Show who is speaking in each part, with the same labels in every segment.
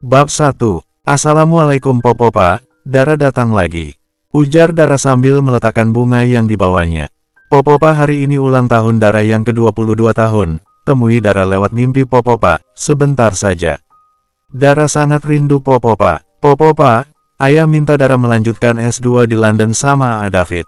Speaker 1: Bab 1. Assalamualaikum Popopa, Dara datang lagi. Ujar Dara sambil meletakkan bunga yang dibawanya. Popopa, hari ini ulang tahun Dara yang ke-22 tahun. Temui Dara lewat mimpi Popopa, sebentar saja. Dara sangat rindu Popopa. Popopa, ayah minta Dara melanjutkan S2 di London sama David.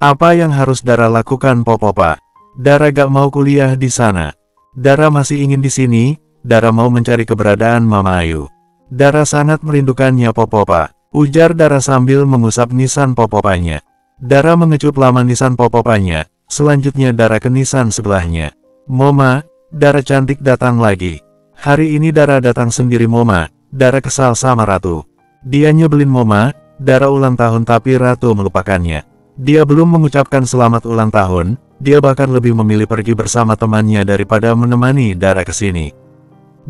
Speaker 1: Apa yang harus Dara lakukan Popopa? Dara gak mau kuliah di sana. Dara masih ingin di sini. Dara mau mencari keberadaan Mama Ayu. Dara sangat merindukannya Popopa. Ujar Dara sambil mengusap nisan Popopanya. Dara mengecup laman nisan Popopanya. Selanjutnya Dara ke nisan sebelahnya. Moma, Dara cantik datang lagi. Hari ini Dara datang sendiri Moma. Dara kesal sama Ratu. Dia nyebelin Moma. Dara ulang tahun tapi Ratu melupakannya. Dia belum mengucapkan selamat ulang tahun. Dia bahkan lebih memilih pergi bersama temannya daripada menemani Dara ke sini.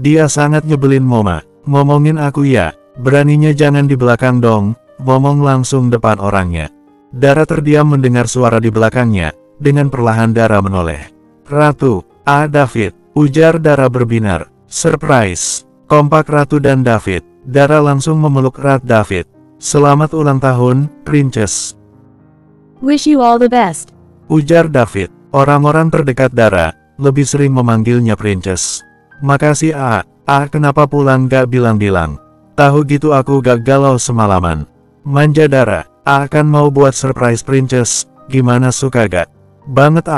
Speaker 1: Dia sangat nyebelin Moma. Ngomongin aku ya, beraninya jangan di belakang dong, ngomong langsung depan orangnya. Dara terdiam mendengar suara di belakangnya, dengan perlahan Dara menoleh. Ratu, David, ujar Dara berbinar. Surprise, kompak Ratu dan David. Dara langsung memeluk erat David. Selamat ulang tahun, Princess.
Speaker 2: Wish you all the best.
Speaker 1: Ujar David. Orang-orang terdekat Dara, lebih sering memanggilnya Princess. Makasih kenapa pulang gak bilang-bilang? Tahu gitu aku gak galau semalaman. Manja Dara, kan mau buat surprise Princess, gimana suka gak? Banget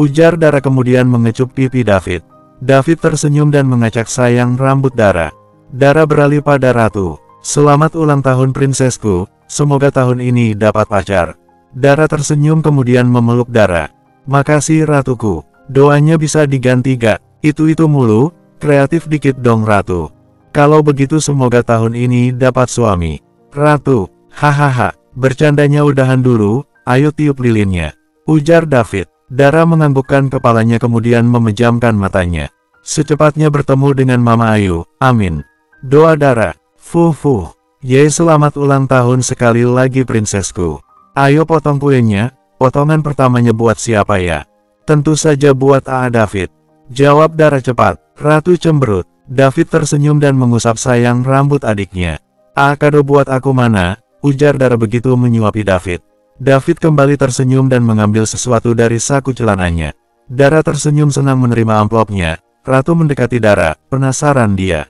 Speaker 1: ujar Dara kemudian mengecup pipi David. David tersenyum dan mengacak sayang rambut Dara. Dara beralih pada Ratu. Selamat ulang tahun prinsesku, semoga tahun ini dapat pacar. Dara tersenyum kemudian memeluk Dara. Makasih Ratuku, doanya bisa diganti gak? Itu mulu. Kreatif dikit dong Ratu. Kalau begitu semoga tahun ini dapat suami. Ratu, hahaha, bercandanya udahan dulu, ayo tiup lilinnya. Ujar David. Dara menganggukkan kepalanya kemudian memejamkan matanya. Secepatnya bertemu dengan Mama Ayu, amin. Doa Dara, fuh. Ye selamat ulang tahun sekali lagi prinsesku. Ayo potong kuenya, potongan pertamanya buat siapa ya? Tentu saja buat David. Jawab Dara cepat. Ratu cemberut. David tersenyum dan mengusap sayang rambut adiknya. Kado buat aku mana? Ujar Dara begitu menyuapi David. David kembali tersenyum dan mengambil sesuatu dari saku celananya. Dara tersenyum senang menerima amplopnya. Ratu mendekati Dara, penasaran dia.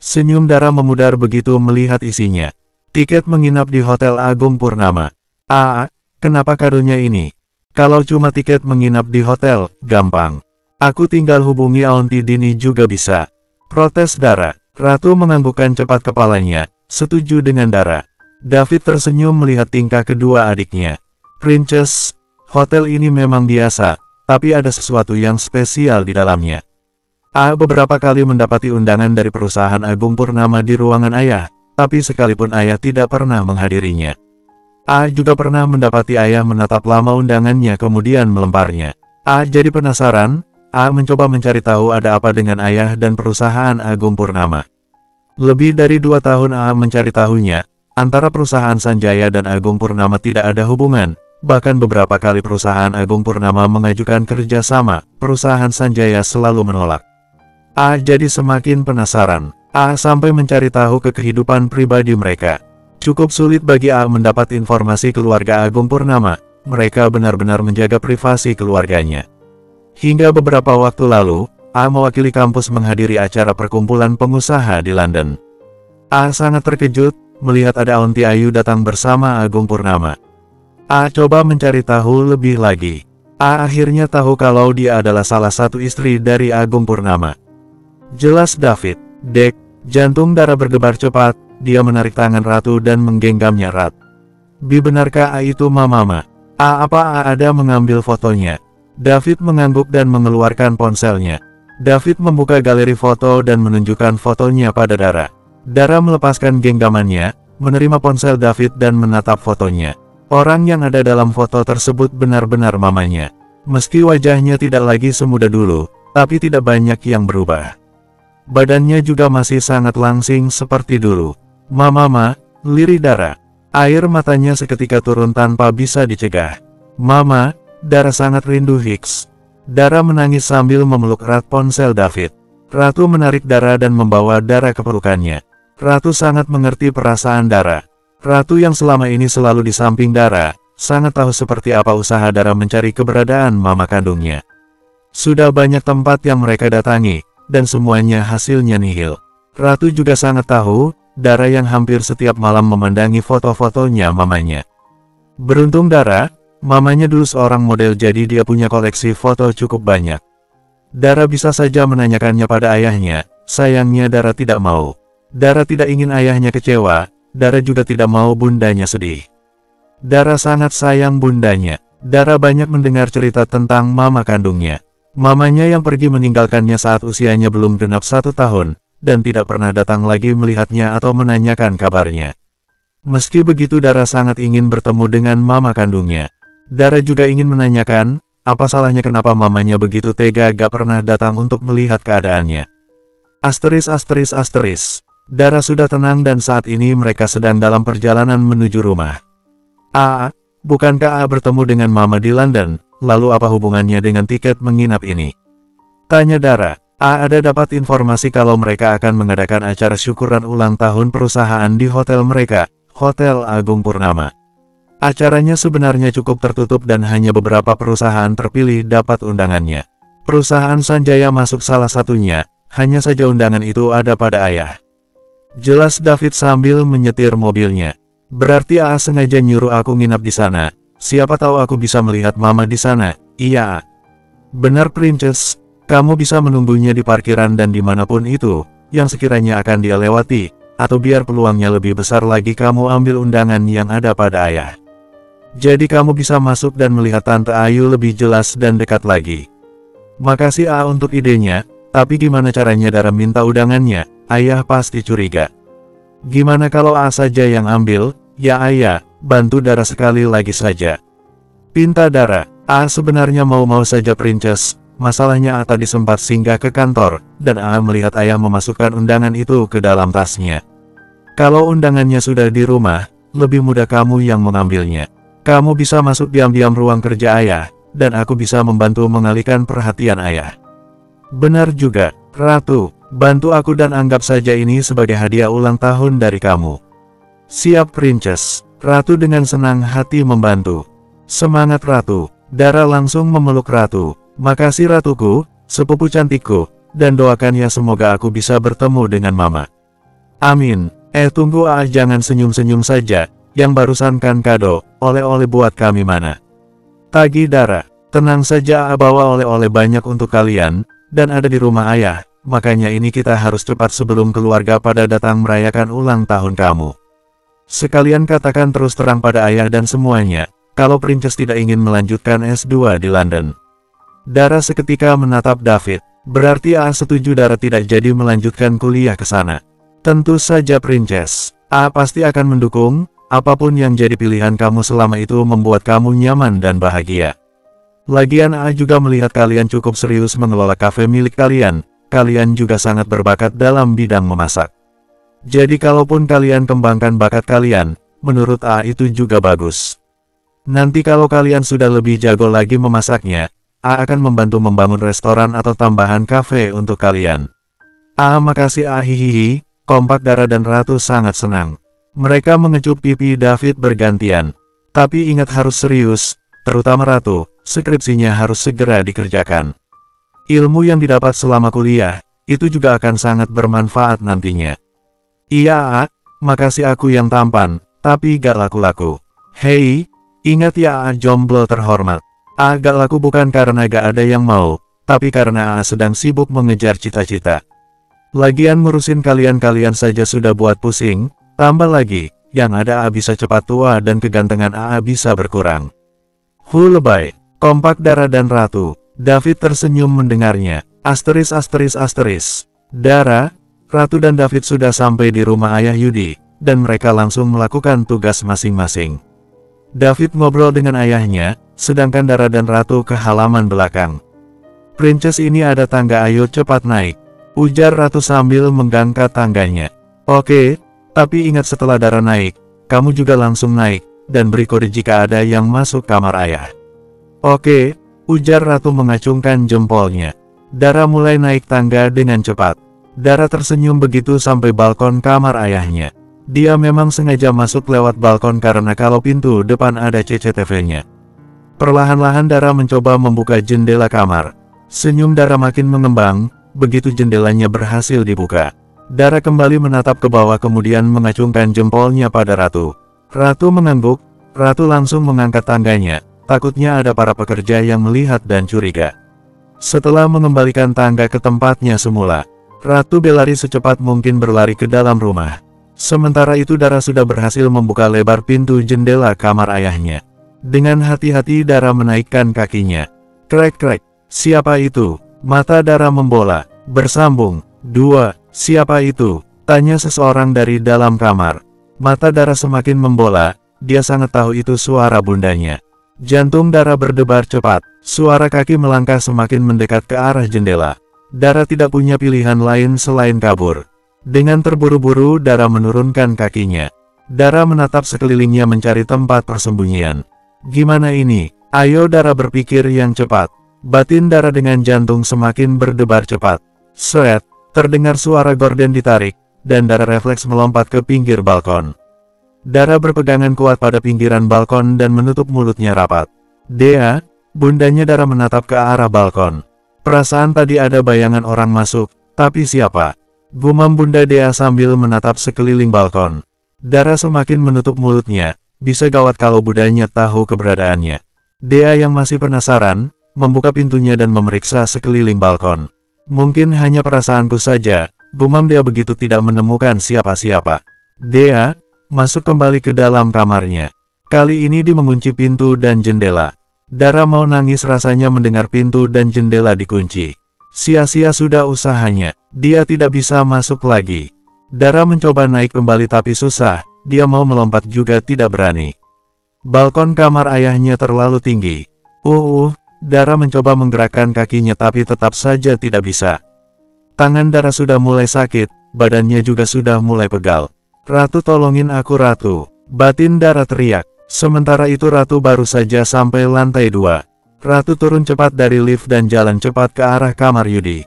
Speaker 1: Senyum Dara memudar begitu melihat isinya. Tiket menginap di Hotel Agung Purnama. Kenapa kadonya ini? Kalau cuma tiket menginap di hotel, gampang. Aku tinggal hubungi Aunty Dini juga bisa. Protes Dara. Ratu menganggukkan cepat kepalanya, setuju dengan Dara. David tersenyum melihat tingkah kedua adiknya. Princess, hotel ini memang biasa, tapi ada sesuatu yang spesial di dalamnya. Beberapa kali mendapati undangan dari perusahaan Agung Purnama di ruangan ayah, tapi sekalipun ayah tidak pernah menghadirinya. Juga pernah mendapati ayah menatap lama undangannya kemudian melemparnya. Jadi penasaran. Mencoba mencari tahu ada apa dengan ayah dan perusahaan Agung Purnama. Lebih dari 2 tahun mencari tahunya, antara perusahaan Sanjaya dan Agung Purnama tidak ada hubungan, bahkan beberapa kali perusahaan Agung Purnama mengajukan kerjasama, perusahaan Sanjaya selalu menolak. Jadi semakin penasaran, sampai mencari tahu ke kehidupan pribadi mereka. Cukup sulit bagi mendapat informasi keluarga Agung Purnama, mereka benar-benar menjaga privasi keluarganya. Hingga beberapa waktu lalu, mewakili kampus menghadiri acara perkumpulan pengusaha di London. Sangat terkejut, melihat ada Aunty Ayu datang bersama Agung Purnama. Coba mencari tahu lebih lagi. Akhirnya tahu kalau dia adalah salah satu istri dari Agung Purnama. Jelas David. Dek, jantung Dara berdebar cepat, dia menarik tangan Ratu dan menggenggamnya erat. Benarkah itu Mama? Apa ada mengambil fotonya? David mengangguk dan mengeluarkan ponselnya. David membuka galeri foto dan menunjukkan fotonya pada Dara. Dara melepaskan genggamannya, menerima ponsel David dan menatap fotonya. Orang yang ada dalam foto tersebut benar-benar mamanya. Meski wajahnya tidak lagi semuda dulu, tapi tidak banyak yang berubah. Badannya juga masih sangat langsing seperti dulu. Mama, lirih Dara. Air matanya seketika turun tanpa bisa dicegah. Mama, Dara sangat rindu Hicks. Dara menangis sambil memeluk erat ponsel David. Ratu menarik Dara dan membawa Dara ke pelukannya. Ratu sangat mengerti perasaan Dara. Ratu yang selama ini selalu di samping Dara, sangat tahu seperti apa usaha Dara mencari keberadaan mama kandungnya. Sudah banyak tempat yang mereka datangi, dan semuanya hasilnya nihil. Ratu juga sangat tahu, Dara yang hampir setiap malam memandangi foto-fotonya mamanya. Beruntung Dara, mamanya dulu seorang model jadi dia punya koleksi foto cukup banyak. Dara bisa saja menanyakannya pada ayahnya, sayangnya Dara tidak mau. Dara tidak ingin ayahnya kecewa, Dara juga tidak mau bundanya sedih. Dara sangat sayang bundanya. Dara banyak mendengar cerita tentang mama kandungnya. Mamanya yang pergi meninggalkannya saat usianya belum genap 1 tahun, dan tidak pernah datang lagi melihatnya atau menanyakan kabarnya. Meski begitu Dara sangat ingin bertemu dengan mama kandungnya. Dara juga ingin menanyakan, apa salahnya kenapa mamanya begitu tega gak pernah datang untuk melihat keadaannya. *******. Dara sudah tenang dan saat ini mereka sedang dalam perjalanan menuju rumah. Bukankah bertemu dengan mama di London, lalu apa hubungannya dengan tiket menginap ini? Tanya Dara. Ada dapat informasi kalau mereka akan mengadakan acara syukuran ulang tahun perusahaan di hotel mereka, Hotel Agung Purnama. Acaranya sebenarnya cukup tertutup dan hanya beberapa perusahaan terpilih dapat undangannya. Perusahaan Sanjaya masuk salah satunya, hanya saja undangan itu ada pada ayah. Jelas David sambil menyetir mobilnya. Berarti sengaja nyuruh aku nginap di sana. Siapa tahu aku bisa melihat mama di sana. Iya. Benar Princess, kamu bisa menunggunya di parkiran dan dimanapun itu, yang sekiranya akan dia lewati, atau biar peluangnya lebih besar lagi kamu ambil undangan yang ada pada ayah. Jadi kamu bisa masuk dan melihat Tante Ayu lebih jelas dan dekat lagi. Makasih untuk idenya, tapi gimana caranya Dara minta undangannya? Ayah pasti curiga. Gimana kalau saja yang ambil? Ya ayah, bantu Dara sekali lagi saja. Pinta Dara. Sebenarnya mau-mau saja Princess. Masalahnya tadi sempat singgah ke kantor, dan melihat ayah memasukkan undangan itu ke dalam tasnya. Kalau undangannya sudah di rumah, lebih mudah kamu yang mengambilnya. Kamu bisa masuk diam-diam ruang kerja ayah, dan aku bisa membantu mengalihkan perhatian ayah. Benar juga, Ratu. Bantu aku dan anggap saja ini sebagai hadiah ulang tahun dari kamu. Siap Princess. Ratu dengan senang hati membantu. Semangat Ratu. Dara langsung memeluk Ratu. Makasih Ratuku, sepupu cantikku, dan doakan ya semoga aku bisa bertemu dengan mama. Amin. Tunggu jangan senyum-senyum saja, yang barusan kan kado, oleh-oleh buat kami mana. Tagih Dara. Tenang saja bawa oleh-oleh banyak untuk kalian, dan ada di rumah ayah. Makanya ini kita harus cepat sebelum keluarga pada datang merayakan ulang tahun kamu. Sekalian katakan terus terang pada ayah dan semuanya, kalau Princess tidak ingin melanjutkan S2 di London. Dara seketika menatap David, berarti setuju Dara tidak jadi melanjutkan kuliah ke sana. Tentu saja Princess, pasti akan mendukung, apapun yang jadi pilihan kamu selama itu membuat kamu nyaman dan bahagia. Lagian juga melihat kalian cukup serius mengelola kafe milik kalian. Kalian juga sangat berbakat dalam bidang memasak. Jadi kalaupun kalian kembangkan bakat kalian, menurut itu juga bagus. Nanti kalau kalian sudah lebih jago lagi memasaknya, akan membantu membangun restoran atau tambahan kafe untuk kalian. Makasih hihihi, kompak Dara dan Ratu sangat senang. Mereka mengecup pipi David bergantian. Tapi ingat harus serius, terutama Ratu, skripsinya harus segera dikerjakan. Ilmu yang didapat selama kuliah, itu juga akan sangat bermanfaat nantinya. Iya makasih aku yang tampan, tapi gak laku-laku. Hei, ingat ya jomblo terhormat. Gak laku bukan karena gak ada yang mau, tapi karena sedang sibuk mengejar cita-cita. Lagian ngurusin kalian-kalian saja sudah buat pusing, tambah lagi, yang ada bisa cepat tua dan kegantengan bisa berkurang. Lebay, kompak Dara dan Ratu. David tersenyum mendengarnya. Asteris. Dara, Ratu dan David sudah sampai di rumah ayah Yudi, dan mereka langsung melakukan tugas masing-masing. David ngobrol dengan ayahnya, sedangkan Dara dan Ratu ke halaman belakang. Princess ini ada tangga ayo cepat naik, ujar Ratu sambil mengangkat tangganya. Oke, tapi ingat setelah Dara naik, kamu juga langsung naik, dan beri kode jika ada yang masuk kamar ayah. Oke. Ujar Ratu mengacungkan jempolnya. Dara mulai naik tangga dengan cepat. Dara tersenyum begitu sampai balkon kamar ayahnya. Dia memang sengaja masuk lewat balkon karena kalau pintu depan ada CCTV-nya. Perlahan-lahan Dara mencoba membuka jendela kamar. Senyum Dara makin mengembang, begitu jendelanya berhasil dibuka. Dara kembali menatap ke bawah kemudian mengacungkan jempolnya pada Ratu. Ratu mengangguk, Ratu langsung mengangkat tangganya, takutnya ada para pekerja yang melihat dan curiga. Setelah mengembalikan tangga ke tempatnya semula, Ratu berlari secepat mungkin berlari ke dalam rumah. Sementara itu Dara sudah berhasil membuka lebar pintu jendela kamar ayahnya. Dengan hati-hati Dara menaikkan kakinya. Krek-krek, siapa itu? Mata Dara membola, bersambung. 2, siapa itu? Tanya seseorang dari dalam kamar. Mata Dara semakin membola, dia sangat tahu itu suara bundanya. Jantung Dara berdebar cepat, suara kaki melangkah semakin mendekat ke arah jendela. Dara tidak punya pilihan lain selain kabur. Dengan terburu-buru Dara menurunkan kakinya. Dara menatap sekelilingnya mencari tempat persembunyian. Gimana ini? Ayo Dara berpikir yang cepat. Batin Dara dengan jantung semakin berdebar cepat. Sret, terdengar suara gorden ditarik, dan Dara refleks melompat ke pinggir balkon. Dara berpegangan kuat pada pinggiran balkon dan menutup mulutnya rapat. Dea, bundanya Dara menatap ke arah balkon. Perasaan tadi ada bayangan orang masuk, tapi siapa? Gumam Bunda Dea sambil menatap sekeliling balkon. Dara semakin menutup mulutnya, bisa gawat kalau bundanya tahu keberadaannya. Dea yang masih penasaran, membuka pintunya dan memeriksa sekeliling balkon. Mungkin hanya perasaanku saja, gumam Dea begitu tidak menemukan siapa-siapa. Dea, masuk kembali ke dalam kamarnya. Kali ini dia mengunci pintu dan jendela. Dara mau nangis rasanya mendengar pintu dan jendela dikunci. Sia-sia sudah usahanya, dia tidak bisa masuk lagi. Dara mencoba naik kembali tapi susah, dia mau melompat juga tidak berani. Balkon kamar ayahnya terlalu tinggi. Dara mencoba menggerakkan kakinya tapi tetap saja tidak bisa. Tangan Dara sudah mulai sakit, badannya juga sudah mulai pegal. Ratu tolongin aku Ratu, batin Dara teriak. Sementara itu Ratu baru saja sampai lantai 2. Ratu turun cepat dari lift dan jalan cepat ke arah kamar Yudi.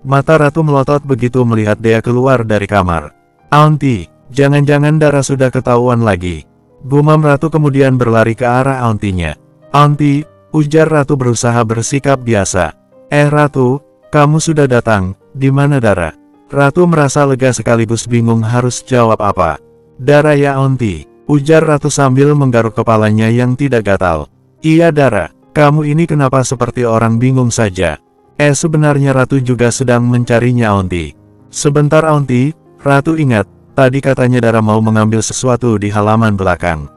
Speaker 1: Mata Ratu melotot begitu melihat Dea keluar dari kamar. Aunty, jangan-jangan Dara sudah ketahuan lagi. Gumam Ratu kemudian berlari ke arah auntinya. Aunty, ujar Ratu berusaha bersikap biasa. Ratu, kamu sudah datang, di mana Dara? Ratu merasa lega sekaligus bingung harus jawab apa. Dara ya aunty, ujar Ratu sambil menggaruk kepalanya yang tidak gatal. Iya Dara, kamu ini kenapa seperti orang bingung saja? Sebenarnya Ratu juga sedang mencarinya aunty. Sebentar aunty, Ratu ingat, tadi katanya Dara mau mengambil sesuatu di halaman belakang.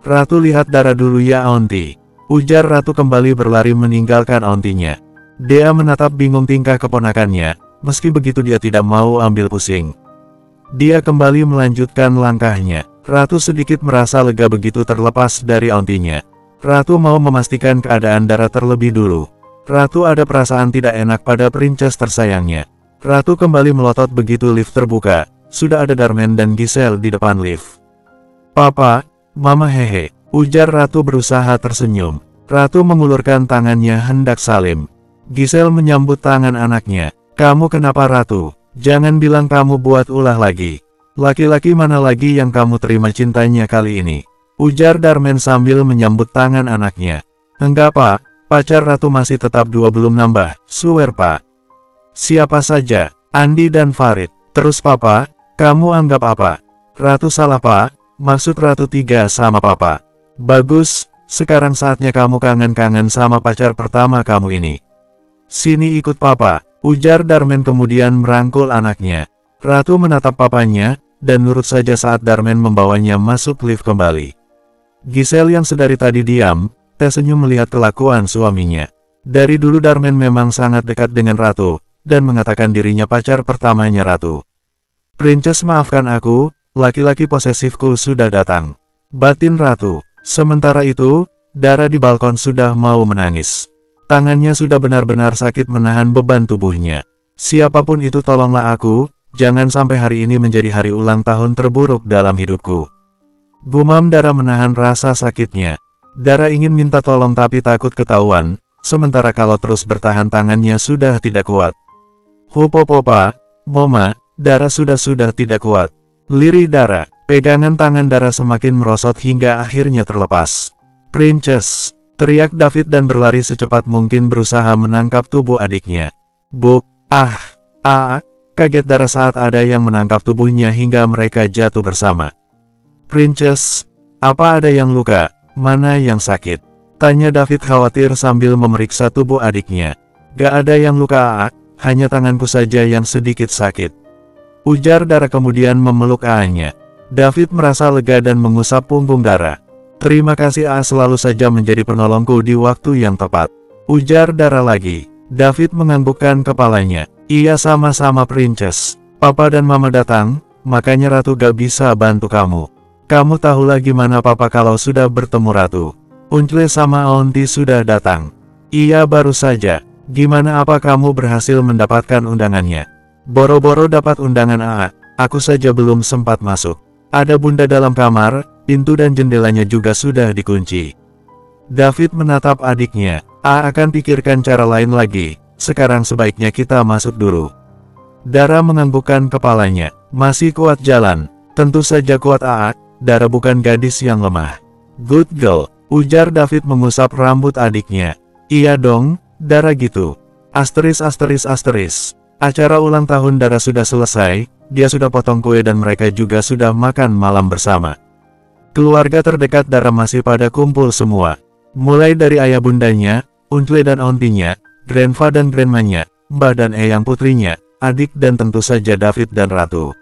Speaker 1: Ratu lihat Dara dulu ya aunty, ujar Ratu kembali berlari meninggalkan auntinya. Dea menatap bingung tingkah keponakannya, meski begitu dia tidak mau ambil pusing. Dia kembali melanjutkan langkahnya. Ratu sedikit merasa lega begitu terlepas dari auntinya. Ratu mau memastikan keadaan Dara terlebih dulu. Ratu ada perasaan tidak enak pada princess tersayangnya. Ratu kembali melotot begitu lift terbuka. Sudah ada Darman dan Giselle di depan lift. Papa, Mama hehe, ujar Ratu berusaha tersenyum. Ratu mengulurkan tangannya hendak salim. Giselle menyambut tangan anaknya. Kamu kenapa Ratu? Jangan bilang kamu buat ulah lagi. Laki-laki mana lagi yang kamu terima cintanya kali ini? Ujar Darman sambil menyambut tangan anaknya. Enggak pak, pacar Ratu masih tetap 2 belum nambah, swear pak. Siapa saja, Andi dan Farid. Terus papa, kamu anggap apa? Ratu salah pak, maksud Ratu 3 sama papa. Bagus, sekarang saatnya kamu kangen-kangen sama pacar pertama kamu ini. Sini ikut papa, ujar Darman kemudian merangkul anaknya. Ratu menatap papanya, dan nurut saja saat Darman membawanya masuk lift kembali. Giselle yang sedari tadi diam, tersenyum melihat kelakuan suaminya. Dari dulu Darman memang sangat dekat dengan Ratu, dan mengatakan dirinya pacar pertamanya Ratu. Princess maafkan aku, laki-laki posesifku sudah datang. Batin Ratu. Sementara itu, Dara di balkon sudah mau menangis. Tangannya sudah benar-benar sakit menahan beban tubuhnya. Siapapun itu tolonglah aku. Jangan sampai hari ini menjadi hari ulang tahun terburuk dalam hidupku. Gumam Dara menahan rasa sakitnya. Dara ingin minta tolong tapi takut ketahuan, sementara kalau terus bertahan tangannya sudah tidak kuat. Hupopopa, Moma, Dara sudah tidak kuat. Lirih Dara, pegangan tangan Dara semakin merosot hingga akhirnya terlepas. Princess, teriak David dan berlari secepat mungkin berusaha menangkap tubuh adiknya. Buk, kaget Dara saat ada yang menangkap tubuhnya hingga mereka jatuh bersama. Princess, apa ada yang luka? Mana yang sakit? Tanya David khawatir sambil memeriksa tubuh adiknya. Gak ada yang luka, hanya tanganku saja yang sedikit sakit. Ujar Dara kemudian memeluk Anya. David merasa lega dan mengusap punggung Dara. Terima kasih selalu saja menjadi penolongku di waktu yang tepat. Ujar Dara lagi. David menganggukkan kepalanya. Iya sama-sama Princess. Papa dan Mama datang, makanya Ratu gak bisa bantu kamu. Kamu tahulah gimana Papa kalau sudah bertemu Ratu. Uncle sama Auntie sudah datang. Iya baru saja. Gimana apa kamu berhasil mendapatkan undangannya? Boro-boro dapat undangan aku saja belum sempat masuk. Ada bunda dalam kamar, pintu dan jendelanya juga sudah dikunci. David menatap adiknya. Akan pikirkan cara lain lagi, sekarang sebaiknya kita masuk dulu. Dara menganggukkan kepalanya. Masih kuat jalan? Tentu saja kuat Dara bukan gadis yang lemah. Good girl, ujar David mengusap rambut adiknya. Iya dong, Dara gitu. Asteris. Acara ulang tahun Dara sudah selesai, dia sudah potong kue dan mereka juga sudah makan malam bersama. Keluarga terdekat Dara masih pada kumpul semua. Mulai dari ayah bundanya, uncle dan auntinya, grandpa dan grandmanya, mbah dan eyang putrinya, adik dan tentu saja David dan Ratu.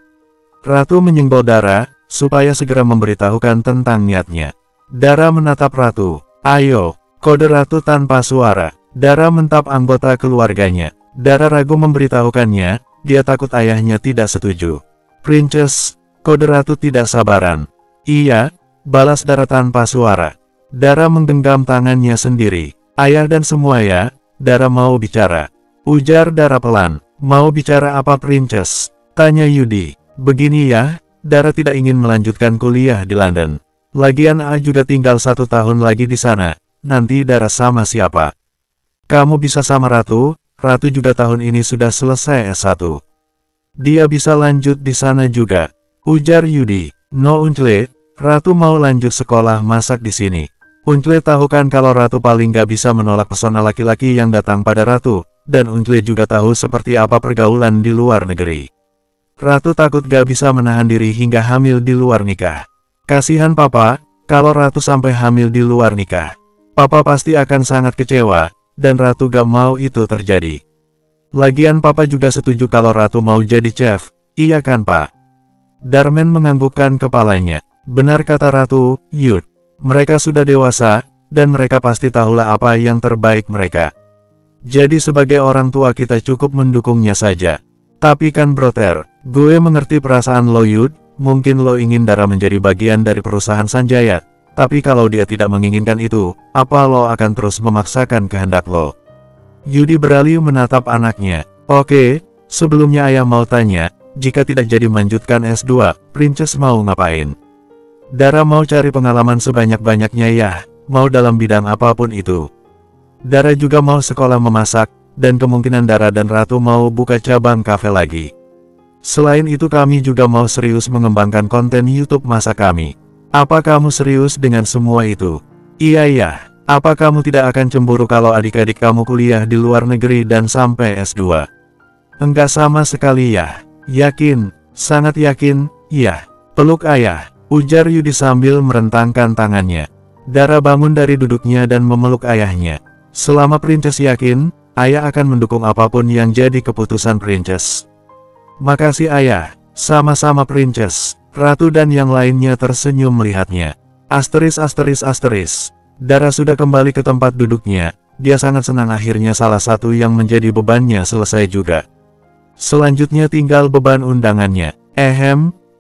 Speaker 1: Ratu menyenggol Dara, supaya segera memberitahukan tentang niatnya. Dara menatap Ratu. Ayo, kode Ratu tanpa suara. Dara mentap anggota keluarganya. Dara ragu memberitahukannya, dia takut ayahnya tidak setuju. Princess, kode Ratu tidak sabaran. Iya, balas Dara tanpa suara. Dara menggenggam tangannya sendiri. Ayah dan semua ya, Dara mau bicara. Ujar Dara pelan. Mau bicara apa Princess? Tanya Yudi. Begini ya, Dara tidak ingin melanjutkan kuliah di London. Lagian juga tinggal 1 tahun lagi di sana. Nanti Dara sama siapa? Kamu bisa sama Ratu. Ratu juga tahun ini sudah selesai S1. Dia bisa lanjut di sana juga. Ujar Yudi. No Uncle, Ratu mau lanjut sekolah masak di sini. Uncle tahu kan kalau Ratu paling gak bisa menolak pesona laki-laki yang datang pada Ratu. Dan Uncle juga tahu seperti apa pergaulan di luar negeri. Ratu takut gak bisa menahan diri hingga hamil di luar nikah. Kasihan Papa, kalau Ratu sampai hamil di luar nikah. Papa pasti akan sangat kecewa. Dan Ratu gak mau itu terjadi. Lagian Papa juga setuju kalau Ratu mau jadi chef, iya kan Pak? Darman menganggukkan kepalanya. Benar kata Ratu, Yud. Mereka sudah dewasa, dan mereka pasti tahulah apa yang terbaik mereka. Jadi sebagai orang tua kita cukup mendukungnya saja. Tapi kan brother, gue mengerti perasaan lo Yud, mungkin lo ingin Dara menjadi bagian dari perusahaan Sanjaya. Tapi kalau dia tidak menginginkan itu, apa lo akan terus memaksakan kehendak lo? Yudi beralih menatap anaknya. Oke, sebelumnya ayah mau tanya, jika tidak jadi melanjutkan S2, Princess mau ngapain? Dara mau cari pengalaman sebanyak-banyaknya ya, mau dalam bidang apapun itu. Dara juga mau sekolah memasak, dan kemungkinan Dara dan Ratu mau buka cabang kafe lagi. Selain itu kami juga mau serius mengembangkan konten YouTube masak kami. Apa kamu serius dengan semua itu? Iya. Apa kamu tidak akan cemburu kalau adik-adik kamu kuliah di luar negeri dan sampai S2? Enggak sama sekali ya. Yakin, sangat yakin, iya. Peluk ayah, ujar Yudi sambil merentangkan tangannya. Dara bangun dari duduknya dan memeluk ayahnya. Selama Princess yakin, ayah akan mendukung apapun yang jadi keputusan Princess. Makasih ayah, sama-sama Princess. Ratu dan yang lainnya tersenyum melihatnya. Asteris. Dara sudah kembali ke tempat duduknya. Dia sangat senang akhirnya salah satu yang menjadi bebannya selesai juga. Selanjutnya tinggal beban undangannya.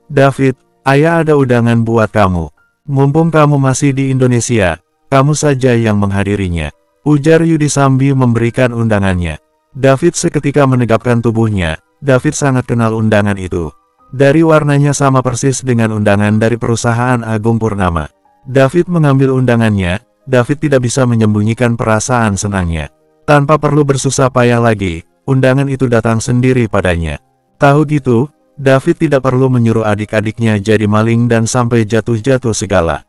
Speaker 1: David, ayah ada undangan buat kamu. Mumpung kamu masih di Indonesia, kamu saja yang menghadirinya. Ujar Yudi sambil memberikan undangannya. David seketika menegapkan tubuhnya. David sangat kenal undangan itu. Dari warnanya sama persis dengan undangan dari perusahaan Agung Purnama. David mengambil undangannya. David tidak bisa menyembunyikan perasaan senangnya. Tanpa perlu bersusah payah lagi, undangan itu datang sendiri padanya. Tahu gitu, David tidak perlu menyuruh adik-adiknya jadi maling dan sampai jatuh-jatuh segala.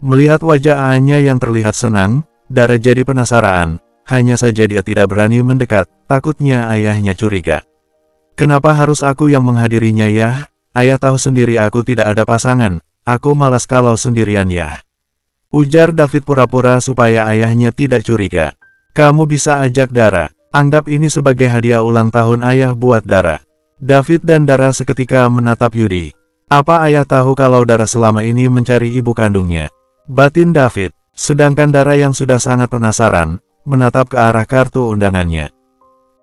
Speaker 1: Melihat wajah A-nya yang terlihat senang, Dara jadi penasaran, hanya saja dia tidak berani mendekat, takutnya ayahnya curiga. Kenapa harus aku yang menghadirinya ya? Ayah tahu sendiri aku tidak ada pasangan, aku malas kalau sendirian ya. Ujar David pura-pura supaya ayahnya tidak curiga. Kamu bisa ajak Dara, anggap ini sebagai hadiah ulang tahun ayah buat Dara. David dan Dara seketika menatap Yudi. Apa ayah tahu kalau Dara selama ini mencari ibu kandungnya? Batin David, sedangkan Dara yang sudah sangat penasaran, menatap ke arah kartu undangannya.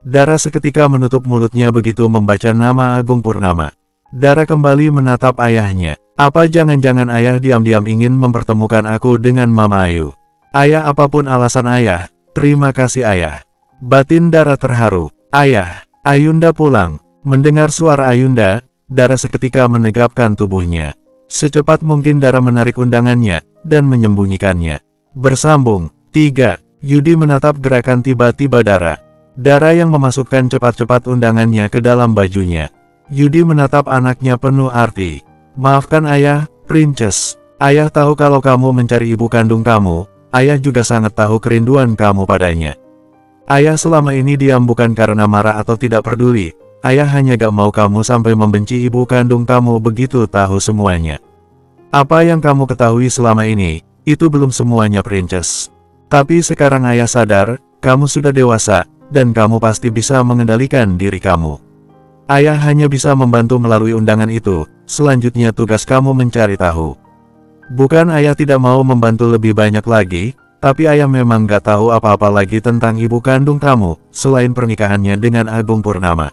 Speaker 1: Dara seketika menutup mulutnya begitu membaca nama Agung Purnama. Dara kembali menatap ayahnya. Apa jangan-jangan ayah diam-diam ingin mempertemukan aku dengan Mama Ayu? Ayah, apapun alasan ayah, terima kasih ayah. Batin Dara terharu. Ayah, Ayunda pulang. Mendengar suara Ayunda, Dara seketika menegapkan tubuhnya. Secepat mungkin Dara menarik undangannya, dan menyembunyikannya. Bersambung. 3. Yudi menatap gerakan tiba-tiba Dara. Dara yang memasukkan cepat-cepat undangannya ke dalam bajunya. Yudi menatap anaknya penuh arti. Maafkan ayah, Princess. Ayah tahu kalau kamu mencari ibu kandung kamu, ayah juga sangat tahu kerinduan kamu padanya. Ayah selama ini diam bukan karena marah atau tidak peduli, ayah hanya gak mau kamu sampai membenci ibu kandung kamu begitu tahu semuanya. Apa yang kamu ketahui selama ini, itu belum semuanya Princess. Tapi sekarang ayah sadar, kamu sudah dewasa, dan kamu pasti bisa mengendalikan diri kamu. Ayah hanya bisa membantu melalui undangan itu, selanjutnya tugas kamu mencari tahu. Bukan ayah tidak mau membantu lebih banyak lagi, tapi ayah memang gak tahu apa-apa lagi tentang ibu kandung kamu, selain pernikahannya dengan Agung Purnama.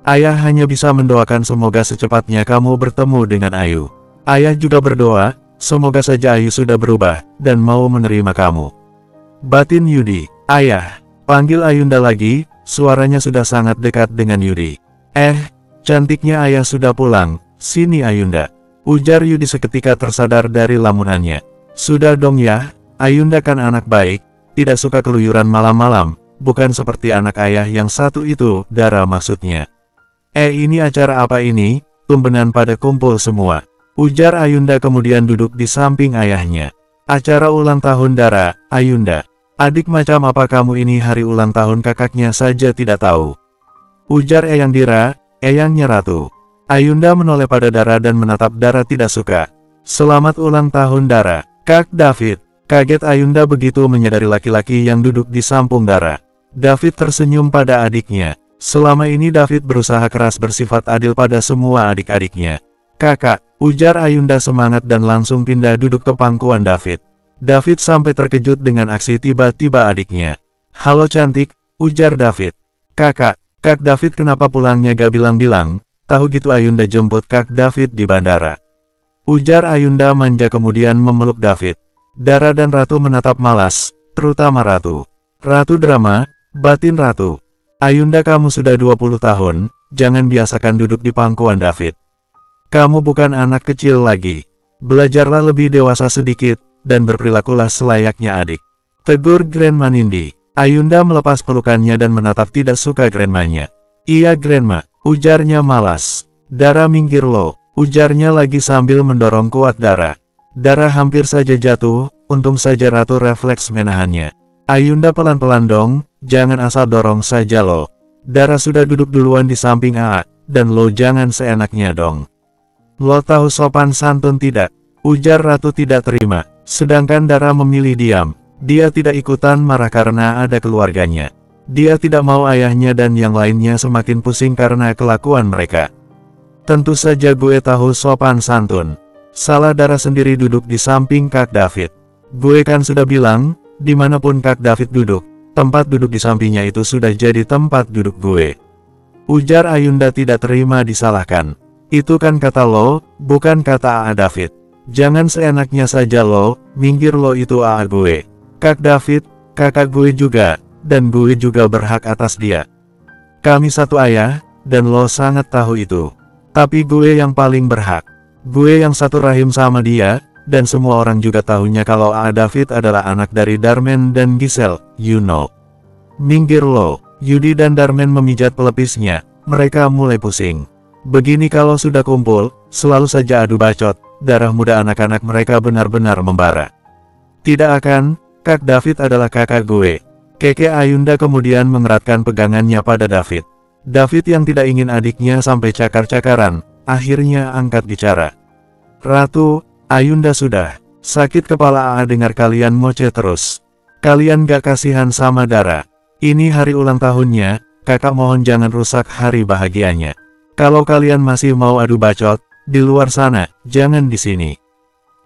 Speaker 1: Ayah hanya bisa mendoakan semoga secepatnya kamu bertemu dengan Ayu. Ayah juga berdoa, semoga saja Ayu sudah berubah, dan mau menerima kamu. Batin Yudi. Ayah. Panggil Ayunda lagi, suaranya sudah sangat dekat dengan Yudi. Cantiknya ayah sudah pulang, sini Ayunda. Ujar Yudi seketika tersadar dari lamunannya. Sudah dong ya, Ayunda kan anak baik, tidak suka keluyuran malam-malam, bukan seperti anak ayah yang satu itu, Dara maksudnya. Ini acara apa ini, tumbenan pada kumpul semua. Ujar Ayunda kemudian duduk di samping ayahnya. Acara ulang tahun Dara, Ayunda. Adik macam apa kamu ini, hari ulang tahun kakaknya saja tidak tahu. Ujar Eyang Dira, Eyangnya Ratu. Ayunda menoleh pada Dara dan menatap Dara tidak suka. Selamat ulang tahun Dara, Kak David. Kaget Ayunda begitu menyadari laki-laki yang duduk di samping Dara. David tersenyum pada adiknya. Selama ini David berusaha keras bersifat adil pada semua adik-adiknya. Kakak, ujar Ayunda semangat dan langsung pindah duduk ke pangkuan David. David sampai terkejut dengan aksi tiba-tiba adiknya. Halo cantik, ujar David. Kakak, Kak David kenapa pulangnya gak bilang-bilang? Tahu gitu Ayunda jemput Kak David di bandara. Ujar Ayunda manja kemudian memeluk David. Dara dan Ratu menatap malas, terutama Ratu. Ratu drama, batin Ratu. Ayunda kamu sudah 20 tahun, jangan biasakan duduk di pangkuan David. Kamu bukan anak kecil lagi. Belajarlah lebih dewasa sedikit, dan berperilakulah selayaknya adik. Tegur Grandma Nindi. Ayunda melepas pelukannya dan menatap tidak suka Grandmanya. Iya Grandma, ujarnya malas. Dara minggir lo, ujarnya lagi sambil mendorong kuat Dara. Dara hampir saja jatuh, untung saja Ratu refleks menahannya. Ayunda pelan-pelan dong, jangan asal dorong saja lo. Dara sudah duduk duluan di samping A, dan lo jangan seenaknya dong. Lo tahu sopan santun tidak? Ujar Ratu tidak terima, sedangkan Dara memilih diam. Dia tidak ikutan marah karena ada keluarganya. Dia tidak mau ayahnya dan yang lainnya semakin pusing karena kelakuan mereka. Tentu saja gue tahu sopan santun. Salah Dara sendiri duduk di samping Kak David. Gue kan sudah bilang, dimanapun Kak David duduk, tempat duduk di sampingnya itu sudah jadi tempat duduk gue. Ujar Ayunda tidak terima disalahkan. Itu kan kata lo, bukan kata AA David. Jangan seenaknya saja lo, minggir lo itu AA gue. Kak David, kakak gue juga, dan gue juga berhak atas dia. Kami satu ayah, dan lo sangat tahu itu. Tapi gue yang paling berhak. Gue yang satu rahim sama dia, dan semua orang juga tahunya kalau AA David adalah anak dari Darmen dan Giselle, you know. Minggir lo. Yudi dan Darmen memijat pelepisnya. mereka mulai pusing. Begini kalau sudah kumpul, selalu saja adu bacot, darah muda anak-anak mereka benar-benar membara. Tidak akan, Kak David adalah kakak gue. Keke Ayunda kemudian mengeratkan pegangannya pada David. David yang tidak ingin adiknya sampai cakar-cakaran, akhirnya angkat bicara. Ratu, Ayunda sudah. Sakit kepala dengar kalian ngoceh terus. Kalian gak kasihan sama Dara. Ini hari ulang tahunnya, kakak mohon jangan rusak hari bahagianya. Kalau kalian masih mau adu bacot, di luar sana, jangan di sini.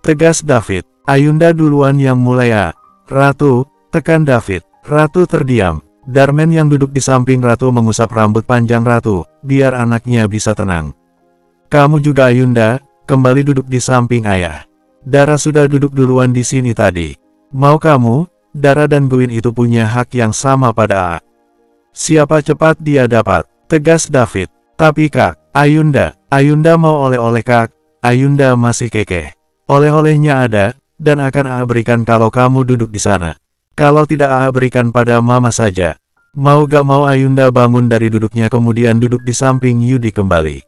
Speaker 1: Tegas David. Ayunda duluan yang mulai. Ratu, tekan David. Ratu terdiam. Darmen yang duduk di samping Ratu mengusap rambut panjang Ratu, biar anaknya bisa tenang. Kamu juga Ayunda, kembali duduk di samping ayah. Dara sudah duduk duluan di sini tadi. Mau kamu, Dara dan Gwyn itu punya hak yang sama pada A. Siapa cepat dia dapat, tegas David. Tapi Kak, Ayunda mau oleh-oleh Kak, Ayunda masih kekeh. Oleh-olehnya ada, dan akan A berikan kalau kamu duduk di sana. Kalau tidak A berikan pada Mama saja. Mau gak mau Ayunda bangun dari duduknya kemudian duduk di samping Yudi kembali.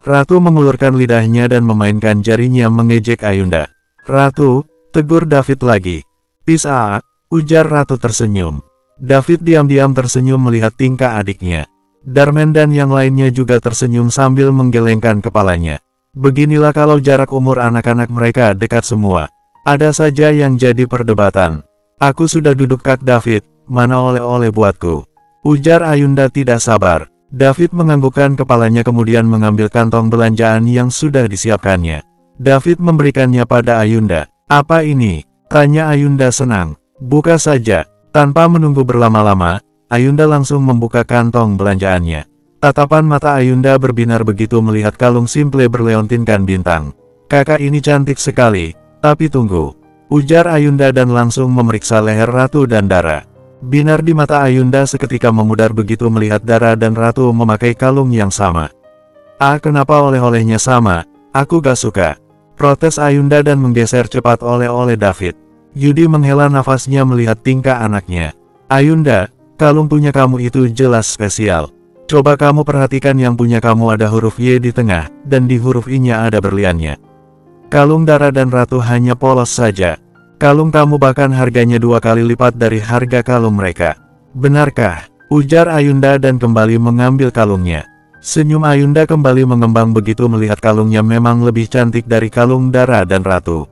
Speaker 1: Ratu mengulurkan lidahnya dan memainkan jarinya mengejek Ayunda. Ratu, tegur David lagi. Pis A, ujar Ratu tersenyum. David diam-diam tersenyum melihat tingkah adiknya. Darmen dan yang lainnya juga tersenyum sambil menggelengkan kepalanya. Beginilah kalau jarak umur anak-anak mereka dekat semua. Ada saja yang jadi perdebatan. Aku sudah duduk Kak David, mana oleh-oleh buatku? Ujar Ayunda tidak sabar. David menganggukkan kepalanya kemudian mengambil kantong belanjaan yang sudah disiapkannya. David memberikannya pada Ayunda. Apa ini? Tanya Ayunda senang. Buka saja. Tanpa menunggu berlama-lama, Ayunda langsung membuka kantong belanjaannya. Tatapan mata Ayunda berbinar begitu melihat kalung simple berleontinkan bintang. Kakak ini cantik sekali, tapi tunggu. Ujar Ayunda dan langsung memeriksa leher Ratu dan Dara. Binar di mata Ayunda seketika memudar begitu melihat Dara dan Ratu memakai kalung yang sama. Kenapa oleh-olehnya sama? Aku gak suka. Protes Ayunda dan menggeser cepat oleh-oleh David. Yudi menghela nafasnya melihat tingkah anaknya. Ayunda, kalung punya kamu itu jelas spesial. Coba kamu perhatikan yang punya kamu ada huruf Y di tengah, dan di huruf I-nya ada berliannya. Kalung Dara dan Ratu hanya polos saja. Kalung kamu bahkan harganya 2 kali lipat dari harga kalung mereka. Benarkah? Ujar Ayunda dan kembali mengambil kalungnya. Senyum Ayunda kembali mengembang begitu melihat kalungnya memang lebih cantik dari kalung Dara dan Ratu.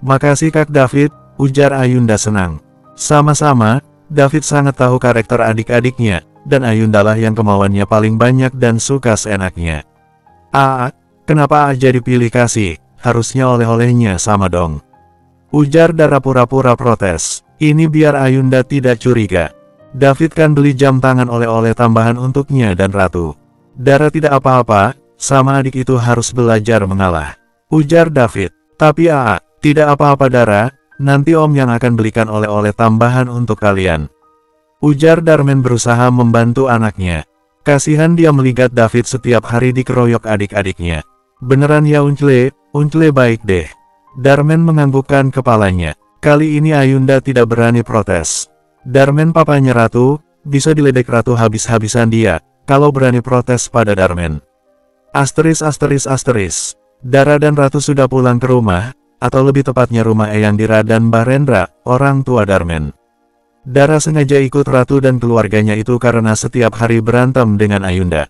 Speaker 1: Makasih Kak David, ujar Ayunda senang. Sama-sama, David sangat tahu karakter adik-adiknya, dan Ayundalah yang kemauannya paling banyak dan suka seenaknya. Kenapa jadi pilih kasih? Harusnya oleh-olehnya sama dong. Ujar Dara pura-pura protes. Ini biar Ayunda tidak curiga. David kan beli jam tangan oleh-oleh tambahan untuknya dan Ratu. Dara tidak apa-apa, sama adik itu harus belajar mengalah. Ujar David. Tapi tidak apa-apa Dara, nanti Om yang akan belikan oleh-oleh tambahan untuk kalian. Ujar Darmen berusaha membantu anaknya. Kasihan dia melihat David setiap hari dikeroyok adik-adiknya. Beneran ya Uncle baik deh. Darmen menganggukkan kepalanya. Kali ini Ayunda tidak berani protes. Darmen papanya Ratu, bisa diledek Ratu habis-habisan dia, kalau berani protes pada Darmen. Asteris. Dara dan Ratu sudah pulang ke rumah, atau lebih tepatnya rumah Eyang Dira dan Mbah Rendra, orang tua Darmen. Dara sengaja ikut Ratu dan keluarganya itu karena setiap hari berantem dengan Ayunda.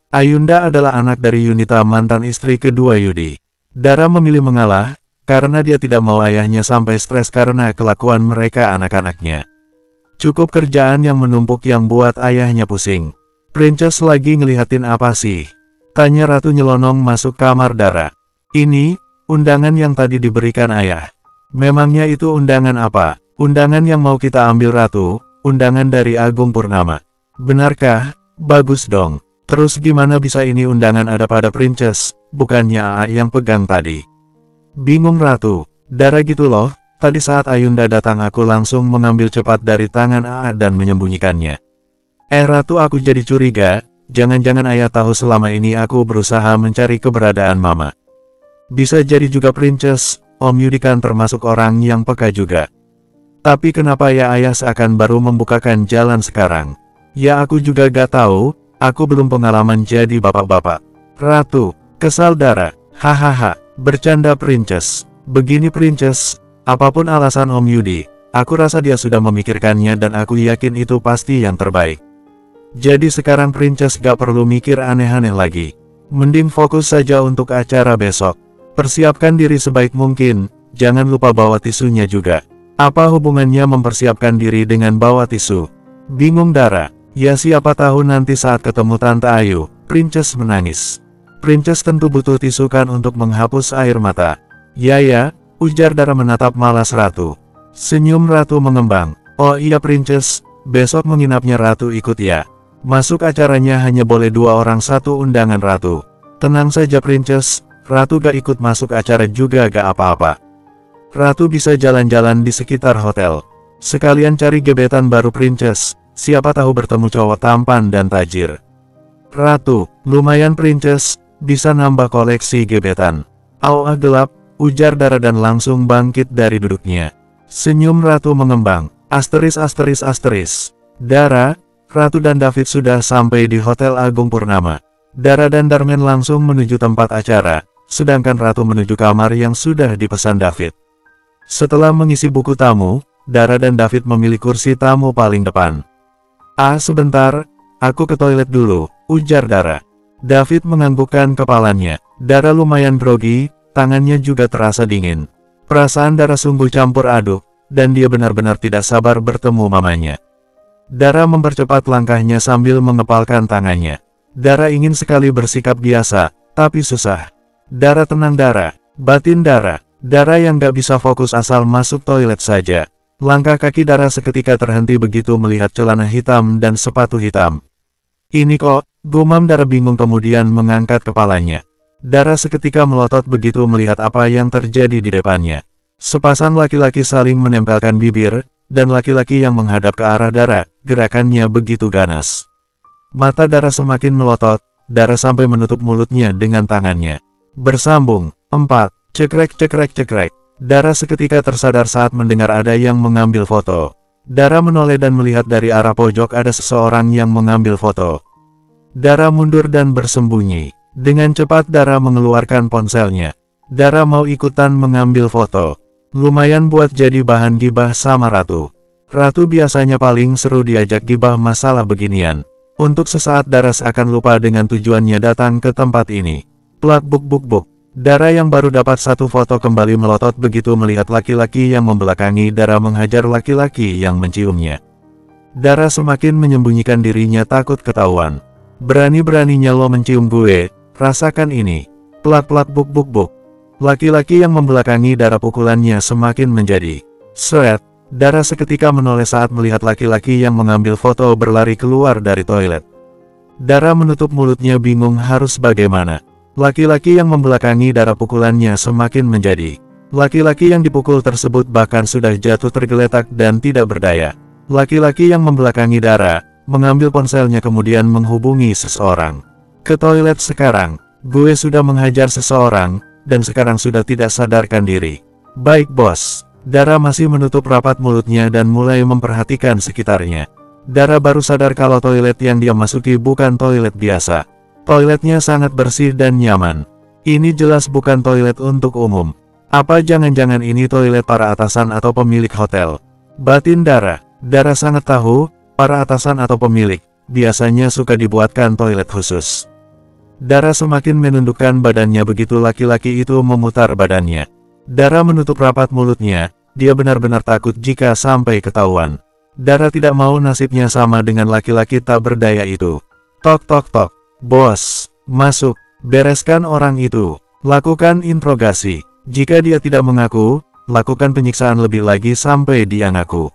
Speaker 1: Ayunda adalah anak dari Yunita mantan istri kedua Yudi. Dara memilih mengalah, karena dia tidak mau ayahnya sampai stres karena kelakuan mereka anak-anaknya. Cukup kerjaan yang menumpuk yang buat ayahnya pusing. Princess lagi ngelihatin apa sih? Tanya Ratu nyelonong masuk kamar Dara. Ini, undangan yang tadi diberikan ayah. Memangnya itu undangan apa? Undangan yang mau kita ambil Ratu, undangan dari Agung Purnama. Benarkah? Bagus dong. Terus gimana bisa ini undangan ada pada Princess, bukannya yang pegang tadi? Bingung Ratu. Dara gitu loh, tadi saat Ayunda datang aku langsung mengambil cepat dari tangan dan menyembunyikannya. Ratu aku jadi curiga, jangan-jangan ayah tahu selama ini aku berusaha mencari keberadaan Mama. Bisa jadi juga Princess, Om Yudi kan termasuk orang yang peka juga. Tapi kenapa ya ayah seakan baru membukakan jalan sekarang? Ya aku juga gak tahu, Aku belum pengalaman jadi bapak-bapak. Ratu, kesal Dara. Hahaha, bercanda Princess. Begini Princess, apapun alasan Om Yudi, aku rasa dia sudah memikirkannya dan aku yakin itu pasti yang terbaik. Jadi sekarang Princess gak perlu mikir aneh-aneh lagi. Mending fokus saja untuk acara besok. Persiapkan diri sebaik mungkin, jangan lupa bawa tisunya juga. Apa hubungannya mempersiapkan diri dengan bawa tisu? Bingung Dara. Ya siapa tahu nanti saat ketemu Tante Ayu, Princess menangis. Princess tentu butuh tisu kan untuk menghapus air mata. Ya, ujar Dara menatap malas Ratu. Senyum Ratu mengembang. Oh iya Princess, besok menginapnya Ratu ikut ya. Masuk acaranya hanya boleh 2 orang 1 undangan Ratu. Tenang saja Princess, Ratu gak ikut masuk acara juga gak apa-apa. Ratu bisa jalan-jalan di sekitar hotel. Sekalian cari gebetan baru Princess, siapa tahu bertemu cowok tampan dan tajir. Ratu, lumayan Princess, bisa nambah koleksi gebetan. Aua gelap, ujar Dara dan langsung bangkit dari duduknya. Senyum Ratu mengembang. Asteris. Dara, Ratu dan David sudah sampai di Hotel Agung Purnama. Dara dan Darmen langsung menuju tempat acara, sedangkan Ratu menuju kamar yang sudah dipesan David. Setelah mengisi buku tamu, Dara dan David memilih kursi tamu paling depan. Sebentar, aku ke toilet dulu, ujar Dara. David menganggukkan kepalanya. Dara lumayan grogi, tangannya juga terasa dingin. Perasaan Dara sungguh campur aduk, dan dia benar-benar tidak sabar bertemu mamanya. Dara mempercepat langkahnya sambil mengepalkan tangannya. Dara ingin sekali bersikap biasa, tapi susah. Dara tenang Dara, batin Dara. Dara yang gak bisa fokus asal masuk toilet saja. Langkah kaki Dara seketika terhenti begitu melihat celana hitam dan sepatu hitam. Ini kok, gumam Dara bingung kemudian mengangkat kepalanya. Dara seketika melotot begitu melihat apa yang terjadi di depannya. Sepasang laki-laki saling menempelkan bibir, dan laki-laki yang menghadap ke arah Dara, gerakannya begitu ganas. Mata Dara semakin melotot, Dara sampai menutup mulutnya dengan tangannya. Bersambung, 4, cekrek. Dara seketika tersadar saat mendengar ada yang mengambil foto. Dara menoleh dan melihat dari arah pojok ada seseorang yang mengambil foto. Dara mundur dan bersembunyi. Dengan cepat Dara mengeluarkan ponselnya. Dara mau ikutan mengambil foto. Lumayan buat jadi bahan gibah sama Ratu. Ratu biasanya paling seru diajak gibah masalah beginian. Untuk sesaat Dara seakan lupa dengan tujuannya datang ke tempat ini. Plak buk. Dara yang baru dapat satu foto kembali melotot begitu melihat laki-laki yang membelakangi Dara menghajar laki-laki yang menciumnya. Dara semakin menyembunyikan dirinya takut ketahuan. Berani-beraninya lo mencium gue, rasakan ini. Plak buk. Laki-laki yang membelakangi Dara pukulannya semakin menjadi. Seret, Dara seketika menoleh saat melihat laki-laki yang mengambil foto berlari keluar dari toilet. Dara menutup mulutnya bingung harus bagaimana. Laki-laki yang membelakangi Dara pukulannya semakin menjadi. Laki-laki yang dipukul tersebut bahkan sudah jatuh tergeletak dan tidak berdaya. Laki-laki yang membelakangi Dara, mengambil ponselnya kemudian menghubungi seseorang. Ke toilet sekarang, gue sudah menghajar seseorang, dan sekarang sudah tidak sadarkan diri. Baik bos. Dara masih menutup rapat mulutnya dan mulai memperhatikan sekitarnya. Dara baru sadar kalau toilet yang dia masuki bukan toilet biasa. Toiletnya sangat bersih dan nyaman. Ini jelas bukan toilet untuk umum. Apa jangan-jangan ini toilet para atasan atau pemilik hotel? Batin Dara. Dara sangat tahu, para atasan atau pemilik, biasanya suka dibuatkan toilet khusus. Dara semakin menundukkan badannya begitu laki-laki itu memutar badannya. Dara menutup rapat mulutnya, dia benar-benar takut jika sampai ketahuan. Dara tidak mau nasibnya sama dengan laki-laki tak berdaya itu. Tok. Bos, masuk, bereskan orang itu, lakukan interogasi. Jika dia tidak mengaku, lakukan penyiksaan lebih lagi sampai dia ngaku.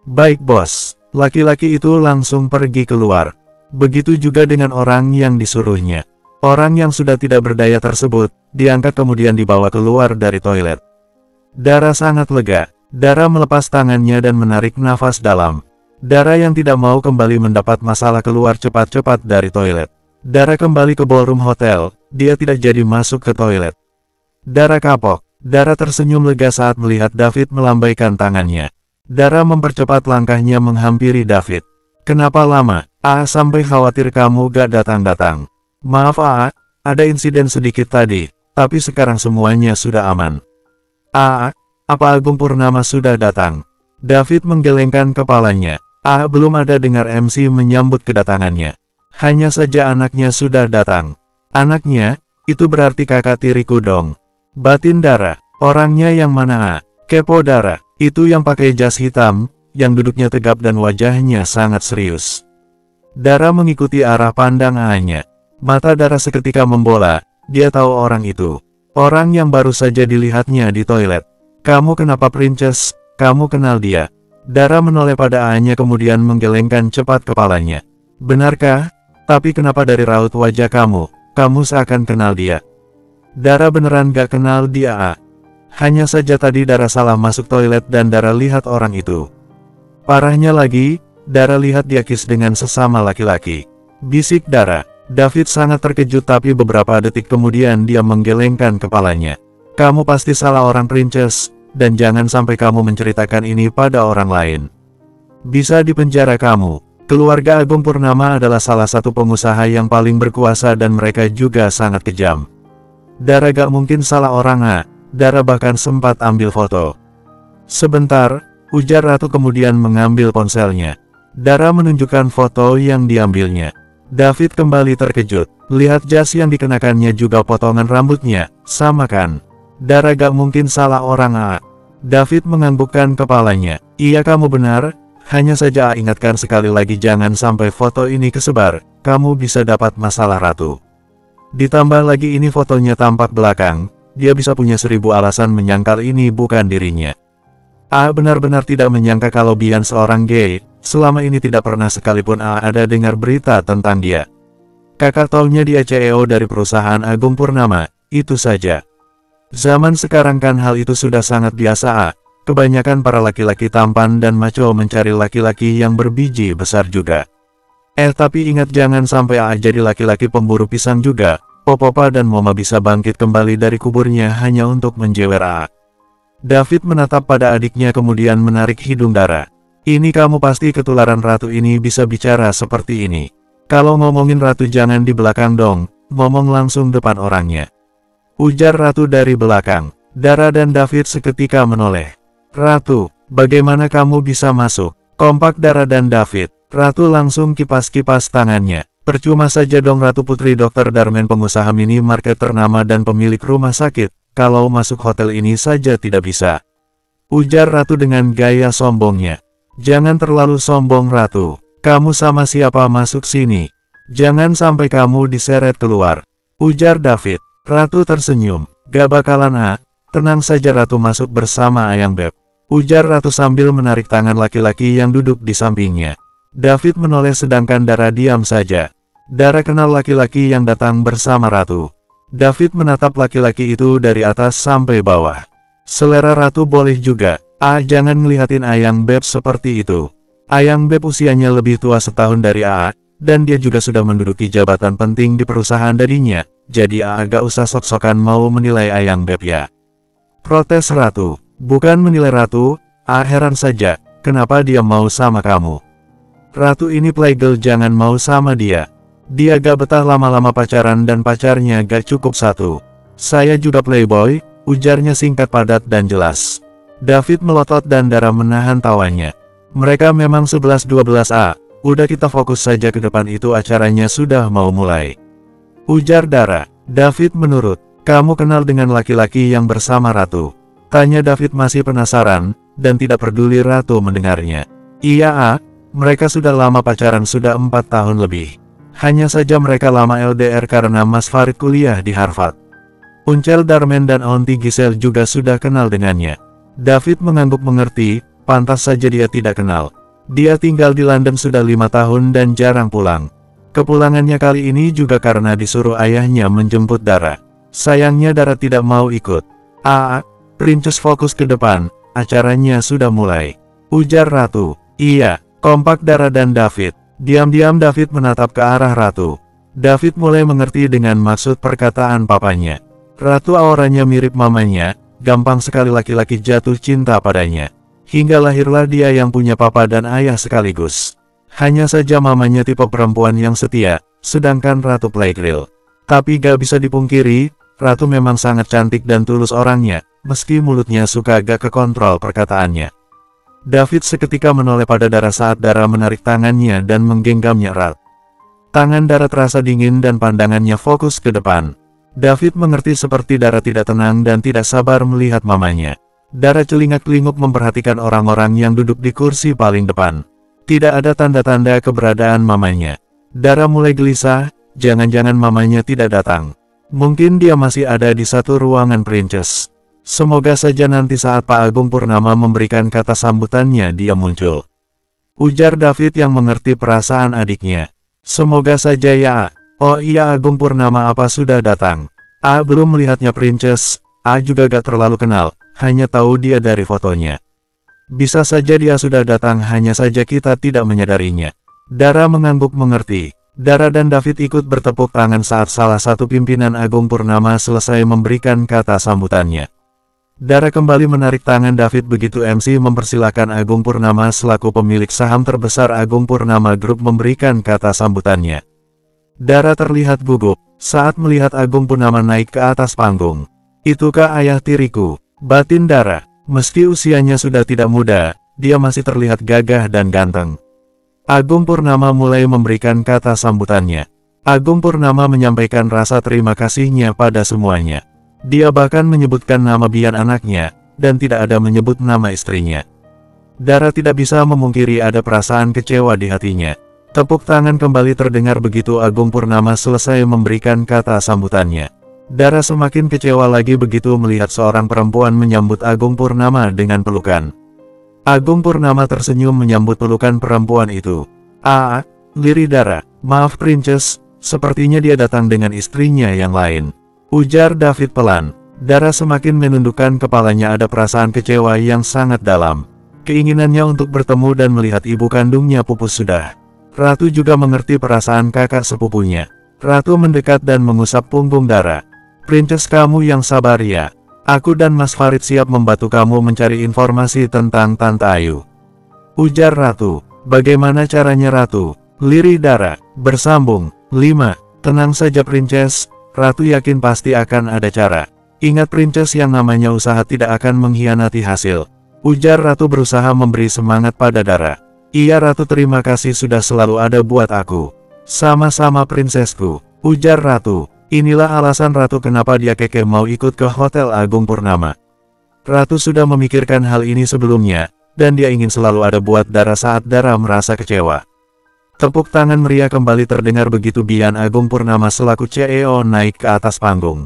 Speaker 1: Baik bos, laki-laki itu langsung pergi keluar. Begitu juga dengan orang yang disuruhnya. Orang yang sudah tidak berdaya tersebut, diangkat kemudian dibawa keluar dari toilet. Dara sangat lega. Dara melepas tangannya dan menarik nafas dalam. Dara yang tidak mau kembali mendapat masalah keluar cepat-cepat dari toilet. Dara kembali ke ballroom hotel, dia tidak jadi masuk ke toilet. Dara kapok. Dara tersenyum lega saat melihat David melambaikan tangannya. Dara mempercepat langkahnya menghampiri David. Kenapa lama? Sampai khawatir kamu gak datang-datang. Maaf ada insiden sedikit tadi, tapi sekarang semuanya sudah aman. Apa Agung Purnama sudah datang? David menggelengkan kepalanya. Belum ada dengar MC menyambut kedatangannya. Hanya saja anaknya sudah datang. Anaknya? Itu berarti kakak tiriku dong. Batin Dara. Orangnya yang mana Kepo Dara. Itu yang pakai jas hitam, yang duduknya tegap dan wajahnya sangat serius. Dara mengikuti arah pandang A-nya. Mata Dara seketika membola, dia tahu orang itu. Orang yang baru saja dilihatnya di toilet. Kamu kenapa Princess? Kamu kenal dia? Dara menoleh pada A-nya kemudian menggelengkan cepat kepalanya. Benarkah? Tapi kenapa dari raut wajah kamu seakan kenal dia? Dara beneran gak kenal dia Hanya saja tadi Dara salah masuk toilet dan Dara lihat orang itu. Parahnya lagi, Dara lihat dia kiss dengan sesama laki-laki. Bisik Dara. David sangat terkejut tapi beberapa detik kemudian dia menggelengkan kepalanya. Kamu pasti salah orang Princess, dan jangan sampai kamu menceritakan ini pada orang lain. Bisa dipenjara kamu. Keluarga Agung Purnama adalah salah satu pengusaha yang paling berkuasa dan mereka juga sangat kejam. Dara gak mungkin salah orang Dara bahkan sempat ambil foto. Sebentar, ujar Ratu kemudian mengambil ponselnya. Dara menunjukkan foto yang diambilnya. David kembali terkejut. Lihat jas yang dikenakannya juga potongan rambutnya, sama kan? Dara gak mungkin salah orang David menganggukkan kepalanya. Iya kamu benar, hanya saja ingatkan sekali lagi jangan sampai foto ini kesebar, kamu bisa dapat masalah Ratu. Ditambah lagi ini fotonya tampak belakang, dia bisa punya 1000 alasan menyangkal ini bukan dirinya. Benar-benar tidak menyangka kalau Bian seorang gay. Selama ini tidak pernah sekalipun ada dengar berita tentang dia. Kakak taunya dia CEO dari perusahaan Agung Purnama, itu saja. Zaman sekarang kan hal itu sudah sangat biasa Kebanyakan para laki-laki tampan dan maco mencari laki-laki yang berbiji besar juga. Tapi ingat jangan sampai jadi laki-laki pemburu pisang juga. Popopa dan Moma bisa bangkit kembali dari kuburnya hanya untuk menjewer David menatap pada adiknya kemudian menarik hidung Dara. Ini kamu pasti ketularan Ratu ini bisa bicara seperti ini. Kalau ngomongin Ratu jangan di belakang dong, ngomong langsung depan orangnya. Ujar Ratu dari belakang. Dara dan David seketika menoleh. Ratu, bagaimana kamu bisa masuk? Kompak Dara dan David. Ratu langsung kipas-kipas tangannya. Percuma saja dong Ratu Putri Dr. Darman pengusaha minimarket ternama dan pemilik rumah sakit. Kalau masuk hotel ini saja tidak bisa. Ujar Ratu dengan gaya sombongnya. Jangan terlalu sombong Ratu. Kamu sama siapa masuk sini? Jangan sampai kamu diseret keluar. Ujar David. Ratu tersenyum. Gak bakalan Tenang saja Ratu masuk bersama Ayang Beb. Ujar Ratu sambil menarik tangan laki-laki yang duduk di sampingnya. David menoleh sedangkan Dara diam saja. Dara kenal laki-laki yang datang bersama Ratu. David menatap laki-laki itu dari atas sampai bawah. Selera Ratu boleh juga. Jangan ngelihatin Ayang Beb seperti itu. Ayang Beb usianya lebih tua setahun dari dan dia juga sudah menduduki jabatan penting di perusahaan dadinya, jadi agak usah sok-sokan mau menilai Ayang Beb ya. Protes Ratu. Bukan menilai Ratu, heran saja, kenapa dia mau sama kamu? Ratu ini playgirl jangan mau sama dia. Dia gak betah lama-lama pacaran dan pacarnya gak cukup satu. Saya juga playboy, ujarnya singkat padat dan jelas. David melotot dan Dara menahan tawanya. Mereka memang 11-12 Udah kita fokus saja ke depan itu acaranya sudah mau mulai. Ujar Dara. David menurut. Kamu kenal dengan laki-laki yang bersama Ratu? Tanya David masih penasaran, dan tidak peduli Ratu mendengarnya. Iya mereka sudah lama pacaran sudah 4 tahun lebih. Hanya saja mereka lama LDR karena Mas Farid kuliah di Harvard. Uncel Darman dan Aunty Giselle juga sudah kenal dengannya. David mengangguk mengerti, pantas saja dia tidak kenal. Dia tinggal di London sudah 5 tahun dan jarang pulang. Kepulangannya kali ini juga karena disuruh ayahnya menjemput Dara. Sayangnya Dara tidak mau ikut. Princess fokus ke depan, acaranya sudah mulai. Ujar Ratu. Iya, kompak Dara dan David. Diam-diam David menatap ke arah Ratu. David mulai mengerti dengan maksud perkataan papanya. Ratu auranya mirip mamanya. Gampang sekali laki-laki jatuh cinta padanya. Hingga lahirlah dia yang punya papa dan ayah sekaligus. Hanya saja mamanya tipe perempuan yang setia, sedangkan Ratu Playgirl. Tapi gak bisa dipungkiri, Ratu memang sangat cantik dan tulus orangnya, meski mulutnya suka gak kekontrol perkataannya. David seketika menoleh pada Dara saat Dara menarik tangannya dan menggenggamnya erat. Tangan Dara terasa dingin dan pandangannya fokus ke depan. David mengerti seperti Dara tidak tenang dan tidak sabar melihat mamanya. Dara celingak-celinguk memperhatikan orang-orang yang duduk di kursi paling depan. Tidak ada tanda-tanda keberadaan mamanya. Dara mulai gelisah, jangan-jangan mamanya tidak datang. Mungkin dia masih ada di satu ruangan Princess. Semoga saja nanti saat Pak Agung Purnama memberikan kata sambutannya dia muncul. Ujar David yang mengerti perasaan adiknya. Semoga saja ya. Oh iya, Agung Purnama apa sudah datang? Belum melihatnya Princess. Juga gak terlalu kenal, hanya tahu dia dari fotonya. Bisa saja dia sudah datang, hanya saja kita tidak menyadarinya. Dara mengangguk mengerti. Dara dan David ikut bertepuk tangan saat salah satu pimpinan Agung Purnama selesai memberikan kata sambutannya. Dara kembali menarik tangan David begitu MC mempersilahkan Agung Purnama selaku pemilik saham terbesar Agung Purnama Group memberikan kata sambutannya. Dara terlihat gugup saat melihat Agung Purnama naik ke atas panggung. Itukah ayah tiriku? Batin Dara. Meski usianya sudah tidak muda, dia masih terlihat gagah dan ganteng. Agung Purnama mulai memberikan kata sambutannya. Agung Purnama menyampaikan rasa terima kasihnya pada semuanya. Dia bahkan menyebutkan nama Bian anaknya, dan tidak ada menyebut nama istrinya. Dara tidak bisa memungkiri ada perasaan kecewa di hatinya. Tepuk tangan kembali terdengar begitu Agung Purnama selesai memberikan kata sambutannya. Dara semakin kecewa lagi begitu melihat seorang perempuan menyambut Agung Purnama dengan pelukan. Agung Purnama tersenyum menyambut pelukan perempuan itu. Lirih Dara. Maaf Princess, sepertinya dia datang dengan istrinya yang lain. Ujar David pelan. Dara semakin menundukkan kepalanya, ada perasaan kecewa yang sangat dalam. Keinginannya untuk bertemu dan melihat ibu kandungnya pupus sudah. Ratu juga mengerti perasaan kakak sepupunya. Ratu mendekat dan mengusap punggung Dara. Princess kamu yang sabar ya. Aku dan Mas Farid siap membantu kamu mencari informasi tentang Tante Ayu. Ujar Ratu. Bagaimana caranya Ratu? Lirih Dara. Bersambung. 5. Tenang saja Princess. Ratu yakin pasti akan ada cara. Ingat Princess, yang namanya usaha tidak akan mengkhianati hasil. Ujar Ratu berusaha memberi semangat pada Dara. Iya Ratu, terima kasih sudah selalu ada buat aku. Sama-sama Princessku. Ujar Ratu. Inilah alasan Ratu kenapa dia keke mau ikut ke Hotel Agung Purnama. Ratu sudah memikirkan hal ini sebelumnya, dan dia ingin selalu ada buat Dara saat Dara merasa kecewa. Tepuk tangan meriah kembali terdengar begitu Bian Agung Purnama selaku CEO naik ke atas panggung.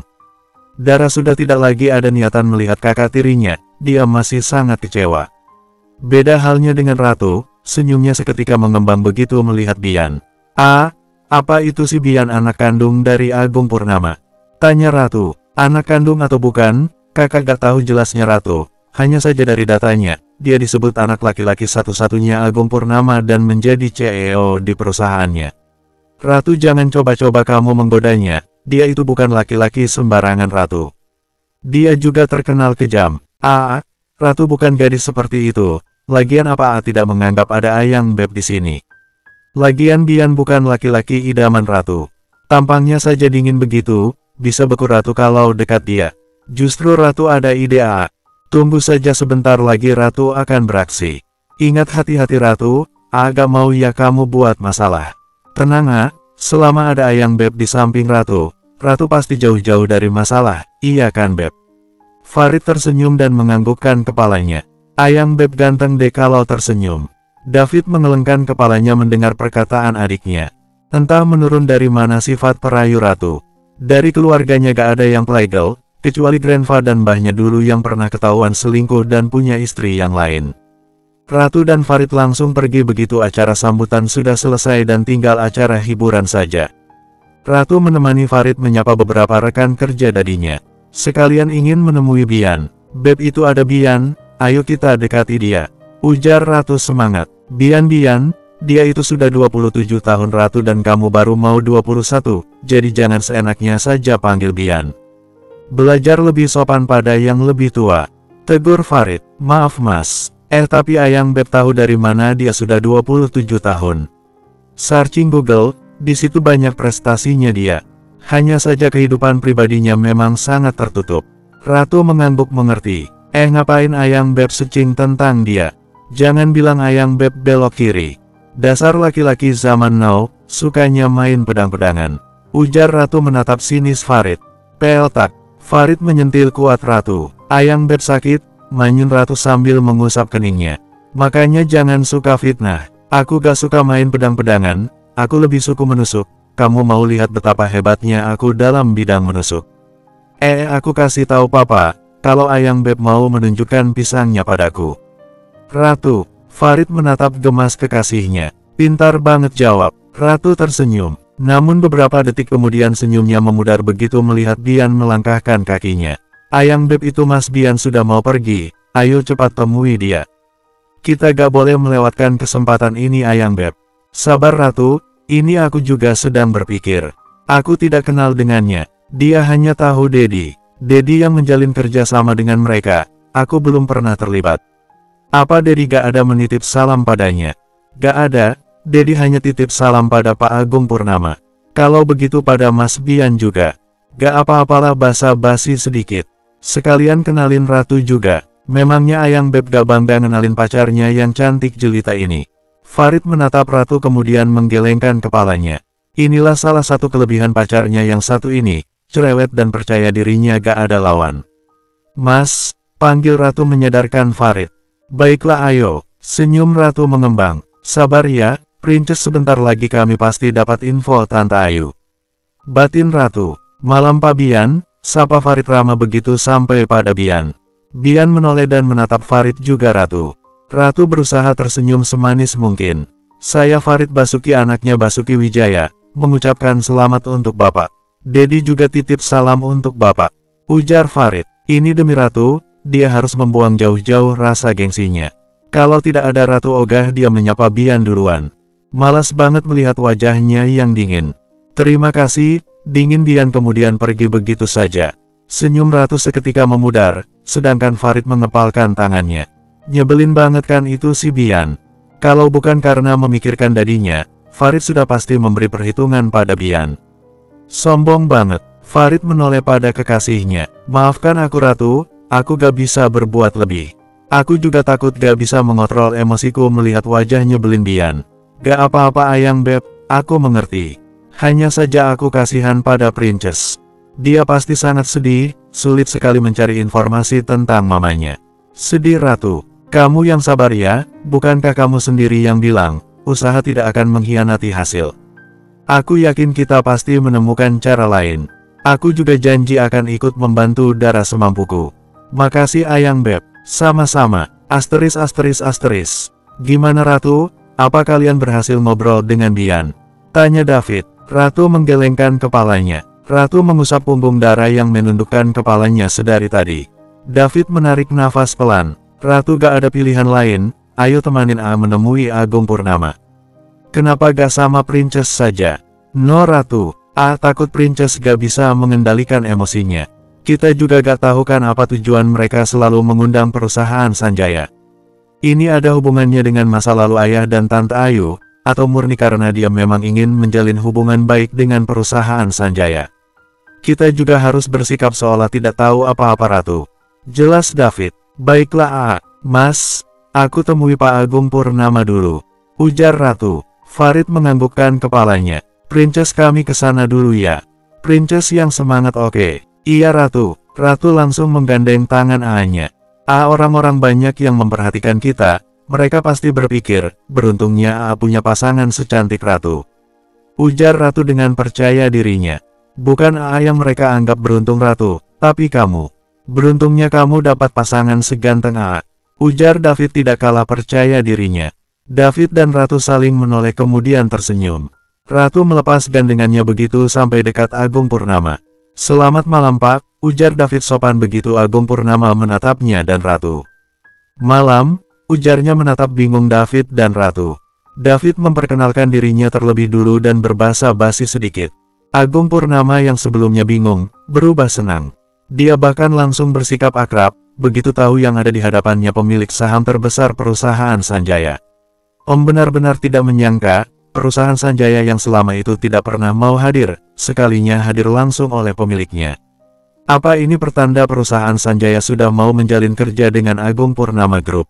Speaker 1: Dara sudah tidak lagi ada niatan melihat kakak tirinya, dia masih sangat kecewa. Beda halnya dengan Ratu, senyumnya seketika mengembang begitu melihat Bian. Apa itu si Bian anak kandung dari Agung Purnama? Tanya Ratu. Anak kandung atau bukan, kakak gak tahu jelasnya Ratu. Hanya saja dari datanya, dia disebut anak laki-laki satu-satunya Agung Purnama dan menjadi CEO di perusahaannya. Ratu, jangan coba-coba kamu menggodanya, dia itu bukan laki-laki sembarangan Ratu. Dia juga terkenal kejam. Ratu bukan gadis seperti itu. Lagian apa tidak menganggap ada Ayang Beb di sini? Lagian Bian bukan laki-laki idaman Ratu. Tampangnya saja dingin begitu, bisa beku Ratu kalau dekat dia. Justru Ratu ada ide. Tunggu saja sebentar lagi Ratu akan beraksi. Ingat hati-hati Ratu, agak mau ya kamu buat masalah. Tenang selama ada Ayang Beb di samping Ratu, Ratu pasti jauh-jauh dari masalah, iya kan Beb? Farid tersenyum dan menganggukkan kepalanya. Ayang Beb ganteng deh kalau tersenyum. David mengelengkan kepalanya mendengar perkataan adiknya. Entah menurun dari mana sifat perayu Ratu. Dari keluarganya gak ada yang playgirl, kecuali Grandpa dan mbahnya dulu yang pernah ketahuan selingkuh dan punya istri yang lain. Ratu dan Farid langsung pergi begitu acara sambutan sudah selesai dan tinggal acara hiburan saja. Ratu menemani Farid menyapa beberapa rekan kerja dadinya. Sekalian ingin menemui Bian. Beb itu ada Bian, ayo kita dekati dia. Ujar Ratu semangat. Bian, dia itu sudah 27 tahun Ratu dan kamu baru mau 21, jadi jangan seenaknya saja panggil Bian. Belajar lebih sopan pada yang lebih tua. Tegur Farid. Maaf mas, Tapi Ayang Beb tahu dari mana dia sudah 27 tahun. Searching Google, di situ banyak prestasinya dia. Hanya saja kehidupan pribadinya memang sangat tertutup. Ratu mengangguk mengerti. Ngapain Ayang Beb searching tentang dia? Jangan bilang Ayang Beb belok kiri. Dasar laki-laki zaman now, sukanya main pedang-pedangan. Ujar Ratu menatap sinis Farid. Peltak. Farid menyentil kuat Ratu. Ayang Beb sakit, manyun Ratu sambil mengusap keningnya. Makanya jangan suka fitnah. Aku gak suka main pedang-pedangan, aku lebih suka menusuk. Kamu mau lihat betapa hebatnya aku dalam bidang menusuk? Aku kasih tahu papa, kalau Ayang Beb mau menunjukkan pisangnya padaku. Ratu, Farid menatap gemas kekasihnya. Pintar banget jawab. Ratu tersenyum. Namun beberapa detik kemudian senyumnya memudar begitu melihat Bian melangkahkan kakinya. Ayang Beb itu Mas Bian sudah mau pergi, ayo cepat temui dia. Kita gak boleh melewatkan kesempatan ini Ayang Beb. Sabar Ratu, ini aku juga sedang berpikir. Aku tidak kenal dengannya, dia hanya tahu Dedi. Dedi yang menjalin kerjasama dengan mereka, aku belum pernah terlibat. Apa Dedi gak ada menitip salam padanya? Gak ada, Dedi hanya titip salam pada Pak Agung Purnama. Kalau begitu pada Mas Bian juga. Gak apa-apalah basa-basi sedikit. Sekalian kenalin Ratu juga. Memangnya Ayang Beb gak bangga ngenalin pacarnya yang cantik jelita ini? Farid menatap Ratu kemudian menggelengkan kepalanya. Inilah salah satu kelebihan pacarnya yang satu ini, cerewet dan percaya dirinya gak ada lawan. Mas, panggil Ratu menyadarkan Farid. Baiklah ayo, senyum Ratu mengembang. Sabar ya, Princess sebentar lagi kami pasti dapat info Tante Ayu. Batin Ratu. Malam Pak Bian, sapa Farid ramah begitu sampai pada Bian. Bian menoleh dan menatap Farid juga Ratu. Ratu berusaha tersenyum semanis mungkin. Saya Farid Basuki anaknya Basuki Wijaya, mengucapkan selamat untuk Bapak. Dedi juga titip salam untuk Bapak. Ujar Farid. Ini demi Ratu, dia harus membuang jauh-jauh rasa gengsinya. Kalau tidak ada Ratu ogah dia menyapa Bian duluan. Malas banget melihat wajahnya yang dingin. Terima kasih, dingin Bian kemudian pergi begitu saja. Senyum Ratu seketika memudar, sedangkan Farid mengepalkan tangannya. Nyebelin banget kan itu si Bian. Kalau bukan karena memikirkan dadinya, Farid sudah pasti memberi perhitungan pada Bian. Sombong banget, Farid menoleh pada kekasihnya. Maafkan aku Ratu, aku gak bisa berbuat lebih. Aku juga takut gak bisa mengontrol emosiku melihat wajah nyebelin Bian. Gak apa-apa Ayang Beb, aku mengerti. Hanya saja aku kasihan pada Princess. Dia pasti sangat sedih, sulit sekali mencari informasi tentang mamanya. Sedih Ratu, kamu yang sabar ya, bukankah kamu sendiri yang bilang, usaha tidak akan mengkhianati hasil. Aku yakin kita pasti menemukan cara lain. Aku juga janji akan ikut membantu Dara semampuku. Makasih Ayang Beb, sama-sama, asteris. Gimana Ratu, apa kalian berhasil ngobrol dengan Bian? Tanya David. Ratu menggelengkan kepalanya. Ratu mengusap punggung Dara yang menundukkan kepalanya sedari tadi. David menarik nafas pelan. Ratu gak ada pilihan lain, ayo temanin A menemui Agung Purnama. Kenapa gak sama Princess saja? No Ratu, A takut Princess gak bisa mengendalikan emosinya. Kita juga gak tahu kan apa tujuan mereka selalu mengundang perusahaan Sanjaya. Ini ada hubungannya dengan masa lalu ayah dan Tante Ayu, atau murni karena dia memang ingin menjalin hubungan baik dengan perusahaan Sanjaya. Kita juga harus bersikap seolah tidak tahu apa-apa Ratu. Jelas David. Baiklah A, Mas, aku temui Pak Agung Purnama dulu. Ujar Ratu. Farid menganggukkan kepalanya. Princess kami kesana dulu ya. Princess yang semangat oke. Iya Ratu. Ratu langsung menggandeng tangan A-nya. A orang-orang banyak yang memperhatikan kita. Mereka pasti berpikir, beruntungnya A punya pasangan secantik Ratu. Ujar Ratu dengan percaya dirinya. Bukan A yang mereka anggap beruntung Ratu, tapi kamu. Beruntungnya kamu dapat pasangan seganteng A. Ujar David tidak kalah percaya dirinya. David dan Ratu saling menoleh kemudian tersenyum. Ratu melepas gandengannya begitu sampai dekat Agung Purnama. Selamat malam Pak, ujar David sopan begitu Agung Purnama menatapnya dan Ratu. Malam, ujarnya menatap bingung David dan Ratu. David memperkenalkan dirinya terlebih dulu dan berbahasa basi sedikit. Agung Purnama yang sebelumnya bingung, berubah senang. Dia bahkan langsung bersikap akrab, begitu tahu yang ada di hadapannya pemilik saham terbesar perusahaan Sanjaya. Om benar-benar tidak menyangka, perusahaan Sanjaya yang selama itu tidak pernah mau hadir, sekalinya hadir langsung oleh pemiliknya. Apa ini pertanda perusahaan Sanjaya sudah mau menjalin kerja dengan Agung Purnama Group?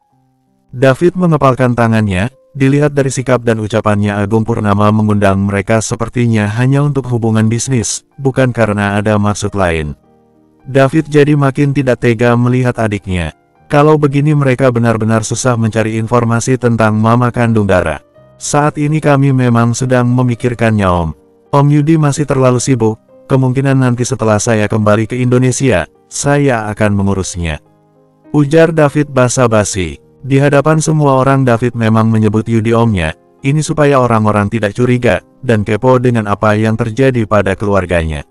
Speaker 1: David mengepalkan tangannya, dilihat dari sikap dan ucapannya Agung Purnama mengundang mereka sepertinya hanya untuk hubungan bisnis, bukan karena ada maksud lain. David jadi makin tidak tega melihat adiknya. Kalau begini mereka benar-benar susah mencari informasi tentang mama kandung Dara. Saat ini kami memang sedang memikirkannya Om. Om Yudi masih terlalu sibuk, kemungkinan nanti setelah saya kembali ke Indonesia, saya akan mengurusnya. Ujar David basa-basi. Di hadapan semua orang David memang menyebut Yudi omnya, ini supaya orang-orang tidak curiga, dan kepo dengan apa yang terjadi pada keluarganya.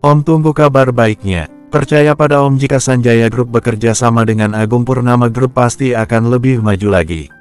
Speaker 1: Om tunggu kabar baiknya. Percaya pada Om jika Sanjaya Group bekerja sama dengan Agung Purnama Group pasti akan lebih maju lagi.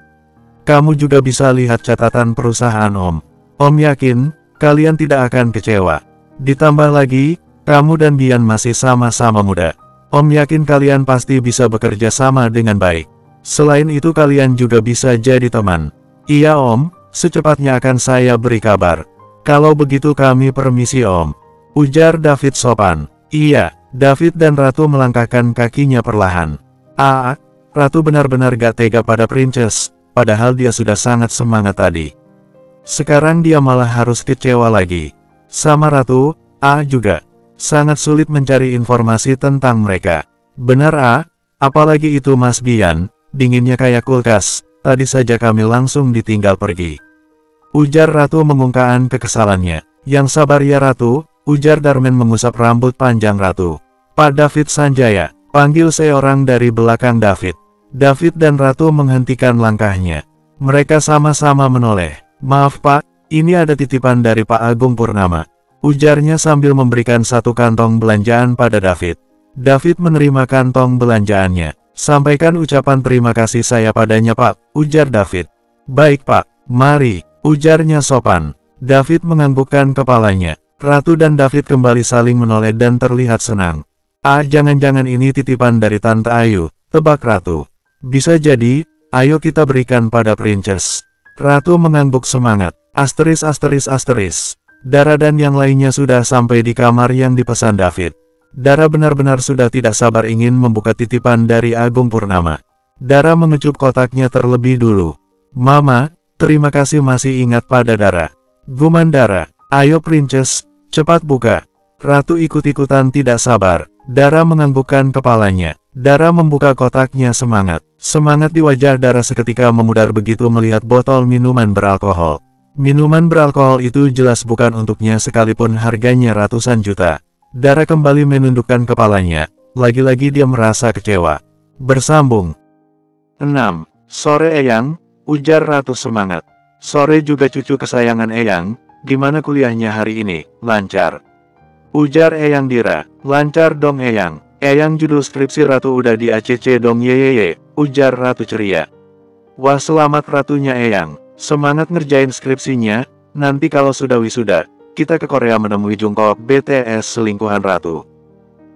Speaker 1: Kamu juga bisa lihat catatan perusahaan Om. Om yakin, kalian tidak akan kecewa. Ditambah lagi, kamu dan Bian masih sama-sama muda. Om yakin kalian pasti bisa bekerja sama dengan baik. Selain itu kalian juga bisa jadi teman. Iya Om, secepatnya akan saya beri kabar. Kalau begitu kami permisi Om. Ujar David sopan. Iya, David dan Ratu melangkahkan kakinya perlahan. Ratu benar-benar gak tega pada Princess, padahal dia sudah sangat semangat tadi. Sekarang dia malah harus kecewa lagi. Sama Ratu, juga sangat sulit mencari informasi tentang mereka. Benar apalagi itu Mas Bian. Dinginnya kayak kulkas, tadi saja kami langsung ditinggal pergi. Ujar Ratu mengungkapkan kekesalannya. Yang sabar ya Ratu, ujar Darmen mengusap rambut panjang Ratu. Pak David Sanjaya, panggil seorang dari belakang David. David dan Ratu menghentikan langkahnya. Mereka sama-sama menoleh. Maaf Pak, ini ada titipan dari Pak Agung Purnama. Ujarnya sambil memberikan satu kantong belanjaan pada David. David menerima kantong belanjaannya. Sampaikan ucapan terima kasih saya padanya Pak, ujar David. Baik Pak, mari, ujarnya sopan. David menganggukkan kepalanya. Ratu dan David kembali saling menoleh dan terlihat senang. Jangan-jangan ini titipan dari Tante Ayu, tebak Ratu. Bisa jadi, ayo kita berikan pada Princess. Ratu mengangguk semangat. Asteris. Dara dan yang lainnya sudah sampai di kamar yang dipesan David. Dara benar-benar sudah tidak sabar ingin membuka titipan dari Agung Purnama. Dara mengecup kotaknya terlebih dulu. Mama, terima kasih masih ingat pada Dara. Guman Dara, ayo Princess, cepat buka. Ratu ikut-ikutan tidak sabar. Dara menganggukkan kepalanya. Dara membuka kotaknya semangat. Semangat di wajah Dara seketika memudar begitu melihat botol minuman beralkohol. Minuman beralkohol itu jelas bukan untuknya sekalipun harganya ratusan juta. Dara kembali menundukkan kepalanya, lagi-lagi dia merasa kecewa. Bersambung. 6. Sore Eyang, ujar Ratu semangat. Sore juga cucu kesayangan Eyang, gimana kuliahnya hari ini, lancar? Ujar Eyang Dira, lancar dong Eyang. Eyang judul skripsi Ratu udah di ACC dong yeyeye, ujar Ratu ceria. Wah selamat Ratunya Eyang, semangat ngerjain skripsinya, nanti kalau sudah wisuda. Kita ke Korea menemui Jungkook BTS selingkuhan Ratu.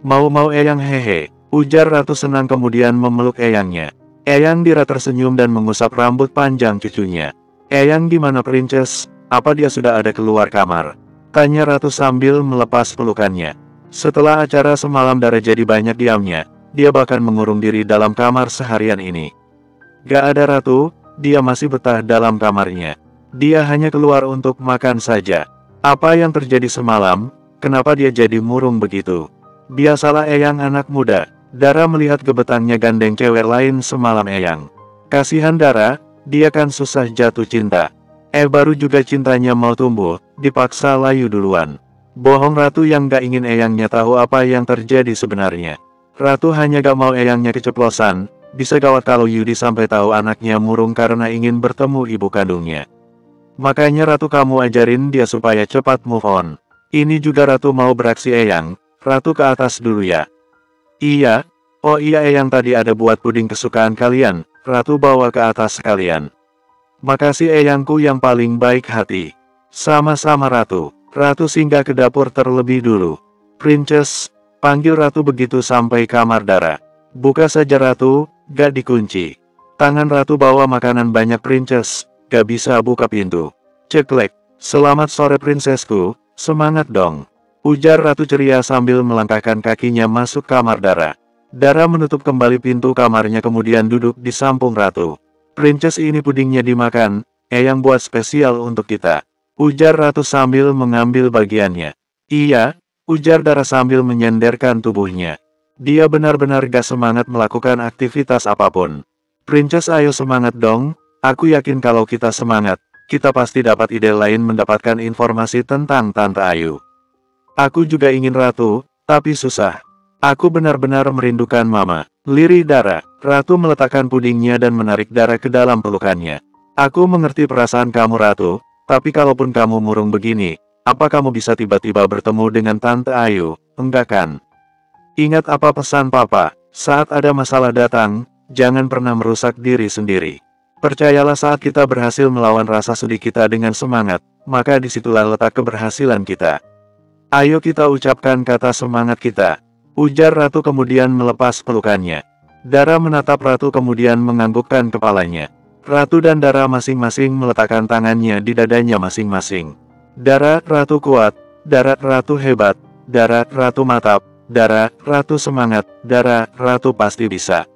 Speaker 1: Mau Eyang hehe, ujar Ratu senang kemudian memeluk Eyangnya. Eyang Dira tersenyum dan mengusap rambut panjang cucunya. Eyang gimana Princess, apa dia sudah ada keluar kamar? Tanya Ratu sambil melepas pelukannya. Setelah acara semalam Dara jadi banyak diamnya, dia bahkan mengurung diri dalam kamar seharian ini. Gak ada Ratu, dia masih betah dalam kamarnya. Dia hanya keluar untuk makan saja. Apa yang terjadi semalam, kenapa dia jadi murung begitu? Biasalah Eyang anak muda. Dara melihat gebetannya gandeng cewek lain semalam Eyang. Kasihan Dara, dia kan susah jatuh cinta. Baru juga cintanya mau tumbuh, dipaksa layu duluan. Bohong Ratu yang gak ingin Eyangnya tahu apa yang terjadi sebenarnya. Ratu hanya gak mau Eyangnya keceplosan, bisa gawat kalau Yudi sampai tahu anaknya murung karena ingin bertemu ibu kandungnya. Makanya Ratu kamu ajarin dia supaya cepat move on. Ini juga Ratu mau beraksi Eyang, Ratu ke atas dulu ya. Iya, oh iya Eyang tadi ada buat puding kesukaan kalian, Ratu bawa ke atas sekalian. Makasih Eyangku yang paling baik hati. Sama-sama Ratu. Ratu singgah ke dapur terlebih dulu. Princess, panggil Ratu begitu sampai kamar Dara. Buka saja Ratu, gak dikunci. Tangan Ratu bawa makanan banyak Princess, gak bisa buka pintu. Ceklek, selamat sore prinsesku, semangat dong. Ujar Ratu ceria sambil melangkahkan kakinya masuk kamar Dara. Dara menutup kembali pintu kamarnya kemudian duduk di samping Ratu. Princess ini pudingnya dimakan, Eyang buat spesial untuk kita. Ujar Ratu sambil mengambil bagiannya. Iya, ujar Dara sambil menyenderkan tubuhnya. Dia benar-benar gak semangat melakukan aktivitas apapun. Princess ayo semangat dong, aku yakin kalau kita semangat, kita pasti dapat ide lain mendapatkan informasi tentang Tante Ayu. Aku juga ingin Ratu, tapi susah. Aku benar-benar merindukan Mama. Lirih Dara. Ratu meletakkan pudingnya dan menarik Dara ke dalam pelukannya. Aku mengerti perasaan kamu Ratu, tapi kalaupun kamu murung begini, apa kamu bisa tiba-tiba bertemu dengan Tante Ayu? Enggak kan? Ingat apa pesan Papa, saat ada masalah datang, jangan pernah merusak diri sendiri. Percayalah saat kita berhasil melawan rasa sedih kita dengan semangat, maka disitulah letak keberhasilan kita. Ayo kita ucapkan kata semangat kita. Ujar Ratu kemudian melepas pelukannya. Dara menatap Ratu kemudian menganggukkan kepalanya. Ratu dan Dara masing-masing meletakkan tangannya di dadanya masing-masing. Dara, Ratu kuat. Dara, Ratu hebat. Dara, Ratu mantap. Dara, Ratu semangat. Dara, Ratu pasti bisa.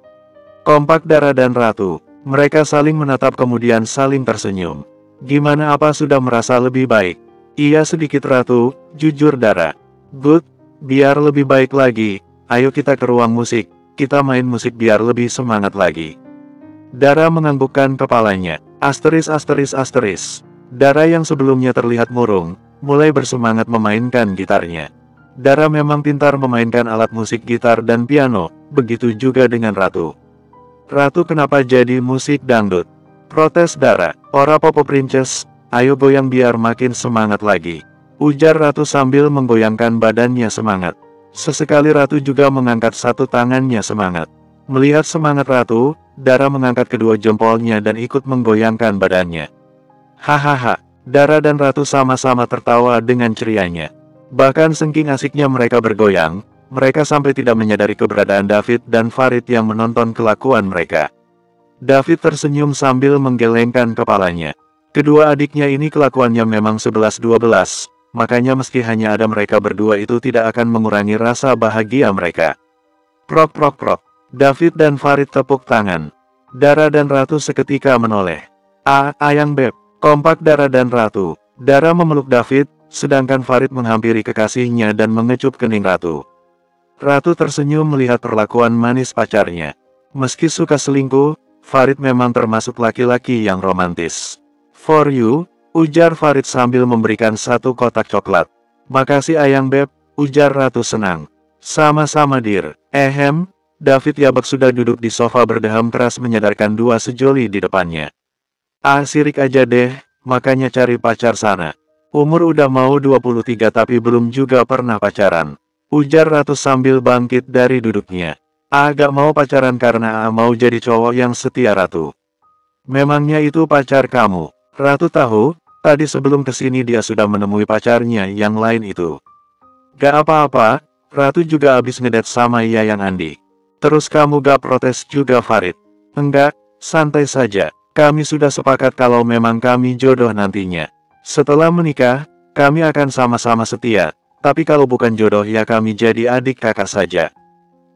Speaker 1: Kompak Dara dan Ratu. Mereka saling menatap kemudian saling tersenyum. Gimana apa sudah merasa lebih baik? Iya sedikit Ratu, jujur Dara. Good, biar lebih baik lagi, ayo kita ke ruang musik, kita main musik biar lebih semangat lagi. Dara menganggukkan kepalanya. Asteris. Dara yang sebelumnya terlihat murung, mulai bersemangat memainkan gitarnya. Dara memang pintar memainkan alat musik gitar dan piano, begitu juga dengan Ratu. Ratu kenapa jadi musik dangdut? Protes Dara. Ora popo Princess, ayo goyang biar makin semangat lagi. Ujar Ratu sambil menggoyangkan badannya semangat. Sesekali Ratu juga mengangkat satu tangannya semangat. Melihat semangat Ratu, Dara mengangkat kedua jempolnya dan ikut menggoyangkan badannya. Hahaha, Dara dan Ratu sama-sama tertawa dengan cerianya. Bahkan saking asiknya mereka bergoyang, mereka sampai tidak menyadari keberadaan David dan Farid yang menonton kelakuan mereka. David tersenyum sambil menggelengkan kepalanya. Kedua adiknya ini kelakuannya memang 11-12, makanya meski hanya ada mereka berdua itu tidak akan mengurangi rasa bahagia mereka. Prok. David dan Farid tepuk tangan. Dara dan Ratu seketika menoleh. Ayang Beb, kompak Dara dan Ratu. Dara memeluk David, sedangkan Farid menghampiri kekasihnya dan mengecup kening Ratu. Ratu tersenyum melihat perlakuan manis pacarnya. Meski suka selingkuh, Farid memang termasuk laki-laki yang romantis. For you, ujar Farid sambil memberikan satu kotak coklat. Makasih Ayang Beb, ujar Ratu senang. Sama-sama Dir. David Yabak sudah duduk di sofa berdeham keras menyadarkan dua sejoli di depannya. Sirik aja deh, makanya cari pacar sana. Umur udah mau 23 tapi belum juga pernah pacaran. Ujar Ratu sambil bangkit dari duduknya. Gak mau pacaran karena mau jadi cowok yang setia Ratu. Memangnya itu pacar kamu? Ratu tahu, tadi sebelum kesini dia sudah menemui pacarnya yang lain itu. Gak apa-apa, Ratu juga habis ngedet sama Yayang Andi. Terus kamu gak protes juga Farid? Enggak, santai saja. Kami sudah sepakat kalau memang kami jodoh nantinya. Setelah menikah, kami akan sama-sama setia. Tapi kalau bukan jodoh ya kami jadi adik kakak saja.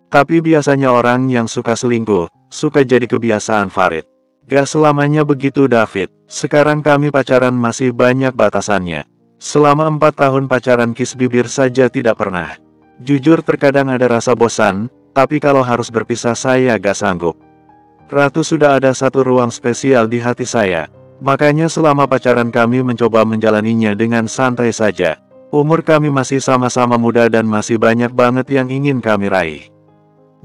Speaker 1: Tapi biasanya orang yang suka selingkuh, suka jadi kebiasaan Farid. Gak selamanya begitu David. Sekarang kami pacaran masih banyak batasannya. Selama 4 tahun pacaran kiss bibir saja tidak pernah. Jujur terkadang ada rasa bosan, tapi kalau harus berpisah saya gak sanggup. Ratu sudah ada satu ruang spesial di hati saya. Makanya selama pacaran kami mencoba menjalaninya dengan santai saja. Umur kami masih sama-sama muda dan masih banyak banget yang ingin kami raih.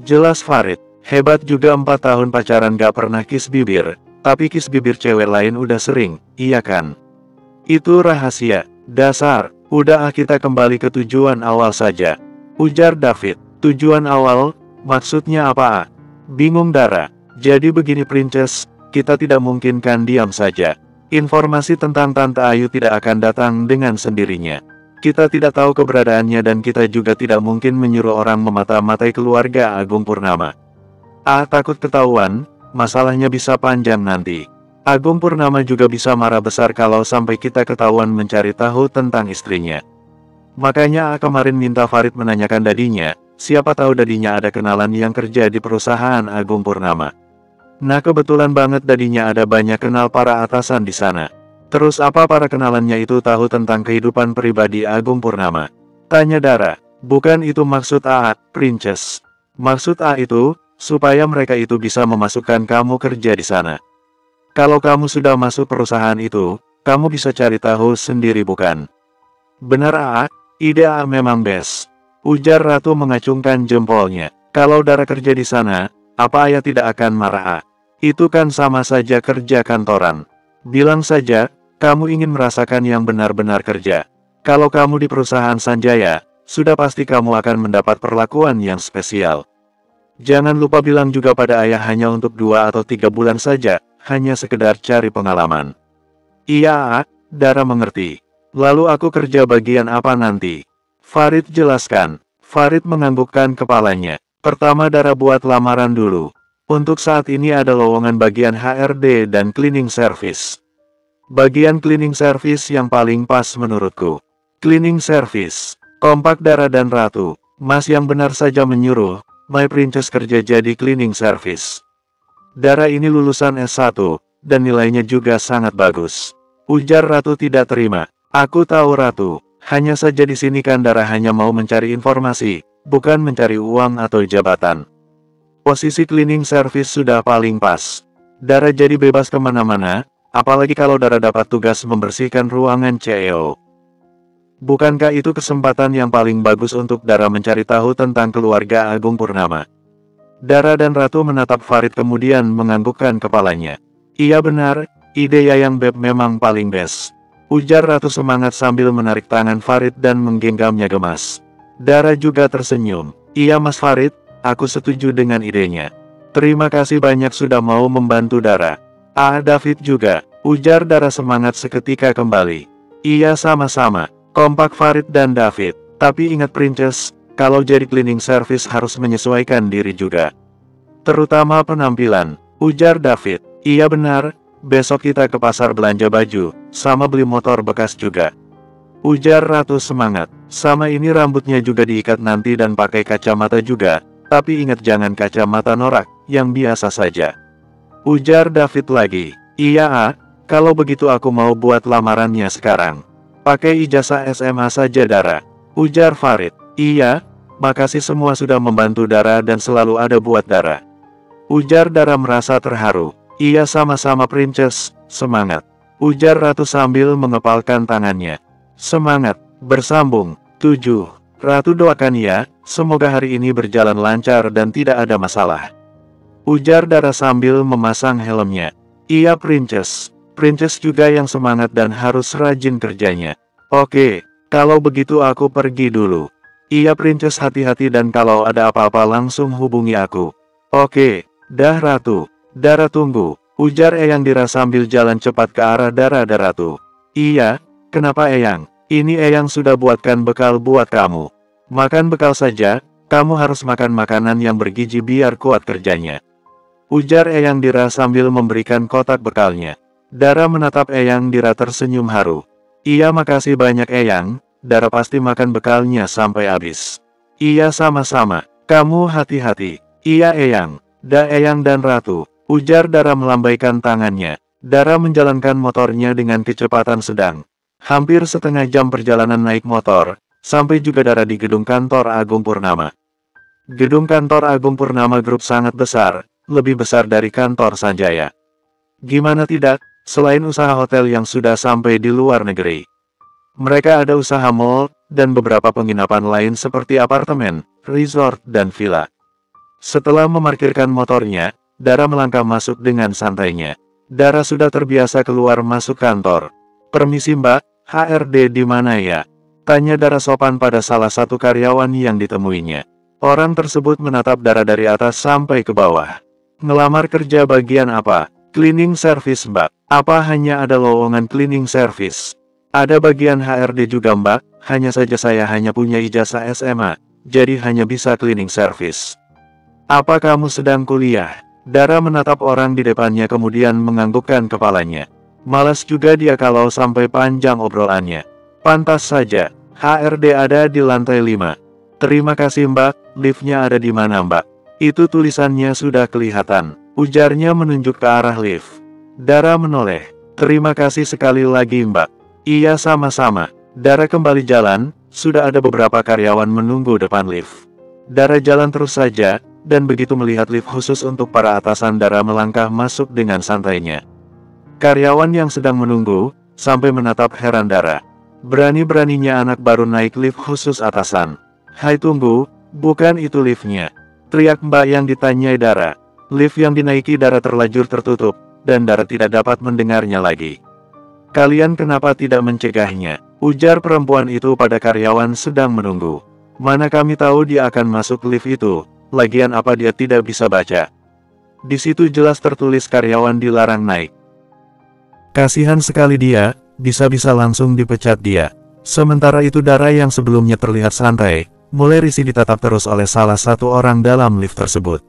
Speaker 1: Jelas Farid, hebat juga 4 tahun pacaran gak pernah kiss bibir, tapi kiss bibir cewek lain udah sering, iya kan? Itu rahasia, dasar, udah kita kembali ke tujuan awal saja. Ujar David, tujuan awal, maksudnya apa? Bingung Dara, jadi begini Princess, kita tidak mungkin kan diam saja. Informasi tentang Tante Ayu tidak akan datang dengan sendirinya. Kita tidak tahu keberadaannya dan kita juga tidak mungkin menyuruh orang memata-matai keluarga Agung Purnama. Takut ketahuan, masalahnya bisa panjang nanti. Agung Purnama juga bisa marah besar kalau sampai kita ketahuan mencari tahu tentang istrinya. Makanya kemarin minta Farid menanyakan dadinya, siapa tahu dadinya ada kenalan yang kerja di perusahaan Agung Purnama. Nah kebetulan banget dadinya ada banyak kenal para atasan di sana. Terus apa para kenalannya itu tahu tentang kehidupan pribadi Agung Purnama? Tanya Dara. Bukan itu maksud A, Princess. Maksud A itu, supaya mereka itu bisa memasukkan kamu kerja di sana. Kalau kamu sudah masuk perusahaan itu, kamu bisa cari tahu sendiri bukan? Benar A, ide A memang best. Ujar Ratu mengacungkan jempolnya. Kalau Dara kerja di sana, apa Ayah tidak akan marah A? Itu kan sama saja kerja kantoran. Bilang saja, kamu ingin merasakan yang benar-benar kerja. Kalau kamu di perusahaan Sanjaya, sudah pasti kamu akan mendapat perlakuan yang spesial. Jangan lupa bilang juga pada Ayah hanya untuk 2 atau 3 bulan saja, hanya sekedar cari pengalaman. Iya, Dara mengerti. Lalu aku kerja bagian apa nanti? Farid jelaskan. Farid menganggukkan kepalanya. Pertama Dara buat lamaran dulu. Untuk saat ini ada lowongan bagian HRD dan cleaning service. Bagian cleaning service yang paling pas menurutku. Cleaning service. Kompak Dara dan Ratu. Mas yang benar saja menyuruh, My Princess kerja jadi cleaning service. Dara ini lulusan S1, dan nilainya juga sangat bagus. Ujar Ratu tidak terima. Aku tahu Ratu, hanya saja di sini kan Dara hanya mau mencari informasi, bukan mencari uang atau jabatan. Posisi cleaning service sudah paling pas. Dara jadi bebas kemana-mana, apalagi kalau Dara dapat tugas membersihkan ruangan CEO. Bukankah itu kesempatan yang paling bagus untuk Dara mencari tahu tentang keluarga Agung Purnama? Dara dan Ratu menatap Farid kemudian menganggukkan kepalanya. Iya benar, ide Yayang Beb memang paling best. Ujar Ratu semangat sambil menarik tangan Farid dan menggenggamnya gemas. Dara juga tersenyum. Iya Mas Farid, aku setuju dengan idenya. Terima kasih banyak sudah mau membantu Dara. David juga. Ujar Dara semangat seketika kembali. Iya sama-sama. Kompak Farid dan David. Tapi ingat Princess, kalau jadi cleaning service harus menyesuaikan diri juga. Terutama penampilan. Ujar David. Iya benar, besok kita ke pasar belanja baju, sama beli motor bekas juga. Ujar Ratu semangat. Sama ini rambutnya juga diikat nanti dan pakai kacamata juga. Tapi ingat jangan kacamata norak, yang biasa saja. Ujar David lagi. Iya kalau begitu aku mau buat lamarannya sekarang. Pakai ijazah SMA saja Dara. Ujar Farid. Iya, makasih semua sudah membantu Dara dan selalu ada buat Dara. Ujar Dara merasa terharu. Iya sama-sama Princess, semangat. Ujar Ratu sambil mengepalkan tangannya. Semangat, bersambung. 7. Ratu doakan ya, semoga hari ini berjalan lancar dan tidak ada masalah. Ujar Dara sambil memasang helmnya. Iya Princess. Princess juga yang semangat dan harus rajin kerjanya. Oke, kalau begitu aku pergi dulu. Iya Princess hati-hati dan kalau ada apa-apa langsung hubungi aku. Oke, dah Ratu. Dara tunggu. Ujar Eyang Dira sambil jalan cepat ke arah Dara dan Ratu. Iya, kenapa Eyang? Ini Eyang sudah buatkan bekal buat kamu. Makan bekal saja, kamu harus makan makanan yang bergizi biar kuat kerjanya. Ujar Eyang Dira sambil memberikan kotak bekalnya. Dara menatap Eyang Dira tersenyum haru. Iya makasih banyak Eyang, Dara pasti makan bekalnya sampai habis. Iya sama-sama, kamu hati-hati. Iya Eyang, Eyang dan Ratu. Ujar Dara melambaikan tangannya. Dara menjalankan motornya dengan kecepatan sedang. Hampir setengah jam perjalanan naik motor, sampai juga Dara di gedung kantor Agung Purnama. Gedung kantor Agung Purnama Group sangat besar, lebih besar dari kantor Sanjaya. Gimana tidak, selain usaha hotel yang sudah sampai di luar negeri. Mereka ada usaha mall, dan beberapa penginapan lain seperti apartemen, resort, dan villa. Setelah memarkirkan motornya, Dara melangkah masuk dengan santainya. Dara sudah terbiasa keluar masuk kantor. Permisi mbak, HRD di mana ya? Tanya Dara sopan pada salah satu karyawan yang ditemuinya. Orang tersebut menatap Dara dari atas sampai ke bawah. Ngelamar kerja bagian apa? Cleaning service mbak. Apa hanya ada lowongan cleaning service? Ada bagian HRD juga mbak, hanya saja saya hanya punya ijazah SMA, jadi hanya bisa cleaning service. Apa kamu sedang kuliah? Dara menatap orang di depannya kemudian menganggukkan kepalanya. Malas juga dia kalau sampai panjang obrolannya. Pantas saja, HRD ada di lantai 5. Terima kasih mbak, liftnya ada di mana mbak? Itu tulisannya sudah kelihatan, ujarnya menunjuk ke arah lift. Dara menoleh. Terima kasih sekali lagi mbak. Iya sama-sama. Dara kembali jalan, sudah ada beberapa karyawan menunggu depan lift. Dara jalan terus saja, dan begitu melihat lift khusus untuk para atasan Dara melangkah masuk dengan santainya. Karyawan yang sedang menunggu, sampai menatap heran Dara. Berani-beraninya anak baru naik lift khusus atasan. Hai tunggu, bukan itu liftnya. Teriak mbak yang ditanyai Dara. Lift yang dinaiki Dara terlanjur tertutup, dan Dara tidak dapat mendengarnya lagi. Kalian kenapa tidak mencegahnya? Ujar perempuan itu pada karyawan sedang menunggu. Mana kami tahu dia akan masuk lift itu, lagian apa dia tidak bisa baca. Di situ jelas tertulis karyawan dilarang naik. Kasihan sekali dia, bisa-bisa langsung dipecat dia. Sementara itu Dara yang sebelumnya terlihat santai, mulai risih ditatap terus oleh salah satu orang dalam lift tersebut.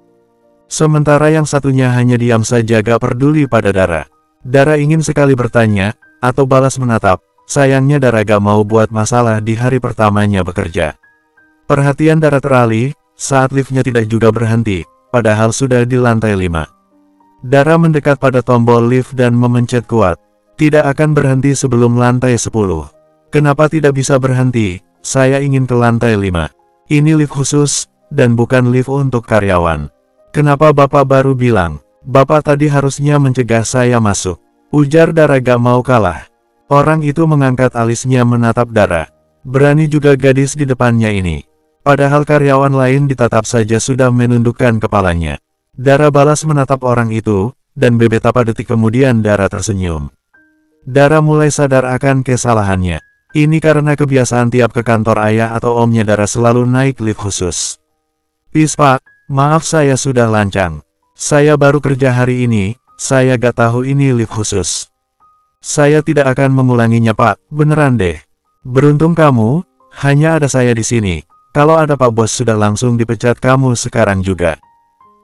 Speaker 1: Sementara yang satunya hanya diam saja gak peduli pada Dara. Dara ingin sekali bertanya, atau balas menatap, sayangnya Dara gak mau buat masalah di hari pertamanya bekerja. Perhatian Dara teralih, saat liftnya tidak juga berhenti, padahal sudah di lantai 5. Dara mendekat pada tombol lift dan memencet kuat. Tidak akan berhenti sebelum lantai 10. Kenapa tidak bisa berhenti? Saya ingin ke lantai 5. Ini lift khusus, dan bukan lift untuk karyawan. Kenapa Bapak baru bilang? Bapak tadi harusnya mencegah saya masuk. Ujar Dara gak mau kalah. Orang itu mengangkat alisnya menatap Dara. Berani juga gadis di depannya ini. Padahal karyawan lain ditatap saja sudah menundukkan kepalanya. Dara balas menatap orang itu, dan beberapa detik kemudian Dara tersenyum. Dara mulai sadar akan kesalahannya. Ini karena kebiasaan tiap ke kantor ayah atau omnya Dara selalu naik lift khusus. Pis pak, maaf saya sudah lancang. Saya baru kerja hari ini, saya gak tahu ini lift khusus. Saya tidak akan mengulanginya pak, beneran deh. Beruntung kamu, hanya ada saya di sini. Kalau ada pak bos sudah langsung dipecat kamu sekarang juga.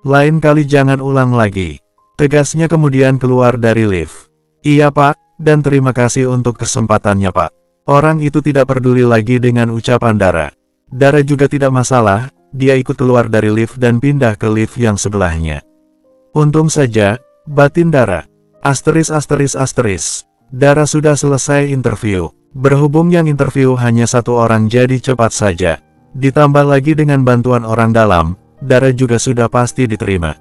Speaker 1: Lain kali jangan ulang lagi. Tegasnya kemudian keluar dari lift. Iya pak, dan terima kasih untuk kesempatannya pak. Orang itu tidak peduli lagi dengan ucapan Dara. Dara juga tidak masalah, dia ikut keluar dari lift dan pindah ke lift yang sebelahnya. Untung saja, batin Dara. Asteris. Dara sudah selesai interview. Berhubung yang interview hanya satu orang jadi cepat saja. Ditambah lagi dengan bantuan orang dalam, Dara juga sudah pasti diterima.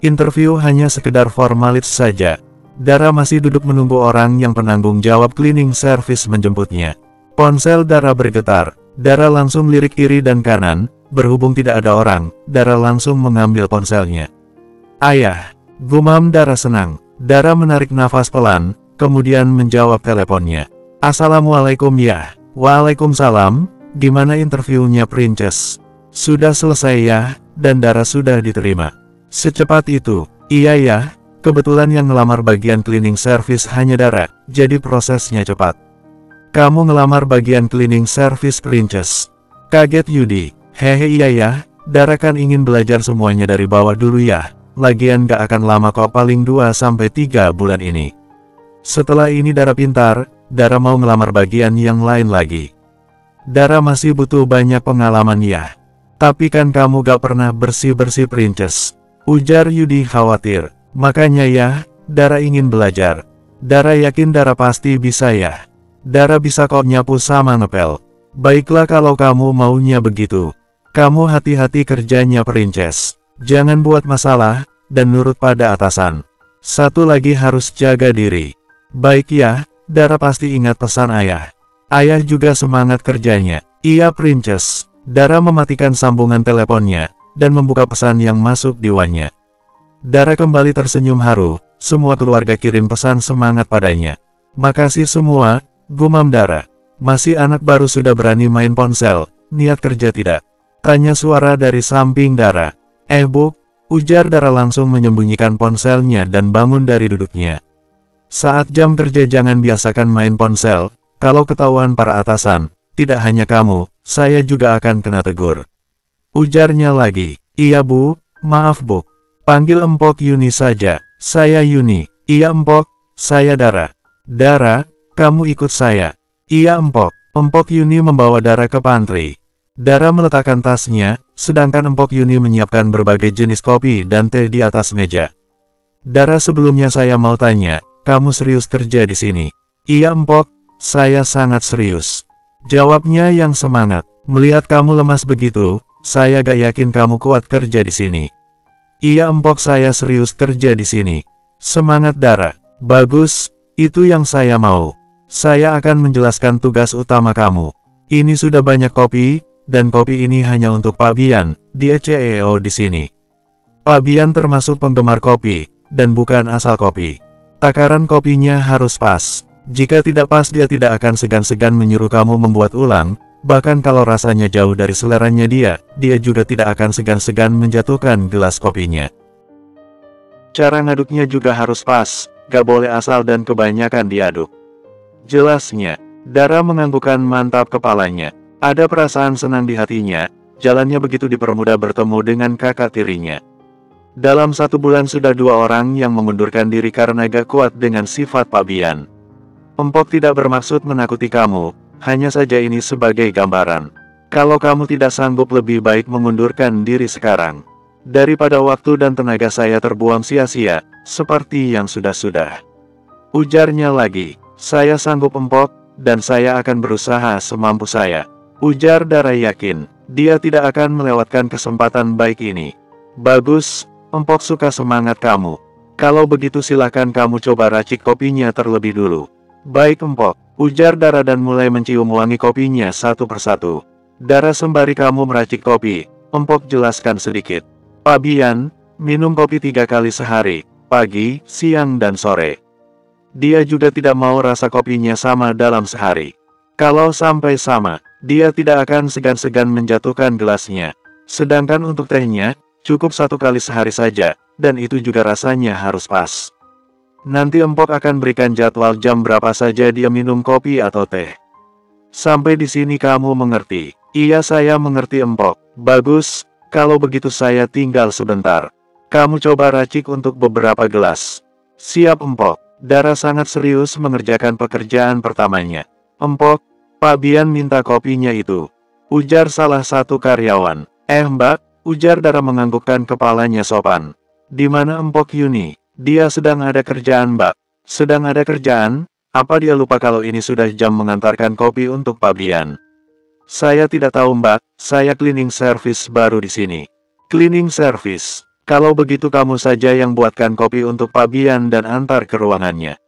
Speaker 1: Interview hanya sekedar formalis saja. Dara masih duduk menunggu orang yang penanggung jawab cleaning service menjemputnya. Ponsel Dara bergetar. Dara langsung lirik kiri dan kanan. Berhubung tidak ada orang, Dara langsung mengambil ponselnya. Ayah, gumam Dara senang. Dara menarik nafas pelan, kemudian menjawab teleponnya. Assalamualaikum ya. Waalaikumsalam, gimana interviewnya Princess? Sudah selesai ya, dan Dara sudah diterima. Secepat itu? Iya ya, kebetulan yang ngelamar bagian cleaning service hanya Dara, jadi prosesnya cepat. Kamu ngelamar bagian cleaning service Princess? Kaget Yudi. Hehe iya ya, Dara kan ingin belajar semuanya dari bawah dulu ya. Lagian gak akan lama kok, paling 2-3 bulan ini. Setelah ini Dara pintar, Dara mau ngelamar bagian yang lain lagi. Dara masih butuh banyak pengalaman ya. Tapi kan kamu gak pernah bersih-bersih Princess. Ujar Yudi khawatir. Makanya ya, Dara ingin belajar. Dara yakin Dara pasti bisa ya. Dara bisa kok nyapu sama ngepel. Baiklah kalau kamu maunya begitu. Kamu hati-hati kerjanya Princess. Jangan buat masalah, dan nurut pada atasan. Satu lagi harus jaga diri. Baik ya, Dara pasti ingat pesan ayah. Ayah juga semangat kerjanya. Iya Princess. Dara mematikan sambungan teleponnya, dan membuka pesan yang masuk di WhatsApp-nya. Dara kembali tersenyum haru, semua keluarga kirim pesan semangat padanya. Makasih semua, gumam Dara. Masih anak baru sudah berani main ponsel, niat kerja tidak? Tanya suara dari samping Dara. Bu, ujar Dara langsung menyembunyikan ponselnya dan bangun dari duduknya. Saat jam kerja jangan biasakan main ponsel, kalau ketahuan para atasan, tidak hanya kamu, saya juga akan kena tegur. Ujarnya lagi. Iya bu, Maaf Bu. Panggil Empok Yuni saja. Saya Yuni. Iya Empok, saya Dara. Dara, kamu ikut saya. Iya Empok. Empok Yuni membawa Dara ke pantry. Dara meletakkan tasnya, sedangkan Empok Yuni menyiapkan berbagai jenis kopi dan teh di atas meja. Dara, sebelumnya saya mau tanya, kamu serius kerja di sini? Iya Empok, saya sangat serius. Jawabnya yang semangat. Melihat kamu lemas begitu, saya gak yakin kamu kuat kerja di sini. Iya Empok, saya serius kerja di sini. Semangat Dara. Bagus, itu yang saya mau. Saya akan menjelaskan tugas utama kamu. Ini sudah banyak kopi, dan kopi ini hanya untuk Pak Bian, dia CEO di sini. Pak Bian termasuk penggemar kopi, dan bukan asal kopi. Takaran kopinya harus pas. Jika tidak pas dia tidak akan segan-segan menyuruh kamu membuat ulang, bahkan kalau rasanya jauh dari seleranya dia juga tidak akan segan-segan menjatuhkan gelas kopinya. Cara ngaduknya juga harus pas, gak boleh asal dan kebanyakan diaduk. Jelasnya, Dara menganggukkan mantap kepalanya. Ada perasaan senang di hatinya, jalannya begitu dipermudah bertemu dengan kakak tirinya. Dalam 1 bulan sudah 2 orang yang mengundurkan diri karena gak kuat dengan sifat Pak Bian. Empok tidak bermaksud menakuti kamu, hanya saja ini sebagai gambaran. Kalau kamu tidak sanggup lebih baik mengundurkan diri sekarang. Daripada waktu dan tenaga saya terbuang sia-sia, seperti yang sudah-sudah. Ujarnya lagi, saya sanggup Empok, dan saya akan berusaha semampu saya. Ujar Dara yakin, dia tidak akan melewatkan kesempatan baik ini. Bagus, Empok suka semangat kamu. Kalau begitu silakan kamu coba racik kopinya terlebih dulu. Baik Empok, ujar Dara dan mulai mencium wangi kopinya satu persatu. Dara, sembari kamu meracik kopi, Empok jelaskan sedikit. Pak Bian, minum kopi 3 kali sehari, pagi, siang dan sore. Dia juga tidak mau rasa kopinya sama dalam sehari. Kalau sampai sama, dia tidak akan segan-segan menjatuhkan gelasnya. Sedangkan untuk tehnya, cukup 1 kali sehari saja, dan itu juga rasanya harus pas. Nanti Empok akan berikan jadwal jam berapa saja dia minum kopi atau teh. Sampai di sini kamu mengerti? Iya, saya mengerti Empok. Bagus, kalau begitu saya tinggal sebentar. Kamu coba racik untuk beberapa gelas. Siap Empok. Dara sangat serius mengerjakan pekerjaan pertamanya. Empok, Pak Bian minta kopinya itu. Ujar salah satu karyawan. Mbak, ujar Dara menganggukkan kepalanya sopan. Di mana Empok Yuni? Dia sedang ada kerjaan Mbak. Sedang ada kerjaan? Apa dia lupa kalau ini sudah jam mengantarkan kopi untuk Pak Bian? Saya tidak tahu Mbak, saya cleaning service baru di sini. Cleaning service? Kalau begitu kamu saja yang buatkan kopi untuk Pak Bian dan antar ke ruangannya.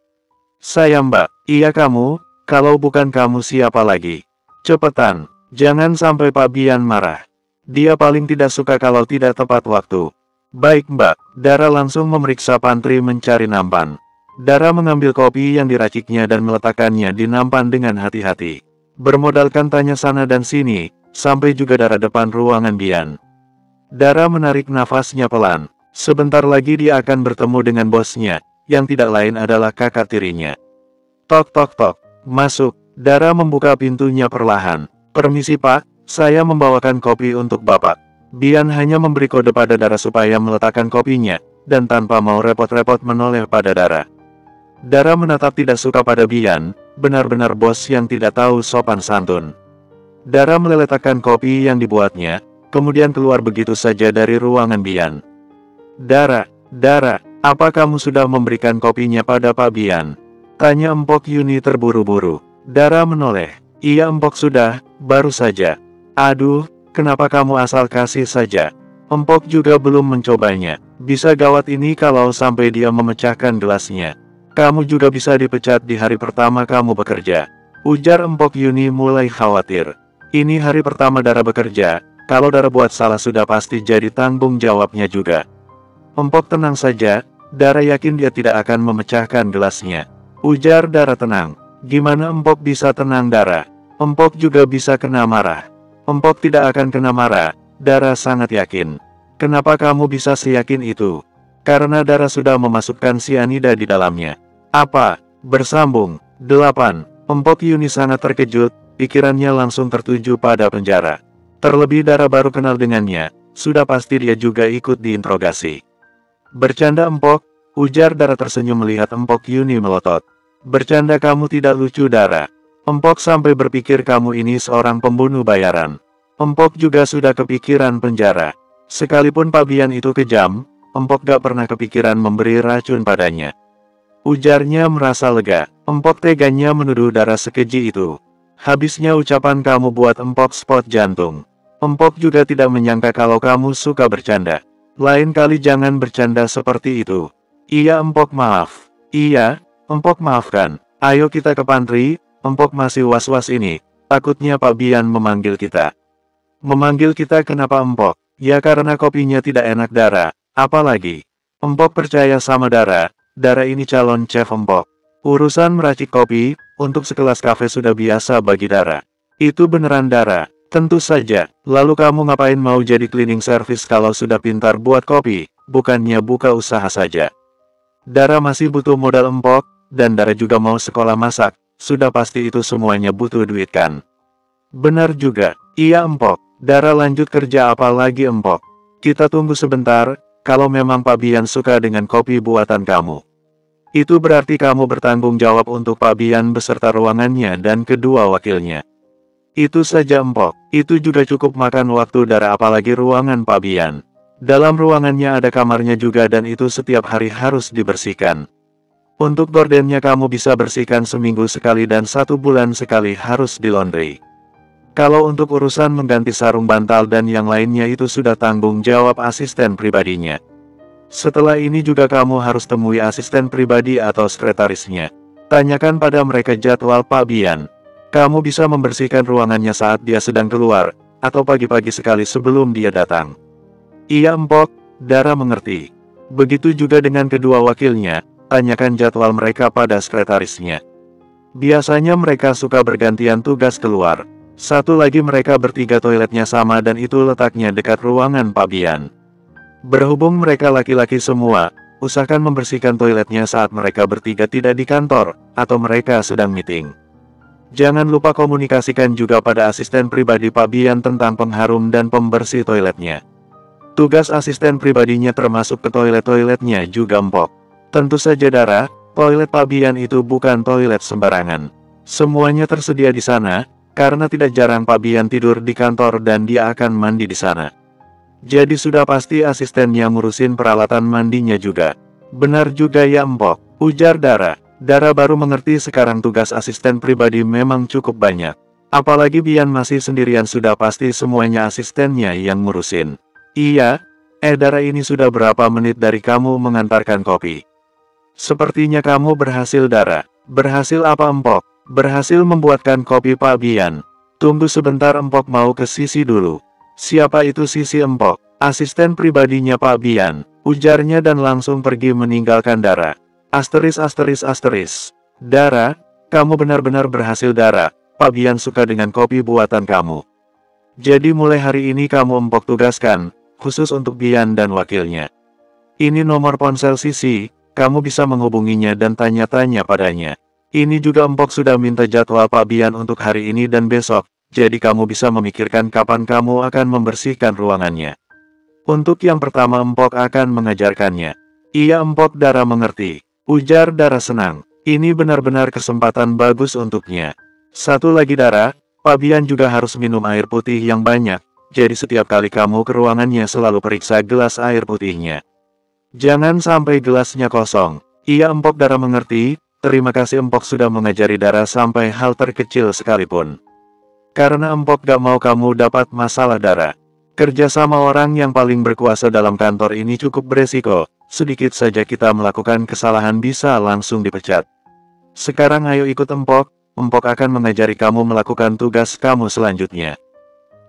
Speaker 1: Saya Mbak. Iya kamu, kalau bukan kamu siapa lagi? Cepetan, jangan sampai Pak Bian marah. Dia paling tidak suka kalau tidak tepat waktu. Baik Mbak. Dara langsung memeriksa pantry mencari nampan. Dara mengambil kopi yang diraciknya dan meletakkannya di nampan dengan hati-hati. Bermodalkan tanya sana dan sini, sampai juga Dara depan ruangan Bian. Dara menarik nafasnya pelan. Sebentar lagi dia akan bertemu dengan bosnya, yang tidak lain adalah kakak tirinya. Tok tok tok, masuk. Dara membuka pintunya perlahan. Permisi Pak, saya membawakan kopi untuk Bapak. Bian hanya memberi kode pada Dara supaya meletakkan kopinya, dan tanpa mau repot-repot menoleh pada Dara. Dara menatap tidak suka pada Bian, benar-benar bos yang tidak tahu sopan santun. Dara meletakkan kopi yang dibuatnya, kemudian keluar begitu saja dari ruangan Bian. Dara, apa kamu sudah memberikan kopinya pada Pak Bian? Tanya Empok Yuni terburu-buru. Dara menoleh. Iya Empok sudah, baru saja. Aduh, kenapa kamu asal kasih saja? Empok juga belum mencobanya. Bisa gawat ini kalau sampai dia memecahkan gelasnya. Kamu juga bisa dipecat di hari pertama kamu bekerja. Ujar Empok Yuni mulai khawatir. Ini hari pertama Dara bekerja, kalau Dara buat salah sudah pasti jadi tanggung jawabnya juga. Empok tenang saja, Dara yakin dia tidak akan memecahkan gelasnya. Ujar Dara tenang. Gimana Empok bisa tenang Dara? Empok juga bisa kena marah. Empok tidak akan kena marah, Dara sangat yakin. Kenapa kamu bisa seyakin itu? Karena Dara sudah memasukkan sianida di dalamnya. Apa? Bersambung. 8. Empok Yuni sangat terkejut, pikirannya langsung tertuju pada penjara. Terlebih Dara baru kenal dengannya, sudah pasti dia juga ikut diinterogasi. Bercanda Empok, ujar Dara tersenyum melihat Empok Yuni melotot. Bercanda kamu tidak lucu Dara. Empok sampai berpikir kamu ini seorang pembunuh bayaran. Empok juga sudah kepikiran penjara. Sekalipun Pak Bian itu kejam, Empok gak pernah kepikiran memberi racun padanya. Ujarnya merasa lega. Empok teganya menuduh Dara sekeji itu. Habisnya ucapan kamu buat Empok spot jantung. Empok juga tidak menyangka kalau kamu suka bercanda. Lain kali jangan bercanda seperti itu. Iya Empok maaf. Iya, Empok maafkan. Ayo kita ke pantry, Empok masih was-was ini. Takutnya Pak Bian memanggil kita. Memanggil kita kenapa Empok? Ya karena kopinya tidak enak Dara. Apalagi, Empok percaya sama Dara. Dara ini calon chef Empok. Urusan meracik kopi, untuk sekelas kafe sudah biasa bagi Dara. Itu beneran Dara. Tentu saja, lalu kamu ngapain mau jadi cleaning service kalau sudah pintar buat kopi, bukannya buka usaha saja. Dara masih butuh modal Empok, dan Dara juga mau sekolah masak, sudah pasti itu semuanya butuh duit kan. Benar juga, iya Empok, Dara lanjut kerja apa lagi Empok. Kita tunggu sebentar, kalau memang Pak Bian suka dengan kopi buatan kamu. Itu berarti kamu bertanggung jawab untuk Pak Bian beserta ruangannya dan kedua wakilnya. Itu saja Empok, itu juga cukup makan waktu Dara apalagi ruangan Pak Bian. Dalam ruangannya ada kamarnya juga dan itu setiap hari harus dibersihkan. Untuk gordennya kamu bisa bersihkan seminggu sekali dan 1 bulan sekali harus di-laundry. Kalau untuk urusan mengganti sarung bantal dan yang lainnya itu sudah tanggung jawab asisten pribadinya. Setelah ini juga kamu harus temui asisten pribadi atau sekretarisnya. Tanyakan pada mereka jadwal Pak Bian. Kamu bisa membersihkan ruangannya saat dia sedang keluar, atau pagi-pagi sekali sebelum dia datang. Iya Empok, Dara mengerti. Begitu juga dengan kedua wakilnya, tanyakan jadwal mereka pada sekretarisnya. Biasanya mereka suka bergantian tugas keluar. Satu lagi mereka bertiga toiletnya sama dan itu letaknya dekat ruangan Pak Bian. Berhubung mereka laki-laki semua, usahakan membersihkan toiletnya saat mereka bertiga tidak di kantor, atau mereka sedang meeting. Jangan lupa komunikasikan juga pada asisten pribadi Pak Bian tentang pengharum dan pembersih toiletnya. Tugas asisten pribadinya termasuk ke toilet-toiletnya juga Empok. Tentu saja Dara, toilet Pak Bian itu bukan toilet sembarangan. Semuanya tersedia di sana, karena tidak jarang Pak Bian tidur di kantor dan dia akan mandi di sana. Jadi sudah pasti asistennya ngurusin peralatan mandinya juga. Benar juga ya Empok, ujar Dara. Dara baru mengerti sekarang tugas asisten pribadi memang cukup banyak. Apalagi Bian masih sendirian sudah pasti semuanya asistennya yang ngurusin. Iya, Dara ini sudah berapa menit dari kamu mengantarkan kopi? Sepertinya kamu berhasil Dara. Berhasil apa Empok? Berhasil membuatkan kopi Pak Bian. Tunggu sebentar Empok mau ke Sisi dulu. Siapa itu Sisi Empok? Asisten pribadinya Pak Bian, ujarnya dan langsung pergi meninggalkan Dara. Asteris. Dara, kamu benar-benar berhasil Dara. Pak Bian suka dengan kopi buatan kamu. Jadi mulai hari ini kamu Empok tugaskan, khusus untuk Bian dan wakilnya. Ini nomor ponsel Sisi, kamu bisa menghubunginya dan tanya-tanya padanya. Ini juga Empok sudah minta jadwal Pak Bian untuk hari ini dan besok, jadi kamu bisa memikirkan kapan kamu akan membersihkan ruangannya. Untuk yang pertama Empok akan mengajarkannya. Iya Empok, Dara mengerti. Ujar Dara senang. Ini benar-benar kesempatan bagus untuknya. Satu lagi Dara, Pak Bian juga harus minum air putih yang banyak. Jadi setiap kali kamu ke ruangannya selalu periksa gelas air putihnya. Jangan sampai gelasnya kosong. Iya Empok, Dara mengerti. Terima kasih Empok sudah mengajari Dara sampai hal terkecil sekalipun. Karena Empok gak mau kamu dapat masalah Dara. Kerja sama orang yang paling berkuasa dalam kantor ini cukup beresiko. Sedikit saja kita melakukan kesalahan bisa langsung dipecat. Sekarang ayo ikut Empok. Empok akan mengajari kamu melakukan tugas kamu selanjutnya.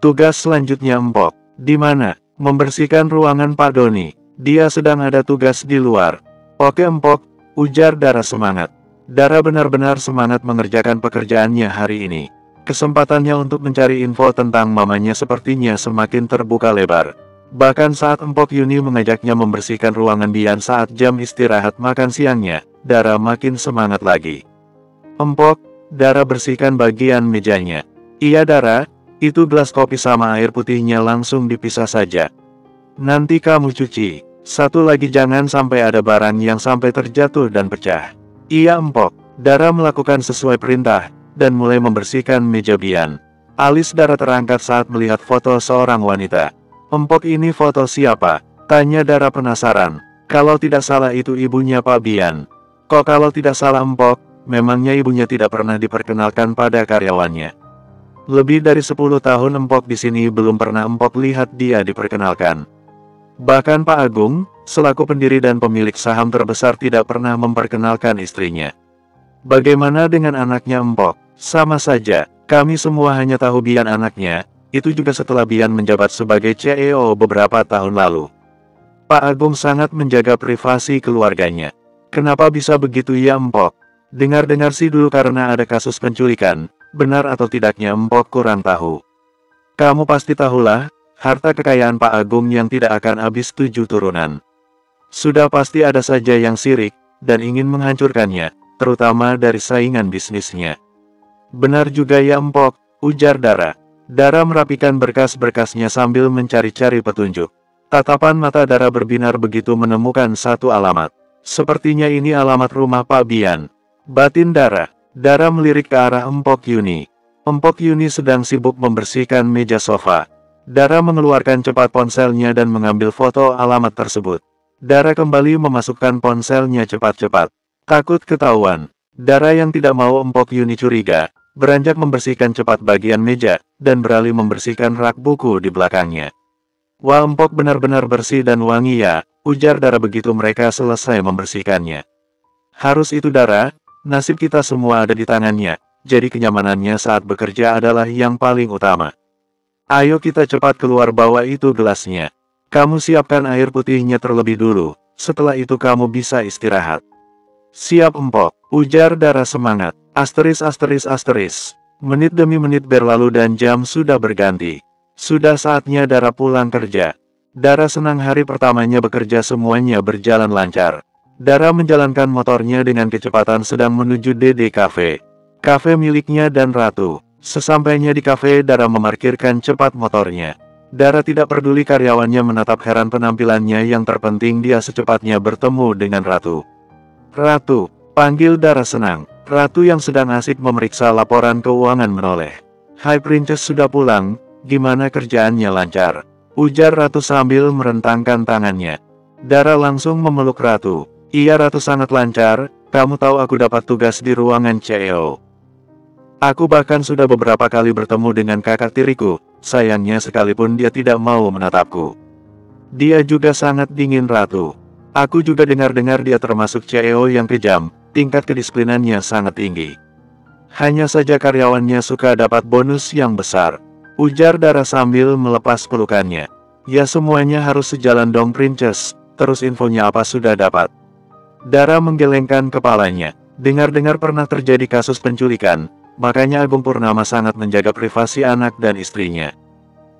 Speaker 1: Tugas selanjutnya Empok. Di mana? Membersihkan ruangan Pak Doni. Dia sedang ada tugas di luar. Oke Empok, ujar Dara semangat. Dara benar-benar semangat mengerjakan pekerjaannya hari ini. Kesempatannya untuk mencari info tentang mamanya sepertinya semakin terbuka lebar. Bahkan saat Empok Yuni mengajaknya membersihkan ruangan Bian saat jam istirahat makan siangnya, Dara makin semangat lagi. Empok, Dara bersihkan bagian mejanya. Iya Dara, itu gelas kopi sama air putihnya langsung dipisah saja. Nanti kamu cuci. Satu lagi, jangan sampai ada barang yang sampai terjatuh dan pecah. Iya empok. Dara melakukan sesuai perintah, dan mulai membersihkan meja Bian. Alis Dara terangkat saat melihat foto seorang wanita. Empok, ini foto siapa? Tanya Dara penasaran. Kalau tidak salah itu ibunya Pak Bian. Kok kalau tidak salah empok, memangnya ibunya tidak pernah diperkenalkan pada karyawannya? Lebih dari 10 tahun empok di sini belum pernah empok lihat dia diperkenalkan. Bahkan Pak Agung, selaku pendiri dan pemilik saham terbesar, tidak pernah memperkenalkan istrinya. Bagaimana dengan anaknya empok? Sama saja, kami semua hanya tahu Bian anaknya, itu juga setelah Bian menjabat sebagai CEO beberapa tahun lalu. Pak Agung sangat menjaga privasi keluarganya. Kenapa bisa begitu ya empok? Dengar-dengar sih dulu karena ada kasus penculikan, benar atau tidaknya empok kurang tahu. Kamu pasti tahulah, harta kekayaan Pak Agung yang tidak akan habis 7 turunan. Sudah pasti ada saja yang sirik, dan ingin menghancurkannya, terutama dari saingan bisnisnya. Benar juga ya empok, ujar Dara. Dara merapikan berkas-berkasnya sambil mencari-cari petunjuk. Tatapan mata Dara berbinar begitu menemukan satu alamat. Sepertinya ini alamat rumah Pak Bian. Batin Dara. Dara melirik ke arah Empok Yuni. Empok Yuni sedang sibuk membersihkan meja sofa. Dara mengeluarkan cepat ponselnya dan mengambil foto alamat tersebut. Dara kembali memasukkan ponselnya cepat-cepat. Takut ketahuan. Dara yang tidak mau Empok Yuni curiga, beranjak membersihkan cepat bagian meja, dan beralih membersihkan rak buku di belakangnya. Wah, empok benar-benar bersih dan wangi ya, ujar Dara begitu mereka selesai membersihkannya. Harus itu Dara, nasib kita semua ada di tangannya, jadi kenyamanannya saat bekerja adalah yang paling utama. Ayo kita cepat keluar, bawa itu gelasnya. Kamu siapkan air putihnya terlebih dulu, setelah itu kamu bisa istirahat. Siap empok, ujar Dara semangat. Asteris. Menit demi menit berlalu dan jam sudah berganti. Sudah saatnya Dara pulang kerja. Dara senang hari pertamanya bekerja semuanya berjalan lancar. Dara menjalankan motornya dengan kecepatan sedang menuju Dede Cafe. Cafe miliknya dan Ratu. Sesampainya di cafe, Dara memarkirkan cepat motornya. Dara tidak peduli karyawannya menatap heran penampilannya, yang terpenting dia secepatnya bertemu dengan Ratu. Ratu, panggil Dara senang. Ratu yang sedang asik memeriksa laporan keuangan menoleh. Hai Princess, sudah pulang, gimana kerjaannya lancar? Ujar Ratu sambil merentangkan tangannya. Dara langsung memeluk Ratu. Iya Ratu, sangat lancar, kamu tahu aku dapat tugas di ruangan CEO. Aku bahkan sudah beberapa kali bertemu dengan kakak tiriku, sayangnya sekalipun dia tidak mau menatapku. Dia juga sangat dingin Ratu. Aku juga dengar-dengar dia termasuk CEO yang kejam, tingkat kedisiplinannya sangat tinggi. Hanya saja karyawannya suka dapat bonus yang besar. Ujar Dara sambil melepas pelukannya. Ya semuanya harus sejalan dong Princess, terus infonya apa sudah dapat? Dara menggelengkan kepalanya. Dengar-dengar pernah terjadi kasus penculikan, makanya Agung Purnama sangat menjaga privasi anak dan istrinya.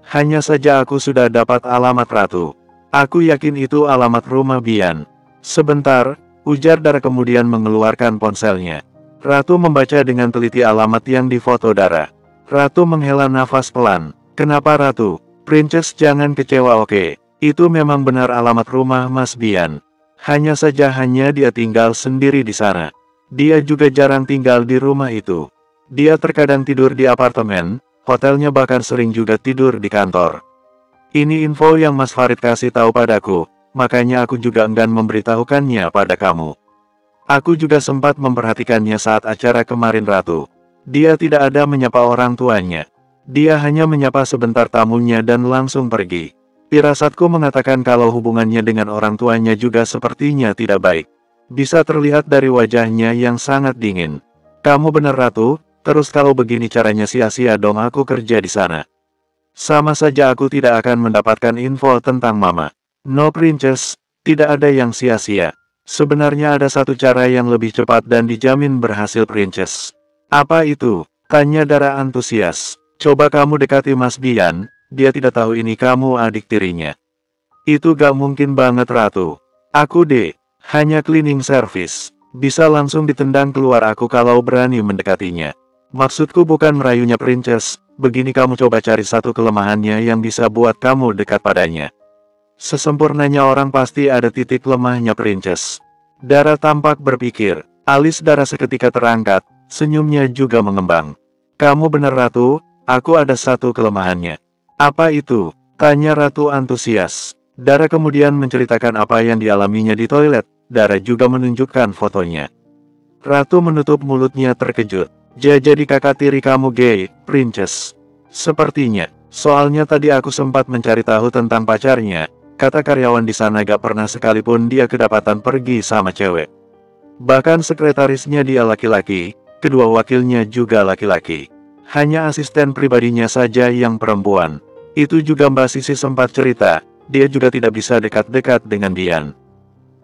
Speaker 1: Hanya saja aku sudah dapat alamat Ratu. Aku yakin itu alamat rumah Bian. Sebentar, ujar Dara kemudian mengeluarkan ponselnya. Ratu membaca dengan teliti alamat yang difoto Dara. Ratu menghela nafas pelan. Kenapa Ratu? Princess jangan kecewa oke. Itu memang benar alamat rumah Mas Bian. Hanya saja dia tinggal sendiri di sana. Dia juga jarang tinggal di rumah itu. Dia terkadang tidur di apartemen, hotelnya, bahkan sering juga tidur di kantor. Ini info yang Mas Farid kasih tahu padaku, makanya aku juga enggan memberitahukannya pada kamu. Aku juga sempat memperhatikannya saat acara kemarin Ratu. Dia tidak ada menyapa orang tuanya. Dia hanya menyapa sebentar tamunya dan langsung pergi. Firasatku mengatakan kalau hubungannya dengan orang tuanya juga sepertinya tidak baik. Bisa terlihat dari wajahnya yang sangat dingin. Kamu benar Ratu, terus kalau begini caranya sia-sia dong aku kerja di sana. Sama saja aku tidak akan mendapatkan info tentang Mama. No Princess, tidak ada yang sia-sia. Sebenarnya ada satu cara yang lebih cepat dan dijamin berhasil Princess. Apa itu? Tanya Dara antusias. Coba kamu dekati Mas Bian, dia tidak tahu ini kamu adik tirinya. Itu gak mungkin banget Ratu. Aku hanya cleaning service. Bisa langsung ditendang keluar aku kalau berani mendekatinya. Maksudku bukan merayunya Princess, begini kamu coba cari satu kelemahannya yang bisa buat kamu dekat padanya. Sesempurnanya orang pasti ada titik lemahnya Princess. Dara tampak berpikir. Alis Dara seketika terangkat, senyumnya juga mengembang. Kamu benar Ratu, aku ada satu kelemahannya. Apa itu? Tanya Ratu antusias. Dara kemudian menceritakan apa yang dialaminya di toilet. Dara juga menunjukkan fotonya. Ratu menutup mulutnya terkejut. Jadi kakak tiri kamu gay, Princess. Sepertinya, soalnya tadi aku sempat mencari tahu tentang pacarnya. Kata karyawan di sana gak pernah sekalipun dia kedapatan pergi sama cewek. Bahkan sekretarisnya dia laki-laki, kedua wakilnya juga laki-laki. Hanya asisten pribadinya saja yang perempuan. Itu juga Mbak Sisi sempat cerita, dia juga tidak bisa dekat-dekat dengan Bian.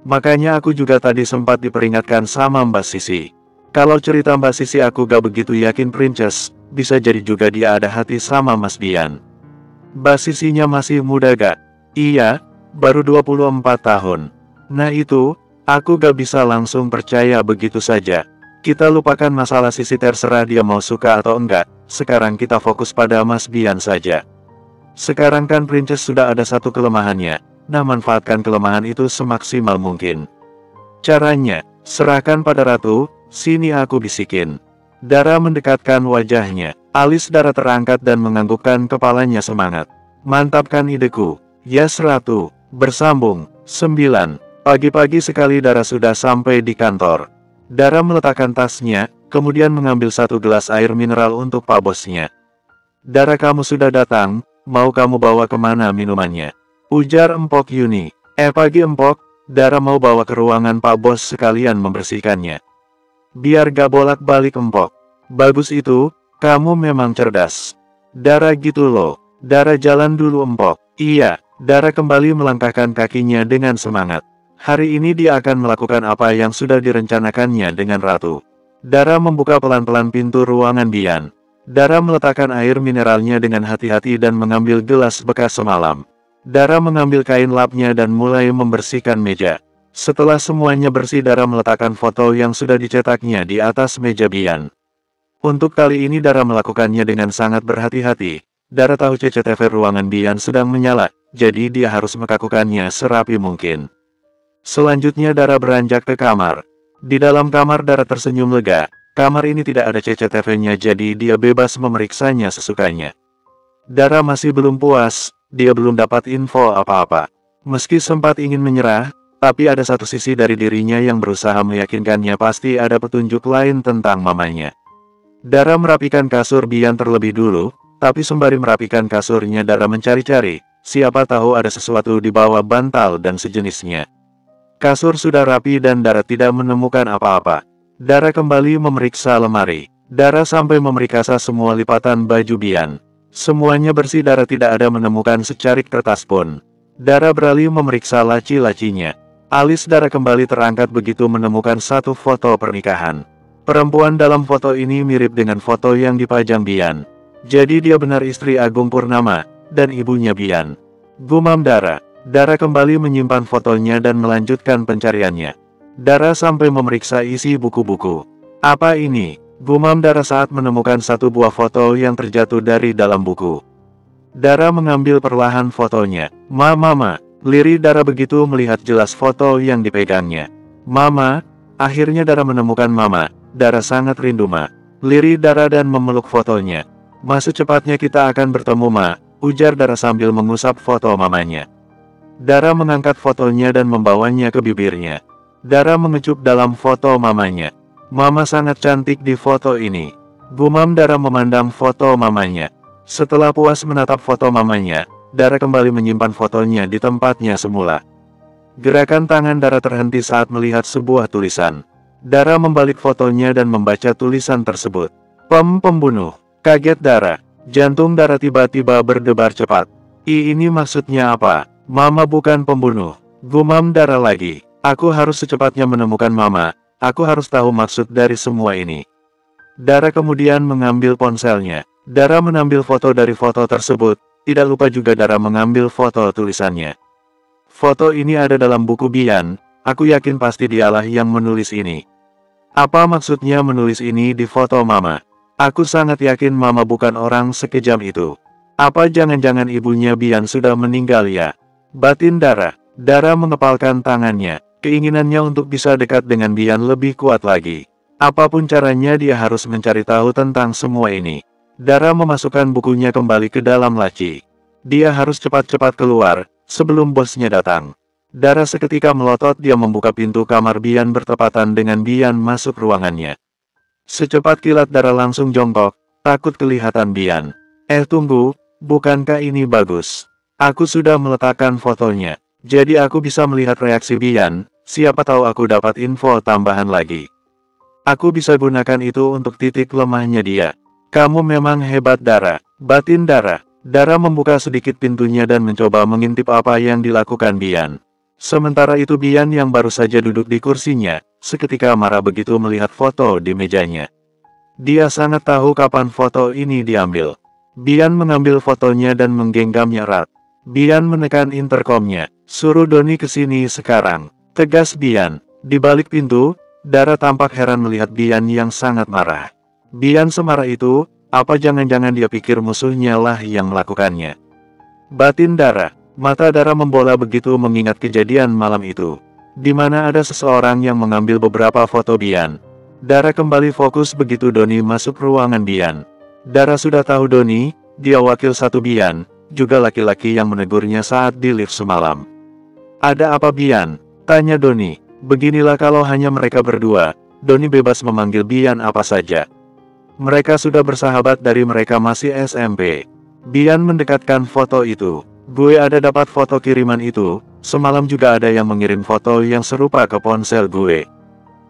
Speaker 1: Makanya aku juga tadi sempat diperingatkan sama Mbak Sisi. Kalau cerita Mbak Sisi aku gak begitu yakin Princess, bisa jadi juga dia ada hati sama Mas Bian. Mbak Sisinya masih muda gak? Iya, baru 24 tahun. Nah itu, aku gak bisa langsung percaya begitu saja. Kita lupakan masalah Sisi terserah dia mau suka atau enggak, sekarang kita fokus pada Mas Bian saja. Sekarang kan Princess sudah ada satu kelemahannya, nah manfaatkan kelemahan itu semaksimal mungkin. Caranya, serahkan pada Ratu, sini aku bisikin. Dara mendekatkan wajahnya, alis Dara terangkat dan menganggukkan kepalanya semangat. Mantapkan ideku, yes Ratu. Bersambung, 9. Pagi-pagi sekali Dara sudah sampai di kantor. Dara meletakkan tasnya, kemudian mengambil satu gelas air mineral untuk Pak Bosnya. Dara kamu sudah datang, mau kamu bawa kemana minumannya? Ujar Empok Yuni. Pagi Empok, Dara mau bawa ke ruangan Pak Bos sekalian membersihkannya. Biar gak bolak-balik Empok. Bagus itu, kamu memang cerdas. Dara gitu loh, Dara jalan dulu Empok. Iya. Dara kembali melangkahkan kakinya dengan semangat. Hari ini dia akan melakukan apa yang sudah direncanakannya dengan Ratu. Dara membuka pelan-pelan pintu ruangan Bian. Dara meletakkan air mineralnya dengan hati-hati dan mengambil gelas bekas semalam. Dara mengambil kain lapnya dan mulai membersihkan meja. Setelah semuanya bersih Dara meletakkan foto yang sudah dicetaknya di atas meja Bian. Untuk kali ini Dara melakukannya dengan sangat berhati-hati. Dara tahu CCTV ruangan Bian sedang menyala. Jadi dia harus melakukannya serapi mungkin. Selanjutnya Dara beranjak ke kamar. Di dalam kamar Dara tersenyum lega. Kamar ini tidak ada CCTV-nya jadi dia bebas memeriksanya sesukanya. Dara masih belum puas, dia belum dapat info apa-apa. Meski sempat ingin menyerah, tapi ada satu sisi dari dirinya yang berusaha meyakinkannya pasti ada petunjuk lain tentang mamanya. Dara merapikan kasur Bian terlebih dulu, tapi sembari merapikan kasurnya Dara mencari-cari. Siapa tahu ada sesuatu di bawah bantal dan sejenisnya. Kasur sudah rapi dan Dara tidak menemukan apa-apa. Dara kembali memeriksa lemari. Dara sampai memeriksa semua lipatan baju Bian. Semuanya bersih, Dara tidak ada menemukan secarik kertas pun. Dara beralih memeriksa laci-lacinya. Alis Dara kembali terangkat begitu menemukan satu foto pernikahan. Perempuan dalam foto ini mirip dengan foto yang dipajang Bian. Jadi dia benar istri Agung Purnama dan ibunya Bian. Gumam Dara. Dara kembali menyimpan fotonya dan melanjutkan pencariannya. Dara sampai memeriksa isi buku-buku. Apa ini? Gumam Dara saat menemukan satu buah foto yang terjatuh dari dalam buku. Dara mengambil perlahan fotonya. Mama, lirih Dara begitu melihat jelas foto yang dipegangnya. Mama, akhirnya Dara menemukan Mama. Dara sangat rindu Ma. Lirih Dara dan memeluk fotonya. Secepatnya kita akan bertemu Ma, ujar Dara sambil mengusap foto mamanya. Dara mengangkat fotonya dan membawanya ke bibirnya. Dara mengecup dalam foto mamanya. Mama sangat cantik di foto ini. Gumam Dara memandang foto mamanya. Setelah puas menatap foto mamanya, Dara kembali menyimpan fotonya di tempatnya semula. Gerakan tangan Dara terhenti saat melihat sebuah tulisan. Dara membalik fotonya dan membaca tulisan tersebut. Pembunuh. Kaget Dara. Jantung Dara tiba-tiba berdebar cepat. Ini maksudnya apa? Mama bukan pembunuh. Gumam Dara lagi. Aku harus secepatnya menemukan Mama. Aku harus tahu maksud dari semua ini. Dara kemudian mengambil ponselnya. Dara mengambil foto dari foto tersebut. Tidak lupa juga Dara mengambil foto tulisannya. Foto ini ada dalam buku Bian. Aku yakin pasti dialah yang menulis ini. Apa maksudnya menulis ini di foto Mama? Aku sangat yakin Mama bukan orang sekejam itu. Apa jangan-jangan ibunya Bian sudah meninggal ya? Batin Dara. Dara mengepalkan tangannya. Keinginannya untuk bisa dekat dengan Bian lebih kuat lagi. Apapun caranya dia harus mencari tahu tentang semua ini. Dara memasukkan bukunya kembali ke dalam laci. Dia harus cepat-cepat keluar, sebelum bosnya datang. Dara seketika melotot, dia membuka pintu kamar Bian bertepatan dengan Bian masuk ruangannya. Secepat kilat Dara langsung jongkok, takut kelihatan Bian. Tunggu, bukankah ini bagus? Aku sudah meletakkan fotonya, jadi aku bisa melihat reaksi Bian, siapa tahu aku dapat info tambahan lagi. Aku bisa gunakan itu untuk titik lemahnya dia. Kamu memang hebat Dara. Batin Dara. Dara membuka sedikit pintunya dan mencoba mengintip apa yang dilakukan Bian. Sementara itu Bian yang baru saja duduk di kursinya, seketika marah begitu melihat foto di mejanya. Dia sangat tahu kapan foto ini diambil. Bian mengambil fotonya dan menggenggamnya erat. Bian menekan interkomnya. Suruh Doni ke sini sekarang. Tegas Bian. Di balik pintu, Dara tampak heran melihat Bian yang sangat marah. Bian semarah itu, apa jangan-jangan dia pikir musuhnya lah yang melakukannya. Batin Dara. Mata Dara membola begitu mengingat kejadian malam itu, di mana ada seseorang yang mengambil beberapa foto Bian. Dara kembali fokus begitu Doni masuk ruangan Bian. Dara sudah tahu Doni, dia wakil satu Bian, juga laki-laki yang menegurnya saat di lift semalam. Ada apa Bian? Tanya Doni. Beginilah kalau hanya mereka berdua, Doni bebas memanggil Bian apa saja. Mereka sudah bersahabat dari mereka masih SMP. Bian mendekatkan foto itu. Gue ada dapat foto kiriman itu, semalam juga ada yang mengirim foto yang serupa ke ponsel gue.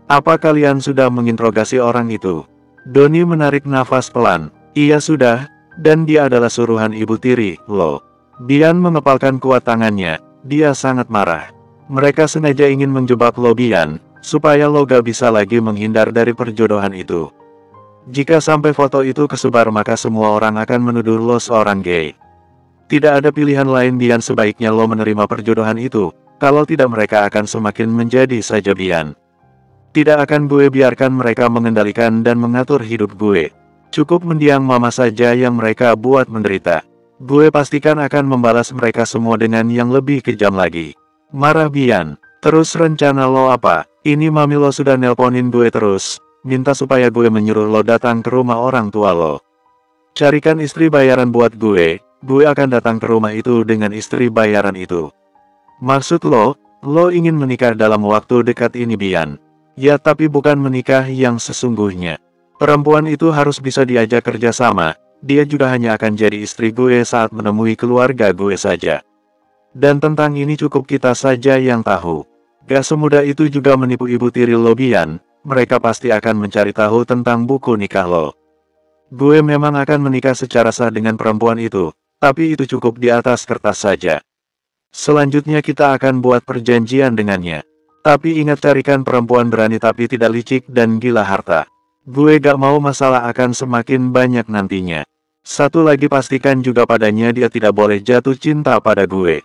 Speaker 1: Apa kalian sudah menginterogasi orang itu? Doni menarik nafas pelan. Iya sudah, dan dia adalah suruhan ibu tiri, lo. Bian mengepalkan kuat tangannya, dia sangat marah. Mereka sengaja ingin menjebak lo Bian, supaya lo gak bisa lagi menghindar dari perjodohan itu. Jika sampai foto itu kesebar maka semua orang akan menuduh lo seorang gay. Tidak ada pilihan lain Bian, sebaiknya lo menerima perjodohan itu, kalau tidak mereka akan semakin menjadi saja Bian. Tidak akan gue biarkan mereka mengendalikan dan mengatur hidup gue. Cukup mendiang mama saja yang mereka buat menderita. Gue pastikan akan membalas mereka semua dengan yang lebih kejam lagi. Marah Bian. Terus rencana lo apa? Ini mami lo sudah nelponin gue terus, minta supaya gue menyuruh lo datang ke rumah orang tua lo. Carikan istri bayaran buat gue akan datang ke rumah itu dengan istri bayaran itu. Maksud lo ingin menikah dalam waktu dekat ini Bian? Ya tapi bukan menikah yang sesungguhnya. Perempuan itu harus bisa diajak kerjasama, dia juga hanya akan jadi istri gue saat menemui keluarga gue saja. Dan tentang ini cukup kita saja yang tahu. Gak semudah itu juga menipu ibu tiri lo Bian, mereka pasti akan mencari tahu tentang buku nikah lo. Gue memang akan menikah secara sah dengan perempuan itu, tapi itu cukup di atas kertas saja. Selanjutnya kita akan buat perjanjian dengannya. Tapi ingat carikan perempuan berani tapi tidak licik dan gila harta. Gue gak mau masalah akan semakin banyak nantinya. Satu lagi pastikan juga padanya dia tidak boleh jatuh cinta pada gue.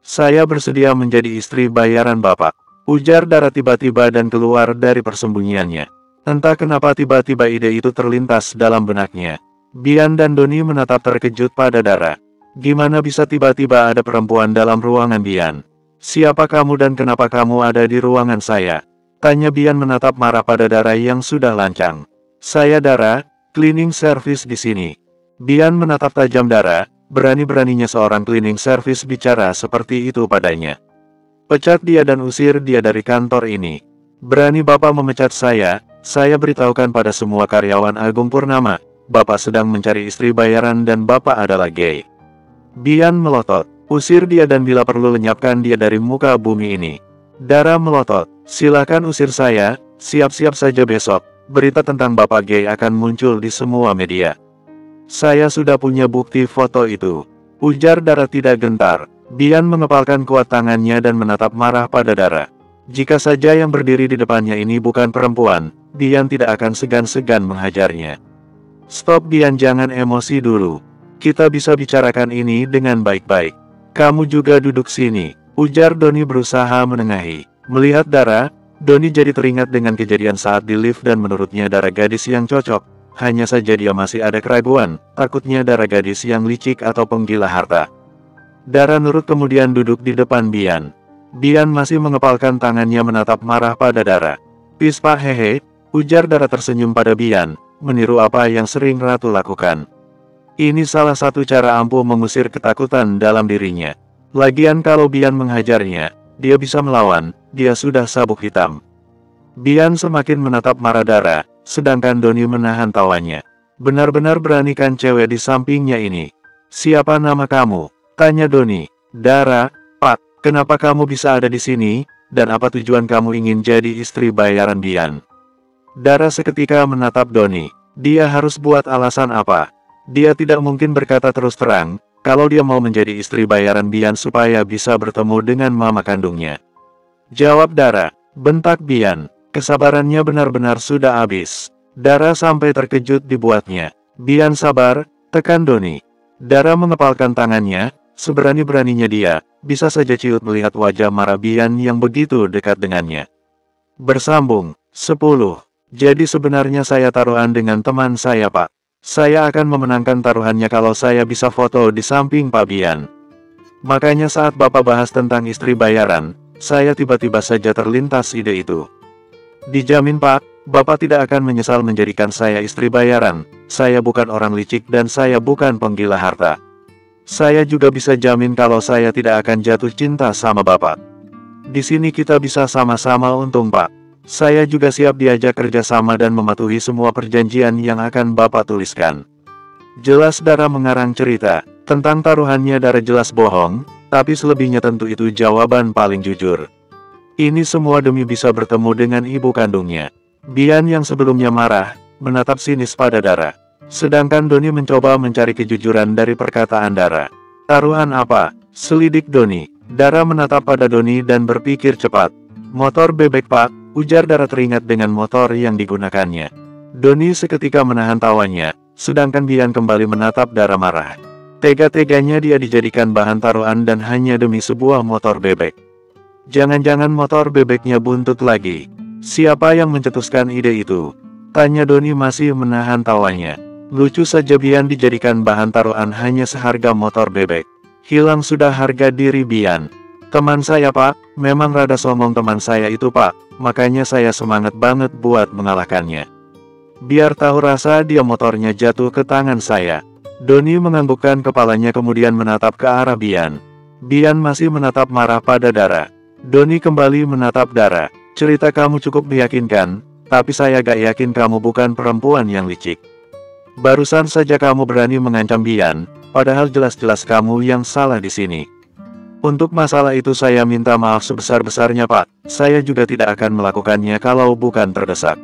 Speaker 1: Saya bersedia menjadi istri bayaran bapak, ujar Dara tiba-tiba dan keluar dari persembunyiannya. Entah kenapa tiba-tiba ide itu terlintas dalam benaknya. Bian dan Doni menatap terkejut pada Dara. Gimana bisa tiba-tiba ada perempuan dalam ruangan Bian? Siapa kamu dan kenapa kamu ada di ruangan saya? Tanya Bian menatap marah pada Dara yang sudah lancang. Saya Dara, cleaning service di sini. Bian menatap tajam Dara, berani-beraninya seorang cleaning service bicara seperti itu padanya. Pecat dia dan usir dia dari kantor ini. Berani Bapak memecat saya beritahukan pada semua karyawan Agung Purnama, Bapak sedang mencari istri bayaran dan Bapak adalah gay. Bian melotot, usir dia dan bila perlu lenyapkan dia dari muka bumi ini. Dara melotot, silakan usir saya, siap-siap saja besok, berita tentang Bapak gay akan muncul di semua media. Saya sudah punya bukti foto itu, ujar Dara tidak gentar. Bian mengepalkan kuat tangannya dan menatap marah pada Dara. Jika saja yang berdiri di depannya ini bukan perempuan, Bian tidak akan segan-segan menghajarnya. Stop Bian, jangan emosi dulu. Kita bisa bicarakan ini dengan baik-baik. Kamu juga duduk sini, ujar Doni berusaha menengahi. Melihat Dara, Doni jadi teringat dengan kejadian saat di lift dan menurutnya Dara gadis yang cocok. Hanya saja dia masih ada keraguan, takutnya Dara gadis yang licik atau penggila harta. Dara nurut kemudian duduk di depan Bian. Bian masih mengepalkan tangannya menatap marah pada Dara. "Pis Pak, hehe," ujar Dara tersenyum pada Bian, meniru apa yang sering Ratu lakukan. Ini salah satu cara ampuh mengusir ketakutan dalam dirinya. Lagian kalau Bian menghajarnya, dia bisa melawan, dia sudah sabuk hitam. Bian semakin menatap marah Dara, sedangkan Doni menahan tawanya. "Benar-benar beranikan cewek di sampingnya ini. Siapa nama kamu?" tanya Doni. "Dara, Pak, kenapa kamu bisa ada di sini, dan apa tujuan kamu ingin jadi istri bayaran Bian?" Dara seketika menatap Doni. Dia harus buat alasan apa? Dia tidak mungkin berkata terus terang, kalau dia mau menjadi istri bayaran Bian supaya bisa bertemu dengan mama kandungnya. "Jawab Dara," bentak Bian. Kesabarannya benar-benar sudah habis. Dara sampai terkejut dibuatnya. "Bian sabar," tekan Doni. Dara mengepalkan tangannya, seberani-beraninya dia, bisa saja ciut melihat wajah marah Bian yang begitu dekat dengannya. Bersambung, 10. "Jadi sebenarnya saya taruhan dengan teman saya Pak. Saya akan memenangkan taruhannya kalau saya bisa foto di samping Pak Bian. Makanya saat Bapak bahas tentang istri bayaran, saya tiba-tiba saja terlintas ide itu. Dijamin Pak, Bapak tidak akan menyesal menjadikan saya istri bayaran. Saya bukan orang licik dan saya bukan penggila harta. Saya juga bisa jamin kalau saya tidak akan jatuh cinta sama Bapak. Di sini kita bisa sama-sama untung Pak. Saya juga siap diajak kerjasama dan mematuhi semua perjanjian yang akan Bapak tuliskan." Jelas Dara mengarang cerita. Tentang taruhannya Dara jelas bohong, tapi selebihnya tentu itu jawaban paling jujur. Ini semua demi bisa bertemu dengan ibu kandungnya. Bian yang sebelumnya marah, menatap sinis pada Dara. Sedangkan Doni mencoba mencari kejujuran dari perkataan Dara. "Taruhan apa?" selidik Doni. Dara menatap pada Doni dan berpikir cepat. "Motor bebek Pak," ujar Dara teringat dengan motor yang digunakannya. Doni seketika menahan tawanya, sedangkan Bian kembali menatap Dara marah. Tega-teganya dia dijadikan bahan taruhan dan hanya demi sebuah motor bebek. Jangan-jangan motor bebeknya buntut lagi. Siapa yang mencetuskan ide itu? Tanya Doni masih menahan tawanya. Lucu saja Bian dijadikan bahan taruhan hanya seharga motor bebek. Hilang sudah harga diri Bian. "Teman saya Pak, memang rada sombong teman saya itu Pak, makanya saya semangat banget buat mengalahkannya. Biar tahu rasa dia motornya jatuh ke tangan saya." Doni menganggukkan kepalanya kemudian menatap ke arah Bian. Bian masih menatap marah pada Dara. Doni kembali menatap Dara. "Cerita kamu cukup meyakinkan, tapi saya gak yakin kamu bukan perempuan yang licik. Barusan saja kamu berani mengancam Bian, padahal jelas-jelas kamu yang salah di sini. Untuk masalah itu saya minta maaf sebesar-besarnya Pak, saya juga tidak akan melakukannya kalau bukan terdesak.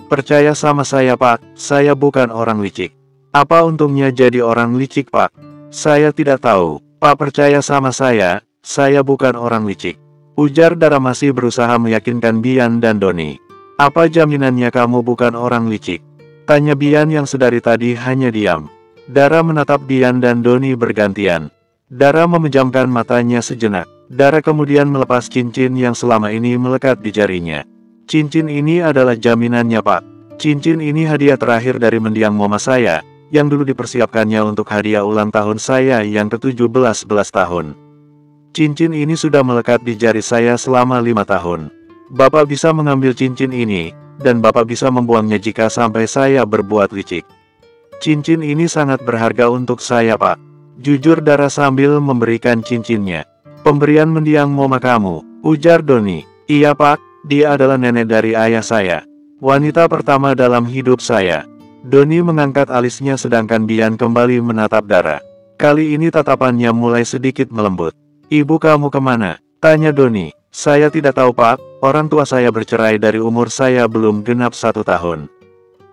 Speaker 1: Percaya sama saya Pak, saya bukan orang licik." "Apa untungnya jadi orang licik Pak?" "Saya tidak tahu, Pak percaya sama saya bukan orang licik," ujar Dara masih berusaha meyakinkan Bian dan Doni. "Apa jaminannya kamu bukan orang licik?" tanya Bian yang sedari tadi hanya diam. Dara menatap Bian dan Doni bergantian. Dara memejamkan matanya sejenak. Dara kemudian melepas cincin yang selama ini melekat di jarinya. "Cincin ini adalah jaminannya Pak. Cincin ini hadiah terakhir dari mendiang mama saya, yang dulu dipersiapkannya untuk hadiah ulang tahun saya yang ke-17 tahun. Cincin ini sudah melekat di jari saya selama 5 tahun. Bapak bisa mengambil cincin ini, dan Bapak bisa membuangnya jika sampai saya berbuat licik. Cincin ini sangat berharga untuk saya Pak," jujur Dara sambil memberikan cincinnya. "Pemberian mendiang mama kamu," ujar Doni. "Iya Pak, dia adalah nenek dari ayah saya. Wanita pertama dalam hidup saya." Doni mengangkat alisnya sedangkan Bian kembali menatap Dara. Kali ini tatapannya mulai sedikit melembut. "Ibu kamu kemana?" tanya Doni. "Saya tidak tahu Pak, orang tua saya bercerai dari umur saya belum genap 1 tahun.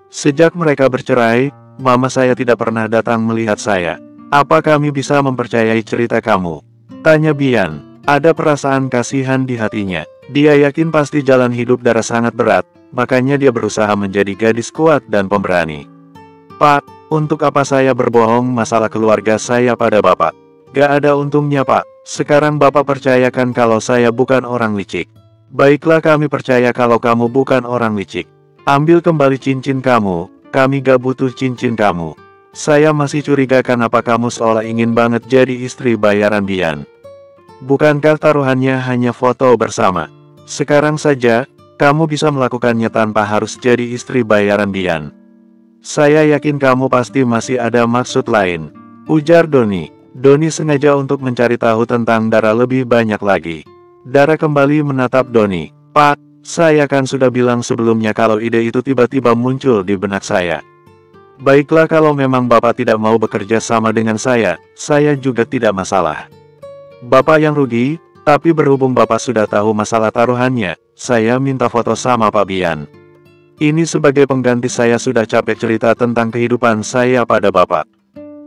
Speaker 1: Sejak mereka bercerai, mama saya tidak pernah datang melihat saya. Apa kami bisa mempercayai cerita kamu?" tanya Bian. Ada perasaan kasihan di hatinya. Dia yakin pasti jalan hidup Dara sangat berat, makanya dia berusaha menjadi gadis kuat dan pemberani. "Pak, untuk apa saya berbohong masalah keluarga saya pada Bapak? Gak ada untungnya Pak. Sekarang Bapak percayakan kalau saya bukan orang licik. Baiklah kami percaya kalau kamu bukan orang licik. Ambil kembali cincin kamu, kami gak butuh cincin kamu." Saya masih curiga kenapa kamu seolah ingin banget jadi istri bayaran Bian. Bukankah taruhannya hanya foto bersama? Sekarang saja, kamu bisa melakukannya tanpa harus jadi istri bayaran Bian. Saya yakin kamu pasti masih ada maksud lain, ujar Doni. Doni sengaja untuk mencari tahu tentang Dara lebih banyak lagi. Dara kembali menatap Doni. Pak, saya kan sudah bilang sebelumnya kalau ide itu tiba-tiba muncul di benak saya. Baiklah, kalau memang Bapak tidak mau bekerja sama dengan saya juga tidak masalah. Bapak yang rugi, tapi berhubung Bapak sudah tahu masalah taruhannya, saya minta foto sama Pak Bian. Ini sebagai pengganti, saya sudah capek cerita tentang kehidupan saya pada Bapak.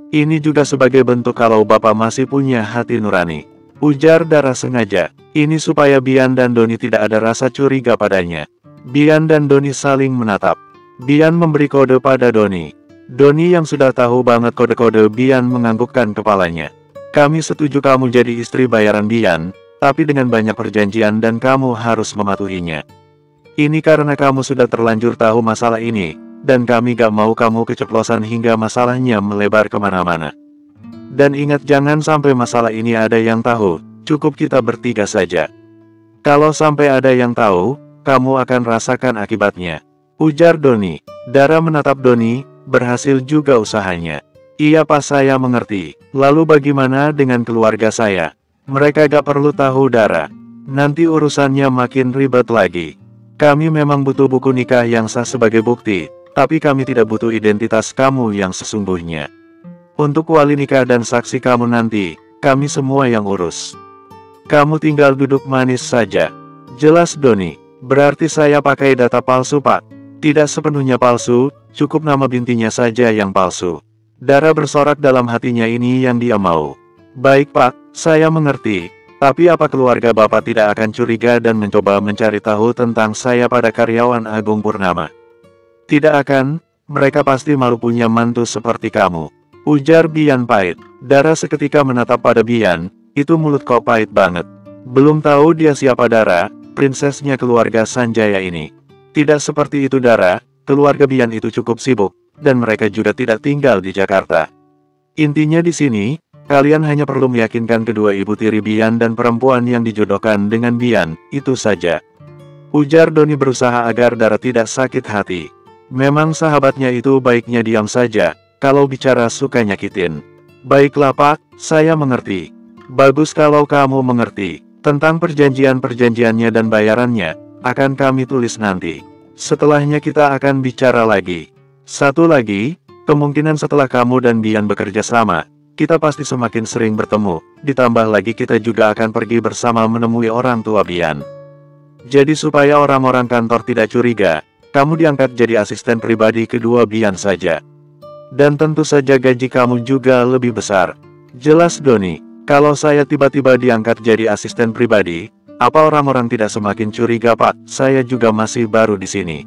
Speaker 1: Ini juga sebagai bentuk kalau Bapak masih punya hati nurani, ujar Dara sengaja. Ini supaya Bian dan Doni tidak ada rasa curiga padanya. Bian dan Doni saling menatap. Bian memberi kode pada Doni. Doni yang sudah tahu banget kode-kode Bian menganggukkan kepalanya. Kami setuju kamu jadi istri bayaran Bian, tapi dengan banyak perjanjian dan kamu harus mematuhinya. Ini karena kamu sudah terlanjur tahu masalah ini, dan kami gak mau kamu keceplosan hingga masalahnya melebar kemana-mana. Dan ingat, jangan sampai masalah ini ada yang tahu, cukup kita bertiga saja. Kalau sampai ada yang tahu, kamu akan rasakan akibatnya, ujar Doni. Dara menatap Doni, berhasil juga usahanya. Iya Pak, saya mengerti. Lalu bagaimana dengan keluarga saya? Mereka gak perlu tahu Dara. Nanti urusannya makin ribet lagi. Kami memang butuh buku nikah yang sah sebagai bukti, tapi kami tidak butuh identitas kamu yang sesungguhnya. Untuk wali nikah dan saksi kamu nanti, kami semua yang urus. Kamu tinggal duduk manis saja. Jelas Doni. Berarti saya pakai data palsu Pak? Tidak sepenuhnya palsu, cukup nama bintinya saja yang palsu. Dara bersorak dalam hatinya, ini yang dia mau. Baik Pak, saya mengerti. Tapi apa keluarga Bapak tidak akan curiga dan mencoba mencari tahu tentang saya pada karyawan Agung Purnama? Tidak akan, mereka pasti malu punya mantu seperti kamu, ujar Bian pahit. Dara seketika menatap pada Bian, itu mulut kok pahit banget. Belum tahu dia siapa Dara, prinsesnya keluarga Sanjaya ini. Tidak seperti itu Dara, keluarga Bian itu cukup sibuk, dan mereka juga tidak tinggal di Jakarta. Intinya di sini, kalian hanya perlu meyakinkan kedua ibu tiri Bian dan perempuan yang dijodohkan dengan Bian, itu saja. Ujar Doni berusaha agar Dara tidak sakit hati. Memang sahabatnya itu baiknya diam saja, kalau bicara suka nyakitin. Baiklah Pak, saya mengerti. Bagus kalau kamu mengerti. Tentang perjanjian-perjanjiannya dan bayarannya, akan kami tulis nanti. Setelahnya kita akan bicara lagi. Satu lagi, kemungkinan setelah kamu dan Bian bekerja sama, kita pasti semakin sering bertemu, ditambah lagi kita juga akan pergi bersama menemui orang tua Bian. Jadi supaya orang-orang kantor tidak curiga, kamu diangkat jadi asisten pribadi kedua Bian saja. Dan tentu saja gaji kamu juga lebih besar. Jelas Doni, kalau saya tiba-tiba diangkat jadi asisten pribadi, apa orang-orang tidak semakin curiga Pak? Saya juga masih baru di sini.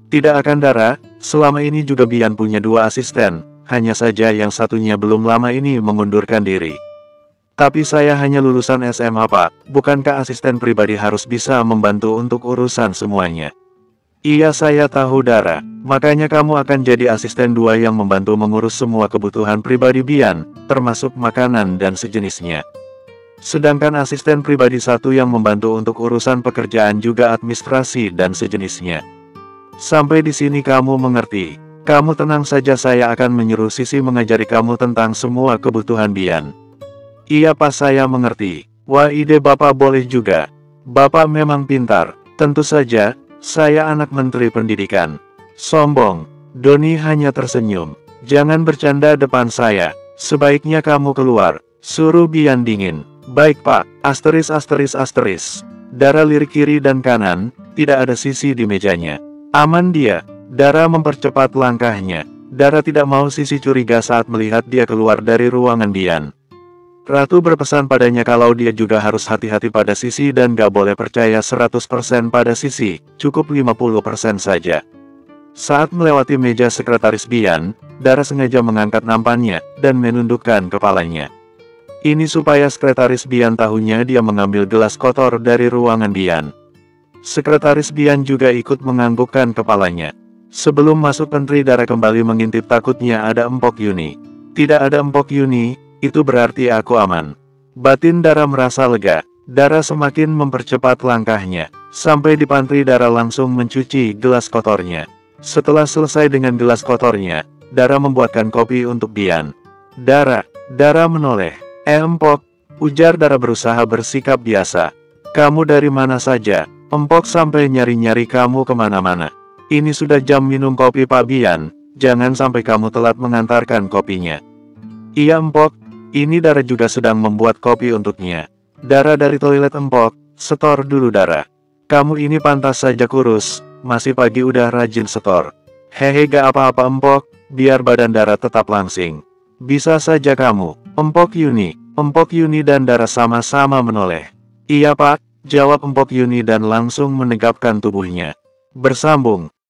Speaker 1: Tidak akan Dara, selama ini juga Bian punya 2 asisten. Hanya saja yang satunya belum lama ini mengundurkan diri. Tapi saya hanya lulusan SMA Pak, bukankah asisten pribadi harus bisa membantu untuk urusan semuanya? Iya saya tahu Dara, makanya kamu akan jadi asisten 2 yang membantu mengurus semua kebutuhan pribadi Bian, termasuk makanan dan sejenisnya. Sedangkan asisten pribadi 1 yang membantu untuk urusan pekerjaan juga administrasi dan sejenisnya. Sampai di sini kamu mengerti? Kamu tenang saja, saya akan menyuruh Sisi mengajari kamu tentang semua kebutuhan Bian. Iya Pak, saya mengerti. Wah, ide Bapak boleh juga. Bapak memang pintar. Tentu saja, saya anak Menteri Pendidikan. Sombong. Doni hanya tersenyum. Jangan bercanda depan saya. Sebaiknya kamu keluar, suruh Bian dingin. Baik Pak, asteris. Dara lirik kiri dan kanan, tidak ada Sisi di mejanya. Aman dia. Dara mempercepat langkahnya. Dara tidak mau Sisi curiga saat melihat dia keluar dari ruangan Bian. Ratu berpesan padanya kalau dia juga harus hati-hati pada Sisi dan gak boleh percaya 100% pada Sisi, cukup 50% saja. Saat melewati meja sekretaris Bian, Dara sengaja mengangkat nampannya, dan menundukkan kepalanya. Ini supaya sekretaris Bian tahunya dia mengambil gelas kotor dari ruangan Bian. Sekretaris Bian juga ikut menganggukkan kepalanya. Sebelum masuk Menteri Dara kembali mengintip, takutnya ada Empok Yuni. Tidak ada Empok Yuni, itu berarti aku aman. Batin Dara merasa lega. Dara semakin mempercepat langkahnya. Sampai di pantry Dara langsung mencuci gelas kotornya. Setelah selesai dengan gelas kotornya, Dara membuatkan kopi untuk Bian. Dara menoleh. Empok, ujar Dara berusaha bersikap biasa. Kamu dari mana saja? Empok sampai nyari-nyari kamu kemana-mana. Ini sudah jam minum kopi Pak Bian, jangan sampai kamu telat mengantarkan kopinya. Iya Empok, ini Dara juga sedang membuat kopi untuknya. Dara dari toilet. Empok, setor dulu Dara. Kamu ini pantas saja kurus, masih pagi udah rajin setor. Hehe, gak apa-apa Empok, biar badan Dara tetap langsing. Bisa saja kamu, Empok Yuni. Empok Yuni dan Dara sama-sama menoleh. Iya Pak, jawab Empok Yuni dan langsung menegapkan tubuhnya. Bersambung.